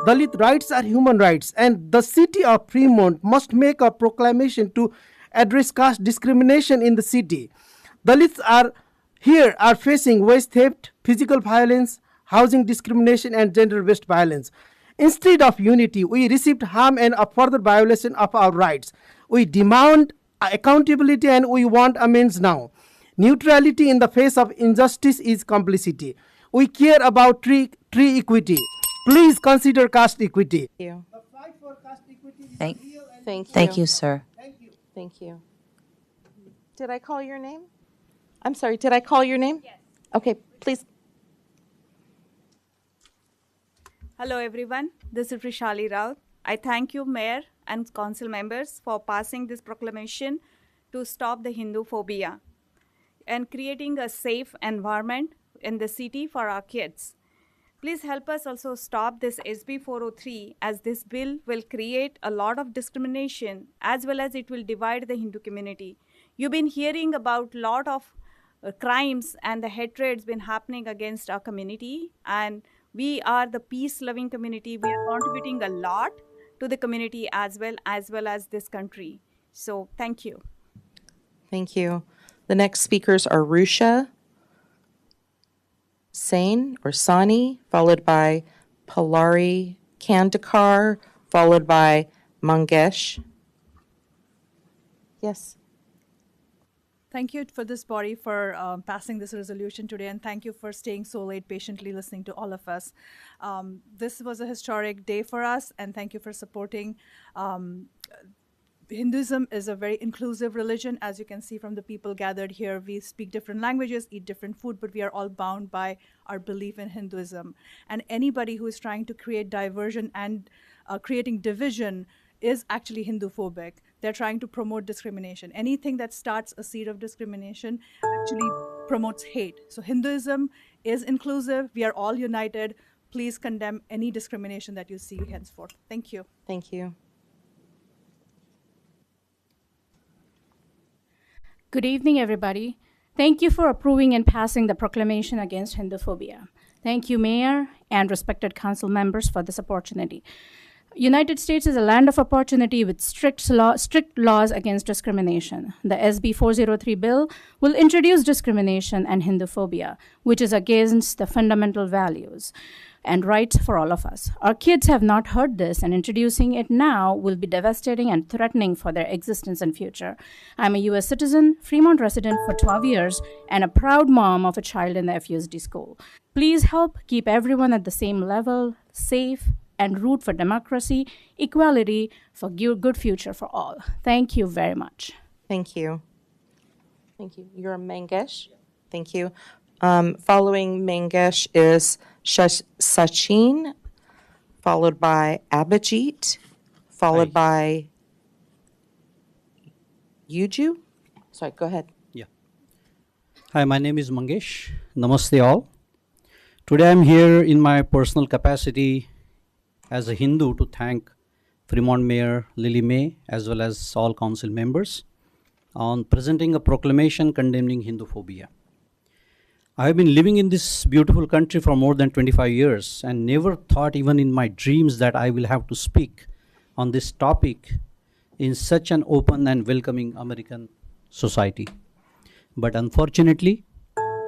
Dalit rights are human rights, and the city of Fremont must make a proclamation to address caste discrimination in the city. Dalits are facing waste theft, physical violence, housing discrimination, and gender-based violence. Instead of unity, we received harm and a further violation of our rights. We demand accountability and we want amends now. Neutrality in the face of injustice is complicity. We care about tree equity. Please consider caste equity. Thank you. Thank you, sir. Thank you. Did I call your name? I'm sorry, did I call your name? Yes. Okay, please. Hello everyone, this is Aruni Rao. I thank you, Mayor and Council members, for passing this proclamation to stop the Hinduphobia and creating a safe environment in the city for our kids. Please help us also stop this SB 403, as this bill will create a lot of discrimination as well as it will divide the Hindu community. You've been hearing about a lot of crimes and the hatreds been happening against our community, and we are the peace-loving community. We are contributing a lot to the community as well as this country. So thank you. Thank you. The next speakers are Rusha, Sain or Sani, followed by Palari Kandakar, followed by Mangesh. Yes. Thank you for this body for passing this resolution today, and thank you for staying so late, patiently listening to all of us. This was a historic day for us, and thank you for supporting. Hinduism is a very inclusive religion. As you can see from the people gathered here, we speak different languages, eat different food, but we are all bound by our belief in Hinduism. And anybody who is trying to create diversion and creating division is actually Hinduphobic. They're trying to promote discrimination. Anything that starts a seed of discrimination actually promotes hate. So Hinduism is inclusive. We are all united. Please condemn any discrimination that you see henceforth. Thank you. Thank you. Good evening, everybody. Thank you for approving and passing the proclamation against Hinduphobia. Thank you, Mayor and respected council members, for this opportunity. United States is a land of opportunity with strict laws against discrimination. The SB 403 bill will introduce discrimination and Hinduphobia, which is against the fundamental values and rights for all of us. Our kids have not heard this, and introducing it now will be devastating and threatening for their existence and future. I'm a U.S. citizen, Fremont resident for 12 years, and a proud mom of a child in the FUSD school. Please help keep everyone at the same level, safe, and root for democracy, equality, for good future for all. Thank you very much. Thank you. Thank you. You're a Mangesh? Thank you. Following Mangesh is Sachin, followed by Abhijit, followed by Yuju. Sorry, go ahead. Yeah. Hi, my name is Mangesh. Namaste all. Today I'm here in my personal capacity as a Hindu to thank Fremont Mayor Lily May as well as all council members on presenting a proclamation condemning Hinduphobia. I have been living in this beautiful country for more than 25 years and never thought even in my dreams that I will have to speak on this topic in such an open and welcoming American society. But unfortunately,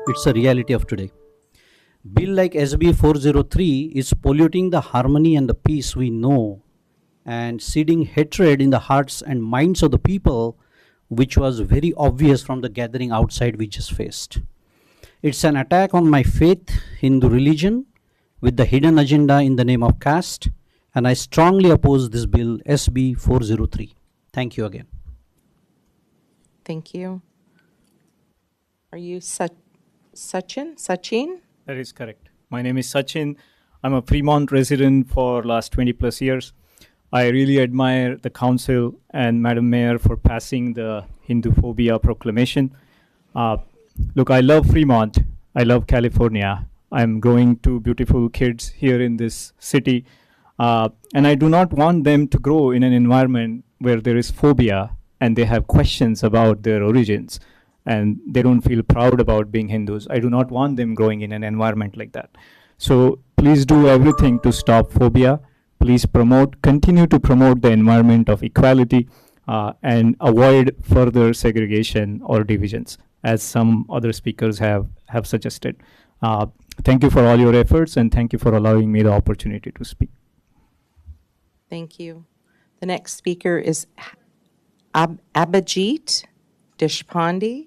it's a reality of today. Bill like SB 403 is polluting the harmony and the peace we know and seeding hatred in the hearts and minds of the people, which was very obvious from the gathering outside we just faced. It's an attack on my faith, Hindu religion, with the hidden agenda in the name of caste, and I strongly oppose this bill, SB 403. Thank you again. Thank you. Are you Sachin? That is correct. My name is Sachin. I'm a Fremont resident for last 20 plus years. I really admire the council and Madam Mayor for passing the Hinduphobia proclamation. Look, I love Fremont. I love California. I'm growing two beautiful kids here in this city. And I do not want them to grow in an environment where there is phobia and they have questions about their origins and they don't feel proud about being Hindus. I do not want them growing in an environment like that. So please do everything to stop phobia. Please continue to promote the environment of equality and avoid further segregation or divisions, as some other speakers have suggested. Thank you for all your efforts, and thank you for allowing me the opportunity to speak. Thank you. The next speaker is Abhijit Deshpande.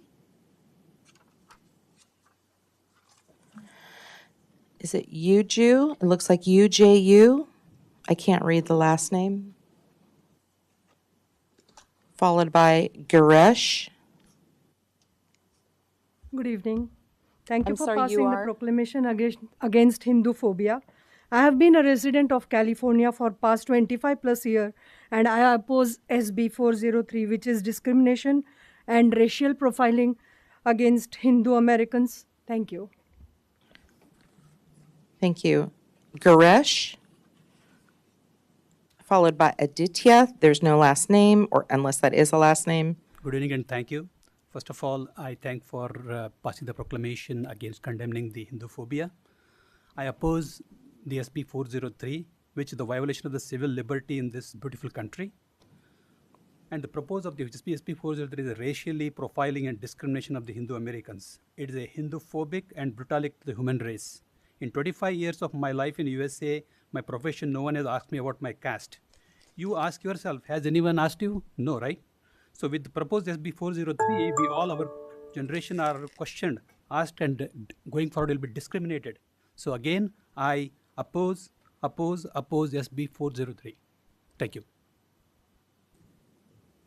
Is it Uju? It looks like UJU. I can't read the last name. Followed by Garesh. Good evening. Thank you I'm for sorry, passing you the are? proclamation against Hinduphobia. I have been a resident of California for past 25 plus years, and I oppose SB 403, which is discrimination and racial profiling against Hindu Americans. Thank you. Thank you. Garesh. Followed by Aditya. There's no last name, or unless that is a last name. Good evening and thank you. First of all, I thank for passing the proclamation against condemning the Hinduphobia. I oppose the SB 403, which is the violation of the civil liberty in this beautiful country. And the proposal of the SB 403 is a racially profiling and discrimination of the Hindu Americans. It is a Hinduphobic and brutalic to the human race. In 25 years of my life in USA, my profession, no one has asked me about my caste. You ask yourself, has anyone asked you? No, right? So with the proposed SB 403, we all, our generation are questioned, asked, and going forward will be discriminated. So again, I oppose SB 403. Thank you.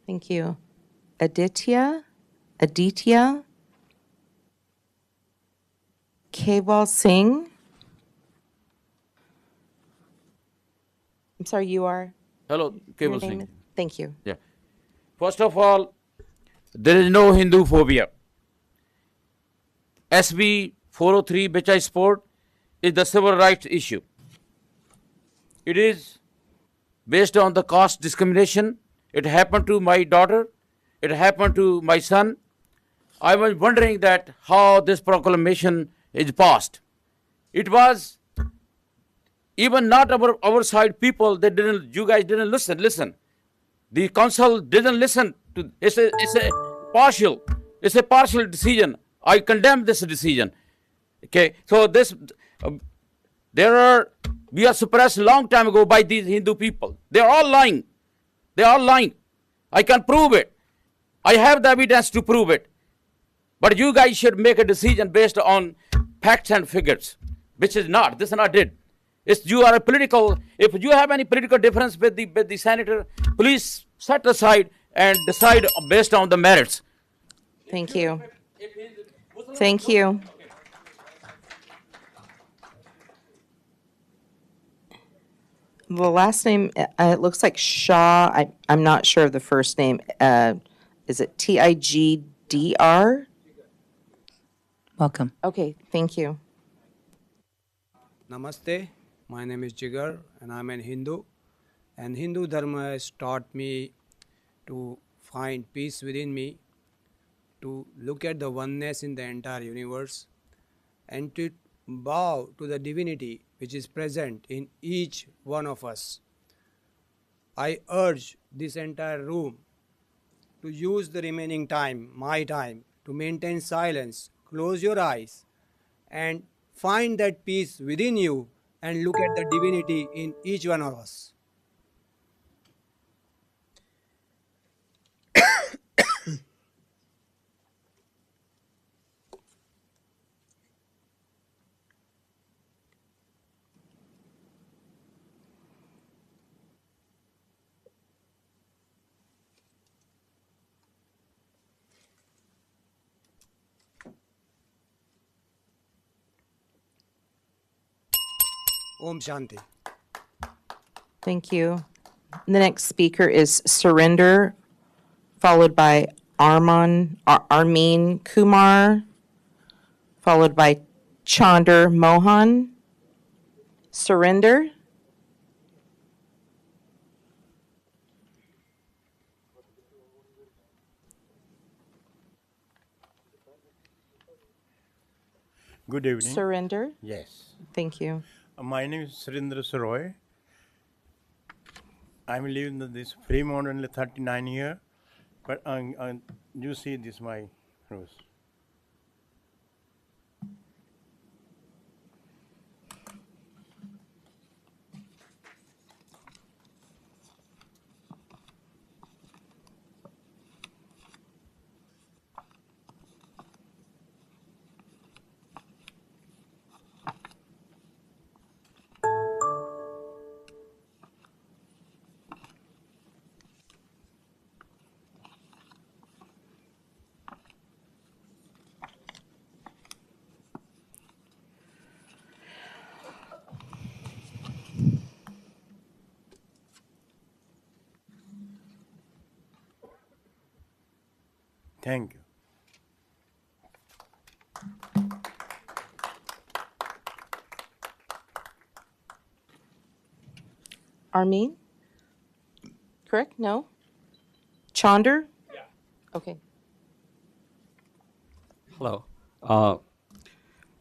Thank you. Aditya Kewal Singh. I'm sorry, you are? Hello, Your Kewal name Singh. is- Thank you. Yeah. First of all, there is no Hinduphobia. SB 403, which I support, is the civil rights issue. It is based on the caste discrimination. It happened to my daughter. It happened to my son. I was wondering that how this proclamation is passed. It was even not our side people. You guys didn't listen. The council didn't listen to. It's a partial decision. I condemn this decision. Okay, so we are suppressed a long time ago by these Hindu people. They are all lying. I can prove it. I have the evidence to prove it. But you guys should make a decision based on facts and figures, which is not. This is not it. If you have any political difference with the senator, please set aside and decide based on the merits. Thank you. Thank you. The last name, it looks like Shaw. I'm not sure of the first name. Is it Tigdr? Welcome. Okay, thank you. Namaste, my name is Jigar and I'm an Hindu. And Hindu Dharma has taught me to find peace within me, to look at the oneness in the entire universe, and to bow to the divinity which is present in each one of us. I urge this entire room to use the remaining time, my time, to maintain silence, close your eyes, and find that peace within you and look at the divinity in each one of us. Om Shanti. Thank you. The next speaker is Surinder, followed by Armin Kumar, followed by Chandar Mohan. Surrender. Good evening. Surrender. Yes. Thank you. My name is Surendra Saroy. I'm living in this Fremont only 39 years, but you see this my house. Thank you. Armin? Correct? No? Chandar? Yeah. Okay. Hello. I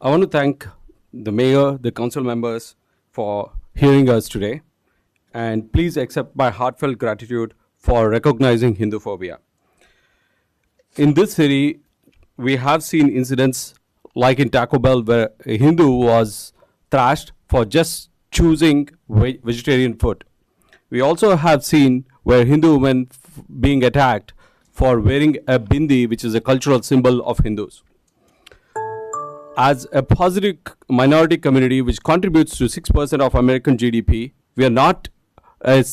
want to thank the mayor, the council members for hearing us today. And please accept my heartfelt gratitude for recognizing Hinduphobia. In this city, we have seen incidents like in Taco Bell where a Hindu was thrashed for just choosing vegetarian food. We also have seen where Hindu women being attacked for wearing a bindi, which is a cultural symbol of Hindus. As a positive minority community which contributes to 6% of American GDP, we are not a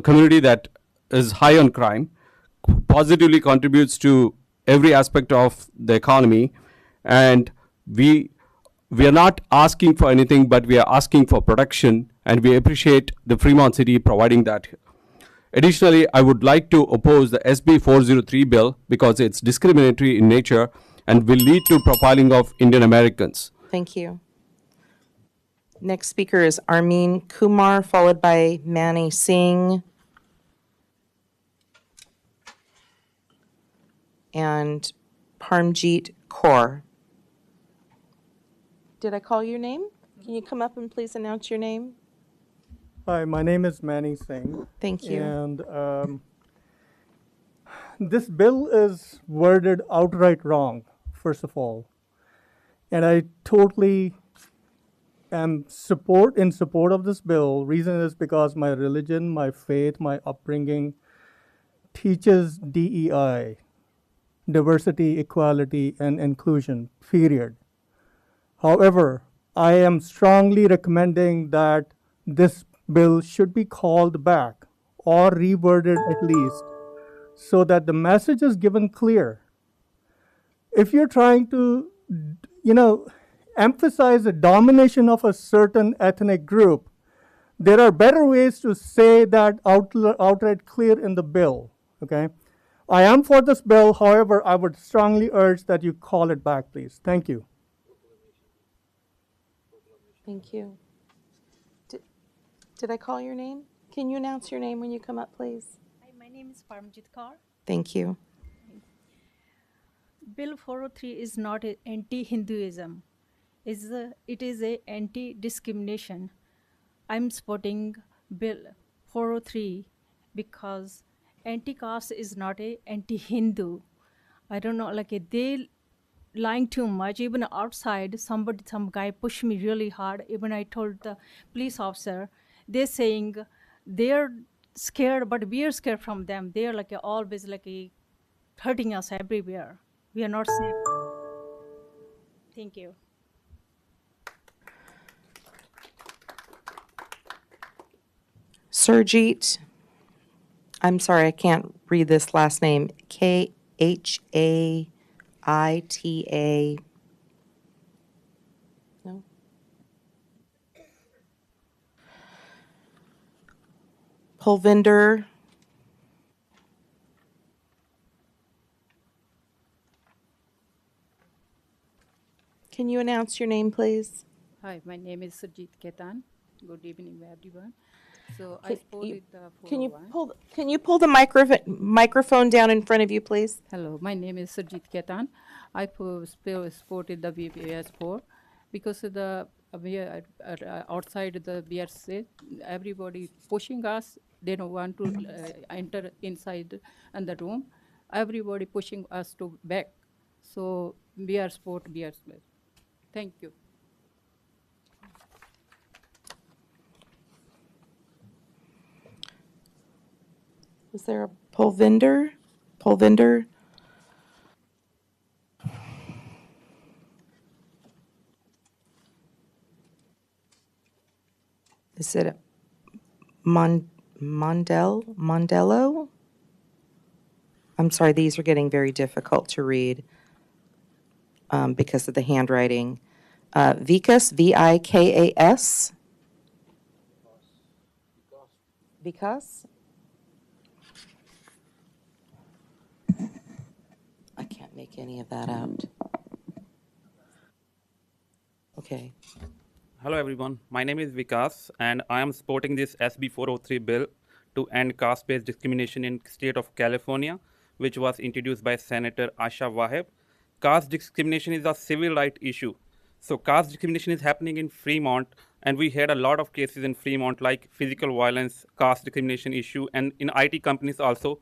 community that is high on crime, positively contributes to every aspect of the economy, and we are not asking for anything, but we are asking for protection, and we appreciate the Fremont City providing that. Additionally, I would like to oppose the SB 403 bill because it's discriminatory in nature and will lead to profiling of Indian Americans. Thank you. Next speaker is Armin Kumar, followed by Mani Singh and Parmjeet Kaur. Did I call your name? Can you come up and please announce your name? Hi, my name is Mani Singh. Thank you. And this bill is worded outright wrong, first of all. And I totally am in support of this bill. Reason is because my religion, my faith, my upbringing teaches DEI, diversity, equality, and inclusion, period. However, I am strongly recommending that this bill should be called back or reworded at least so that the message is given clear. If you're trying to, emphasize the domination of a certain ethnic group, there are better ways to say that outright clear in the bill, okay? I am for this bill, however, I would strongly urge that you call it back, please. Thank you. Thank you. Did I call your name? Can you announce your name when you come up, please? Hi, my name is Parmjeet Kaur. Thank you. Bill 403 is not an anti-Hinduism. It is a anti-discrimination. I'm supporting Bill 403 because anti-caste is not a anti-Hindu. I don't know, they lying too much. Even outside, some guy pushed me really hard. Even I told the police officer, they're saying they're scared, but we are scared from them. They're always hurting us everywhere. We are not safe. Thank you. Surjeet, I'm sorry, I can't read this last name. Khaita. No? Pulvinder. Can you announce your name, please? Hi, my name is Surjit Ketan. Good evening, everyone. So I supported the 401. Can you pull the microphone down in front of you, please? Hello, my name is Surjit Ketan. I supported the BPS 4 because of the we are outside the BRC, everybody pushing us. They don't want to enter inside in the room. Everybody pushing us to back. So we are support BRC. Thank you. Is there a Pulvinder? Pulvinder? Is it Mondello? I'm sorry, these are getting very difficult to read because of the handwriting. Vikas, V-I-K-A-S. Vikas? I can't make any of that out. Okay. Hello everyone, my name is Vikas and I am supporting this SB 403 bill to end caste-based discrimination in state of California, which was introduced by Senator Asha Waheb. Caste discrimination is a civil right issue. So caste discrimination is happening in Fremont, and we had a lot of cases in Fremont like physical violence, caste discrimination issue, and in IT companies also,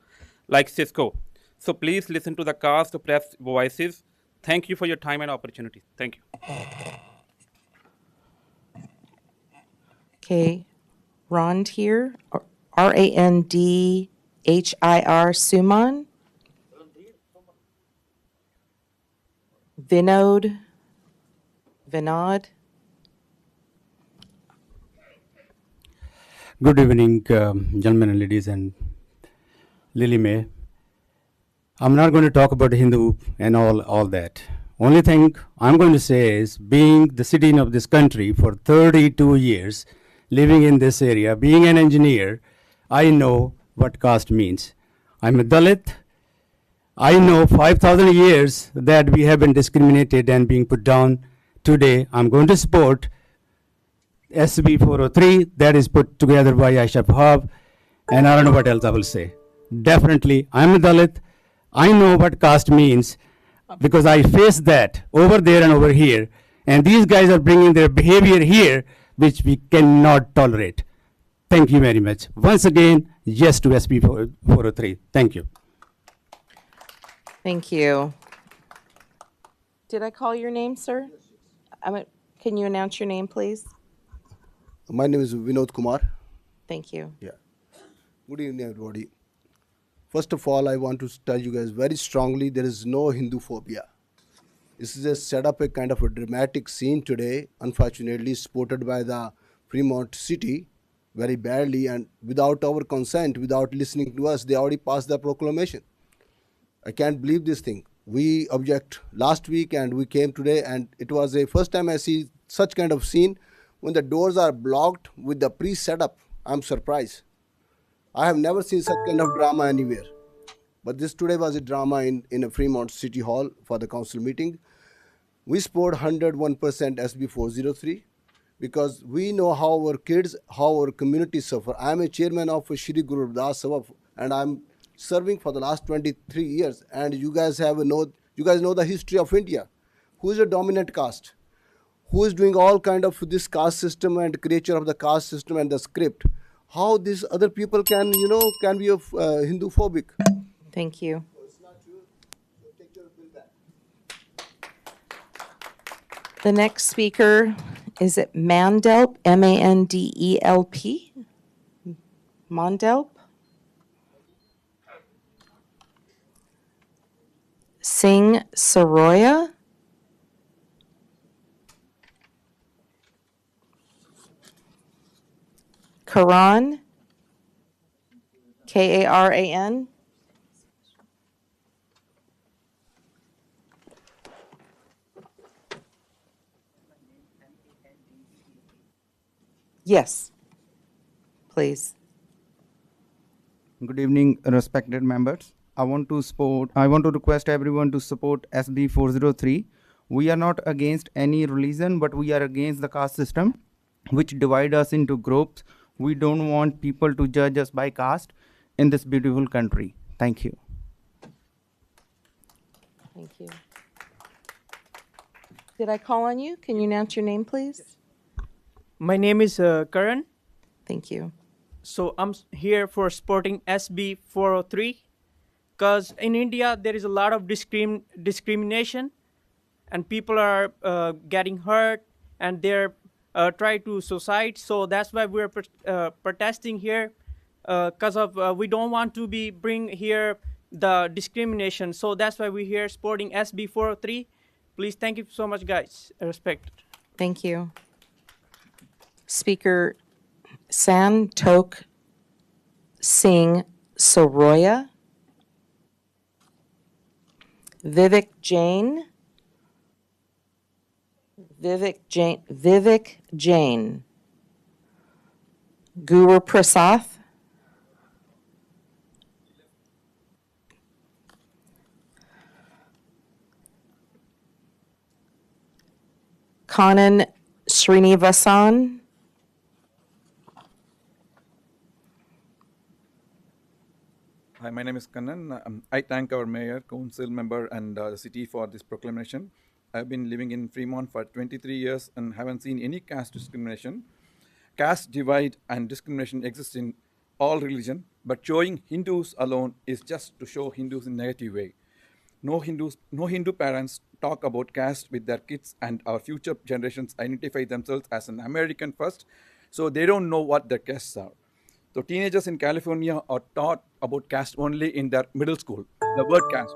like Cisco. So please listen to the caste oppressed voices. Thank you for your time and opportunity. Thank you. Okay, Rand here, R-A-N-D-H-I-R, Suman. Vinod. Good evening, gentlemen and ladies, and Lily May. I'm not going to talk about Hindu and all that. Only thing I'm going to say is, being the citizen of this country for 32 years, living in this area, being an engineer, I know what caste means. I'm a Dalit. I know 5,000 years that we have been discriminated and being put down. Today, I'm going to support SB 403 that is put together by Aisha Bhav, and I don't know what else I will say. Definitely, I'm a Dalit. I know what caste means because I face that over there and over here, and these guys are bringing their behavior here, which we cannot tolerate. Thank you very much. Once again, yes to SB 403. Thank you. Thank you. Did I call your name, sir? Can you announce your name, please? My name is Vinod Kumar. Thank you. Yeah. Good evening, everybody. First of all, I want to tell you guys very strongly, there is no Hinduphobia. This is a set up a kind of a dramatic scene today, unfortunately supported by the Fremont city very badly, and without our consent, without listening to us, they already passed the proclamation. I can't believe this thing. We object last week and we came today, and it was the first time I see such kind of scene when the doors are blocked with the pre-setup. I'm surprised. I have never seen such kind of drama anywhere. But this today was a drama in a Fremont City Hall for the council meeting. We support 101% SB 403 because we know how our kids, how our community suffer. I'm a chairman of Shri Guru Das Sabha, and I'm serving for the last 23 years. And you guys know the history of India. Who is a dominant caste? Who is doing all kind of this caste system and creature of the caste system and the script? How these other people can be Hinduphobic? Thank you. The next speaker is it Mandelp, M-A-N-D-E-L-P? Mandelp? Singh Saroya? Karan? K-A-R-A-N? Yes, please. Good evening, respected members. I want to request everyone to support SB 403, We are not against any religion, but we are against the caste system, which divide us into groups. We don't want people to judge us by caste in this beautiful country. Thank you. Thank you. Did I call on you? Can you announce your name, please? My name is Karan. Thank you. So I'm here for supporting SB 403 because in India there is a lot of discrimination and people are getting hurt and they're trying to suicide. So that's why we're protesting here because of we don't want to bring here the discrimination. So that's why we're here supporting SB 403. Please, thank you so much, guys. I respect. Thank you. Speaker Santok Singh Soroya. Vivek Jain. Vivek Jain. Guru Prasad. Kanan Srinivasan. Hi, my name is Kannan. I thank our mayor, council member, and the city for this proclamation. I've been living in Fremont for 23 years and haven't seen any caste discrimination. Caste divide and discrimination exists in all religion, but showing Hindus alone is just to show Hindus in a negative way. No Hindu parents talk about caste with their kids, and our future generations identify themselves as an American first, so they don't know what their castes are. So teenagers in California are taught about caste only in their middle school, the word caste.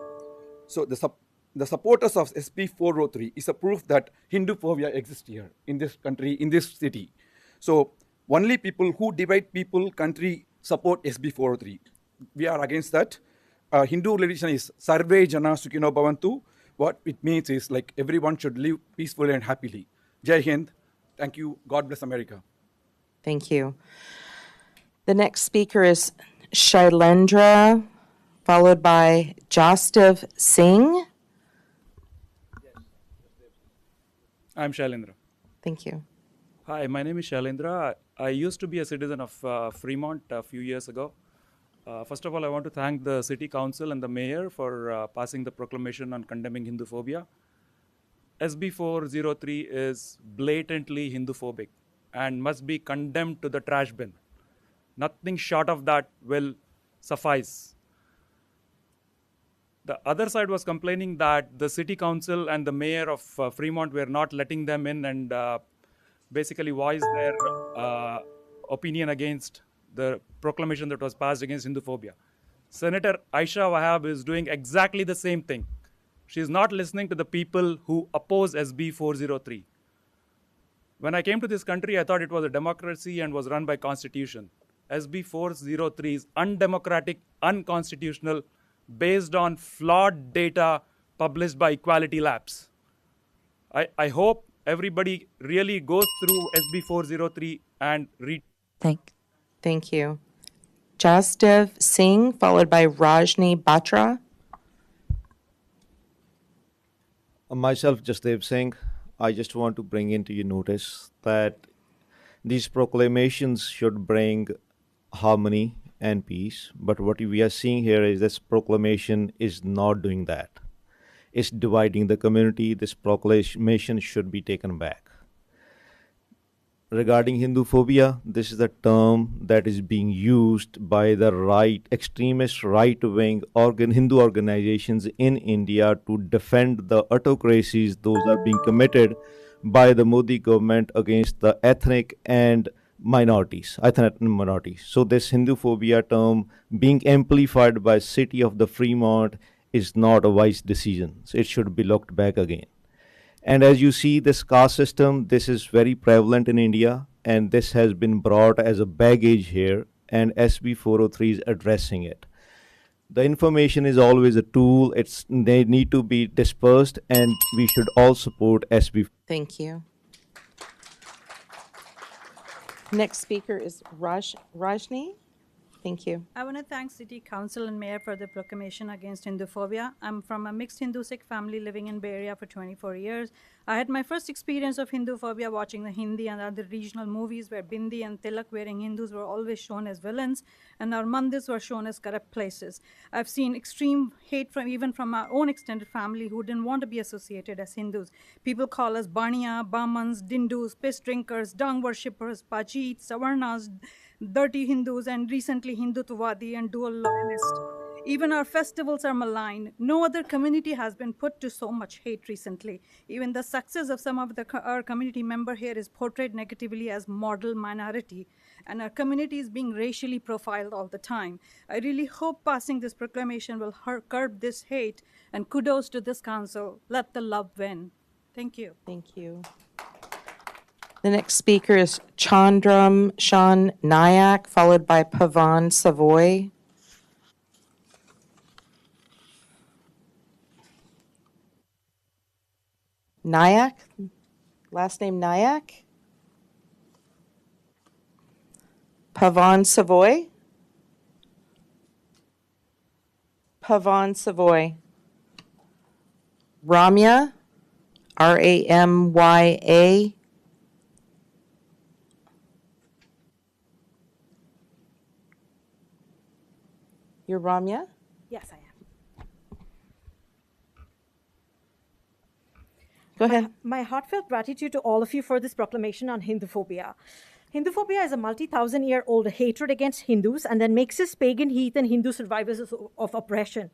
So the supporters of SB 403 is a proof that Hinduphobia exists here, in this country, in this city. So only people who divide people, country, support SB 403. We are against that. Hindu religion is Sarve Jana Sukhino Bhavantu. What it means is like everyone should live peacefully and happily. Jai Hind. Thank you. God bless America. Thank you. The next speaker is Shailendra, followed by Jastav Singh. I'm Shailendra. Thank you. Hi, my name is Shailendra. I used to be a citizen of Fremont a few years ago. First of all, I want to thank the city council and the mayor for passing the proclamation on condemning Hinduphobia. SB 403 is blatantly Hinduphobic and must be condemned to the trash bin. Nothing short of that will suffice. The other side was complaining that the city council and the mayor of Fremont were not letting them in and basically voice their opinion against the proclamation that was passed against Hinduphobia. Senator Aisha Wahab is doing exactly the same thing. She is not listening to the people who oppose SB 403. When I came to this country, I thought it was a democracy and was run by constitution. SB 403 is undemocratic, unconstitutional, based on flawed data published by Equality Labs. I hope everybody really goes through SB 403 and read. Thank you. Jastav Singh, followed by Rajni Batra. Myself, Jasdev Singh, I just want to bring into your notice that these proclamations should bring harmony and peace, but what we are seeing here is this proclamation is not doing that. It's dividing the community. This proclamation should be taken back. Regarding Hinduphobia, this is a term that is being used by the extremist right-wing Hindu organizations in India to defend the autocracies those are being committed by the Modi government against the ethnic minorities. So this Hinduphobia term being amplified by city of the Fremont is not a wise decision. It should be looked back again. And as you see, this caste system, this is very prevalent in India, and this has been brought as a baggage here, and SB 403 is addressing it. The information is always a tool. They need to be dispersed, and we should all support SB. Thank you. Next speaker is Rajni. Thank you. I want to thank City Council and Mayor for the proclamation against Hinduphobia. I'm from a mixed Hindu-Sikh family living in Bay Area for 24 years. I had my first experience of Hinduphobia watching the Hindi and other regional movies where Bindi and Tilak wearing Hindus were always shown as villains and our mandirs were shown as corrupt places. I've seen extreme hate even from our own extended family who didn't want to be associated as Hindus. People call us Baniya, Brahmins, Dindus, piss drinkers, dung worshippers, Pajit, Savarnas, dirty Hindus, and recently Hindutvadi and dual loyalist. Even our festivals are maligned. No other community has been put to so much hate recently. Even the success of some of our community member here is portrayed negatively as model minority, and our community is being racially profiled all the time. I really hope passing this proclamation will curb this hate, and kudos to this council. Let the love win. Thank you. Thank you. The next speaker is Chandram Shan Nayak, followed by Pavan Savoy. Nayak, last name Nayak. Pavan Savoy. Pavan Savoy. Ramya, Ramya. You're Ramya? Yes, I am. Go ahead. My heartfelt gratitude to all of you for this proclamation on Hinduphobia. Hinduphobia is a multi-thousand-year-old hatred against Hindus and then makes us pagan heathen Hindu survivors of oppression.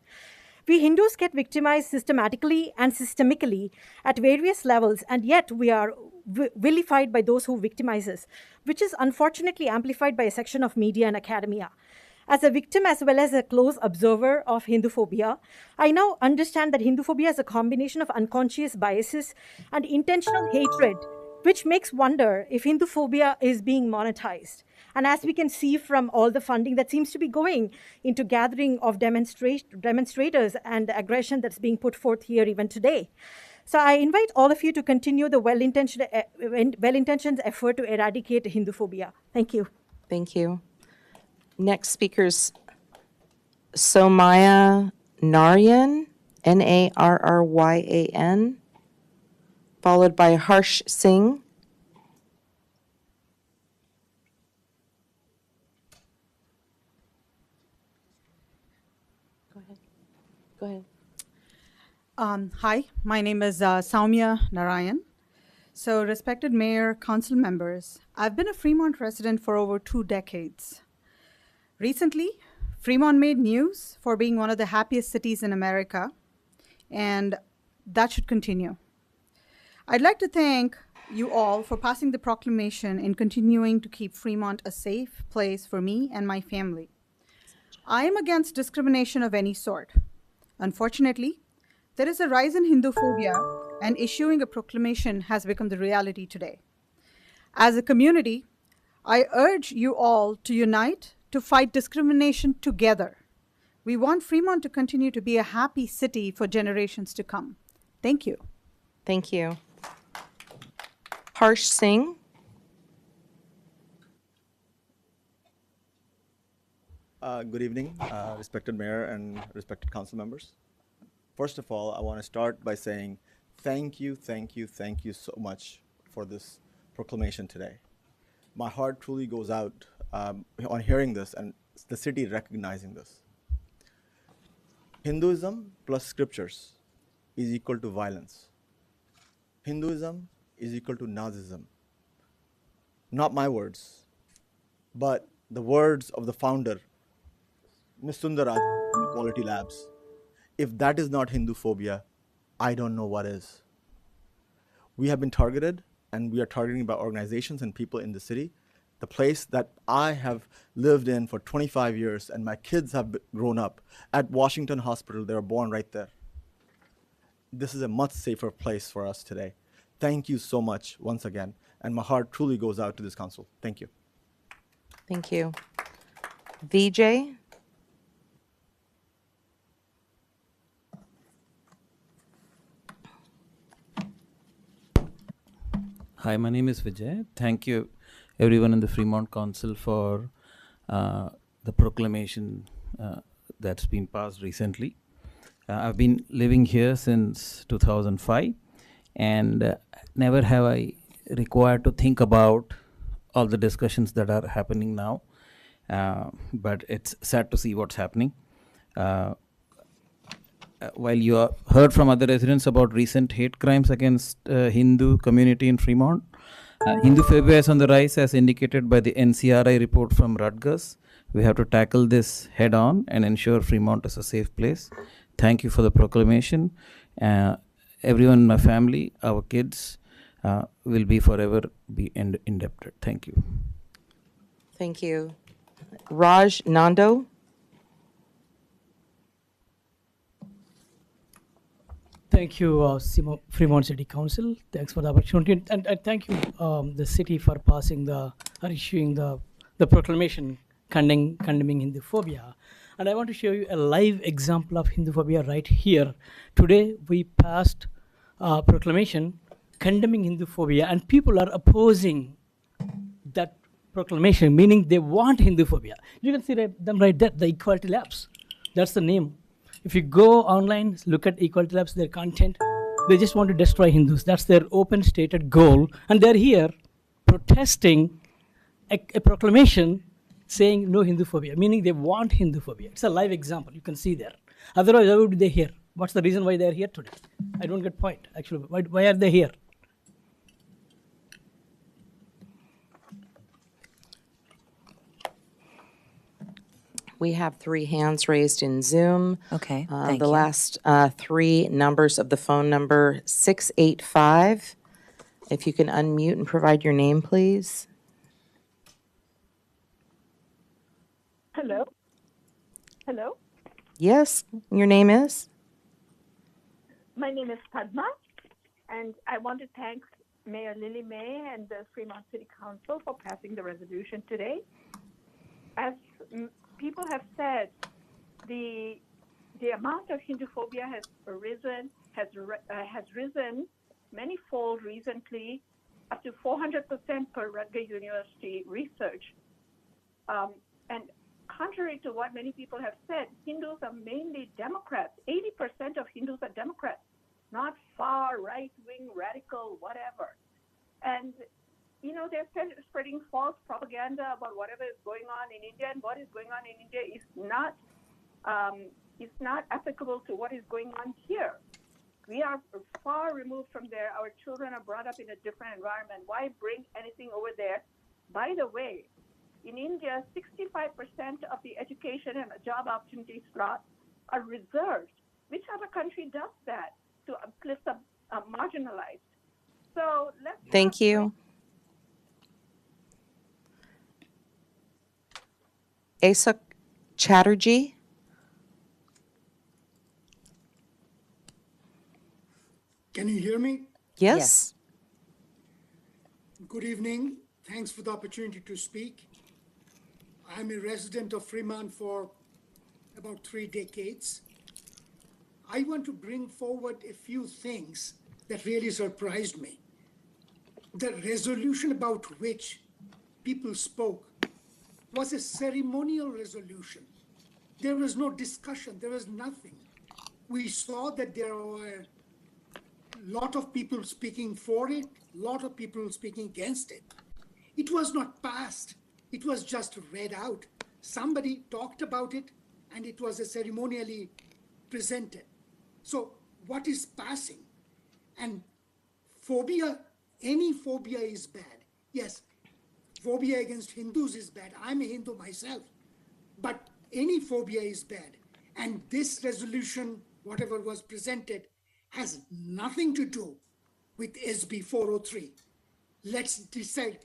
We Hindus get victimized systematically and systemically at various levels, and yet we are vilified by those who victimize us, which is unfortunately amplified by a section of media and academia. As a victim as well as a close observer of Hinduphobia, I now understand that Hinduphobia is a combination of unconscious biases and intentional hatred, which makes wonder if Hinduphobia is being monetized. And as we can see from all the funding that seems to be going into gathering of demonstrators and the aggression that's being put forth here even today. So I invite all of you to continue the well-intentioned effort to eradicate Hinduphobia. Thank you. Thank you. Next speaker's Somaya Narayan, Narryan, followed by Harsh Singh. Go ahead. Hi, my name is Soumya Narayan. So, respected mayor, council members, I've been a Fremont resident for over 2 decades. Recently, Fremont made news for being one of the happiest cities in America, and that should continue. I'd like to thank you all for passing the proclamation and continuing to keep Fremont a safe place for me and my family. I am against discrimination of any sort. Unfortunately, there is a rise in Hinduphobia, and issuing a proclamation has become the reality today. As a community, I urge you all to unite to fight discrimination together. We want Fremont to continue to be a happy city for generations to come. Thank you. Thank you. Harsh Singh. Good evening, respected mayor and respected council members. First of all, I want to start by saying thank you so much for this proclamation today. My heart truly goes out on hearing this and the city recognizing this. Hinduism plus scriptures is equal to violence. Hinduism is equal to Nazism. Not my words, but the words of the founder, Ms. Sundaraj from Equality Labs. If that is not Hinduphobia, I don't know what is. We have been targeted, and we are targeting by organizations and people in the city. The place that I have lived in for 25 years and my kids have grown up at Washington Hospital. They were born right there. This is a much safer place for us today. Thank you so much once again. And my heart truly goes out to this council. Thank you. Thank you. VJ. Hi, my name is Vijay. Thank you everyone in the Fremont Council for the proclamation that's been passed recently. I've been living here since 2005, and never have I required to think about all the discussions that are happening now. But it's sad to see what's happening. While you have heard from other residents about recent hate crimes against Hindu community in Fremont, Hinduphobia is on the rise as indicated by the NCRI report from Rutgers. We have to tackle this head on and ensure Fremont is a safe place. Thank you for the proclamation. Everyone in my family, our kids, will be forever be indebted. Thank you. Thank you. Raj Nando. Thank you, Fremont City Council. Thanks for the opportunity, and thank you, the city, for passing issuing the proclamation condemning Hinduphobia. And I want to show you a live example of Hinduphobia right here. Today, we passed a proclamation condemning Hinduphobia, and people are opposing that proclamation, meaning they want Hinduphobia. You can see them right there, the Equality Labs. That's the name. If you go online, look at Equality Labs, their content, they just want to destroy Hindus. That's their open stated goal. And they're here protesting a proclamation saying no Hinduphobia, meaning they want Hinduphobia. It's a live example. You can see there. Otherwise, why would they here? What's the reason why they're here today? I don't get point, actually. Why are they here? We have 3 hands raised in Zoom. Okay, The thank you. last 3 numbers of the phone number 685. If you can unmute and provide your name, please. Hello? Hello? Yes, your name is? My name is Padma, and I want to thank Mayor Lily May and the Fremont City Council for passing the resolution today. As people have said, the amount of Hinduphobia has risen many-fold recently, up to 400% per Rutgers University research. And contrary to what many people have said, Hindus are mainly Democrats. 80% of Hindus are Democrats, not far right-wing, radical, whatever. And you know, they're spreading false propaganda about whatever is going on in India, and what is going on in India is not applicable to what is going on here. We are far removed from there. Our children are brought up in a different environment. Why bring anything over there? By the way, in India, 65% of the education and job opportunity slots are reserved. Which other country does that to uplift the marginalized? So let's. Thank you. Asa Chatterjee. Can you hear me? Yes. Good evening. Thanks for the opportunity to speak. I'm a resident of Fremont for about 3 decades. I want to bring forward a few things that really surprised me. The resolution about which people spoke was a ceremonial resolution. There was no discussion, there was nothing. We saw that there were a lot of people speaking for it, a lot of people speaking against it. It was not passed, it was just read out. Somebody talked about it and it was a ceremonially presented. So what is passing? And phobia, any phobia is bad. Yes, phobia against Hindus is bad. I'm a Hindu myself, but any phobia is bad. And this resolution, whatever was presented, has nothing to do with SB 403. Let's decide.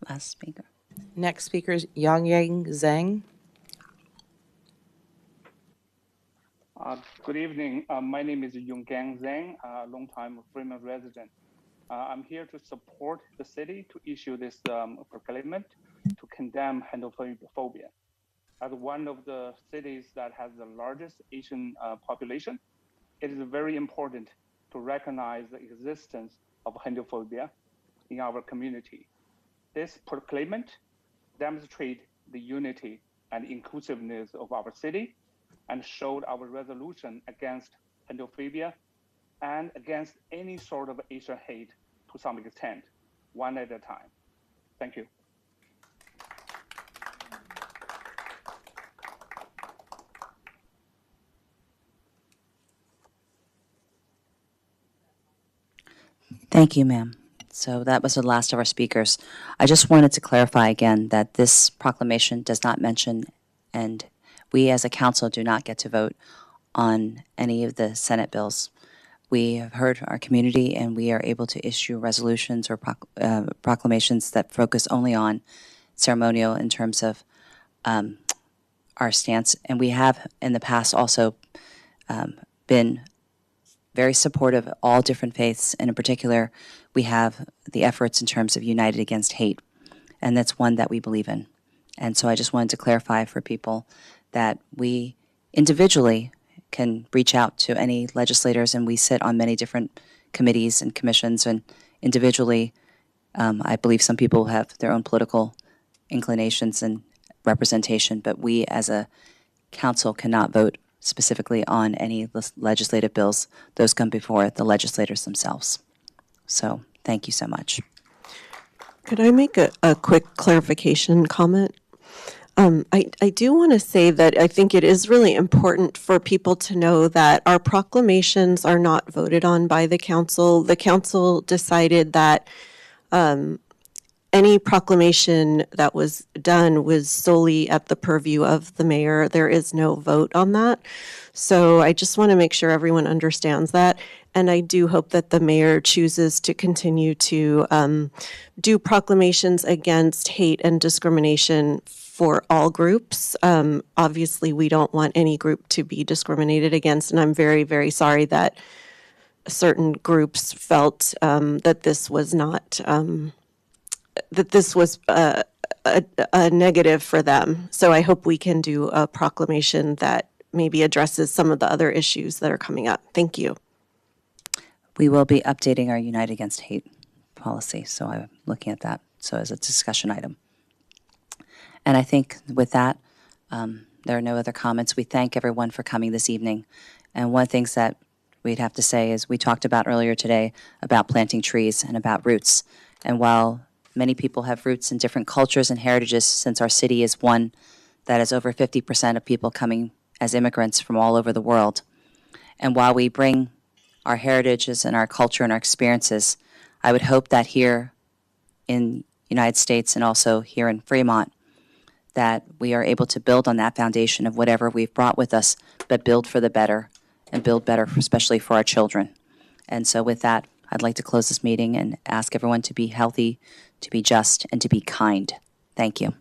Last speaker. Next speaker is Yangyang Zhang. Good evening. My name is Yonggang Zhang, a longtime Fremont resident. I'm here to support the city to issue this proclamation to condemn Hinduphobia. As one of the cities that has the largest Asian population, it is very important to recognize the existence of Hinduphobia in our community. This proclamation demonstrates the unity and inclusiveness of our city and showed our resolution against Hinduphobia and against any sort of Asian hate to some extent, one at a time. Thank you. Thank you, ma'am. So that was the last of our speakers. I just wanted to clarify again that this proclamation does not mention, and we as a council do not get to vote on any of the Senate bills. We have heard our community, and we are able to issue resolutions or proclamations that focus only on ceremonial in terms of our stance. And we have in the past also been very supportive of all different faiths, and in particular, we have the efforts in terms of United Against Hate, and that's one that we believe in. And so I just wanted to clarify for people that we individually can reach out to any legislators, and we sit on many different committees and commissions, and individually, I believe some people have their own political inclinations and representation, but we as a council cannot vote specifically on any legislative bills. Those come before the legislators themselves. So thank you so much. Could I make a quick clarification comment? I do want to say that I think it is really important for people to know that our proclamations are not voted on by the council. The council decided that any proclamation that was done was solely at the purview of the mayor. There is no vote on that. So I just want to make sure everyone understands that. And I do hope that the mayor chooses to continue to do proclamations against hate and discrimination for all groups. Obviously, we don't want any group to be discriminated against. And I'm very, very sorry that certain groups felt that this was not that this was a negative for them. So I hope we can do a proclamation that maybe addresses some of the other issues that are coming up. Thank you. We will be updating our Unite Against Hate policy, so I'm looking at that, so as a discussion item. And I think with that, there are no other comments. We thank everyone for coming this evening. And one of the things that we'd have to say is we talked about earlier today about planting trees and about roots. And while many people have roots in different cultures and heritages, since our city is one that has over 50% of people coming as immigrants from all over the world. And while we bring our heritages and our culture and our experiences, I would hope that here in the United States and also here in Fremont, that we are able to build on that foundation of whatever we've brought with us, but build for the better and build better, especially for our children. And so with that, I'd like to close this meeting and ask everyone to be healthy, to be just, and to be kind. Thank you.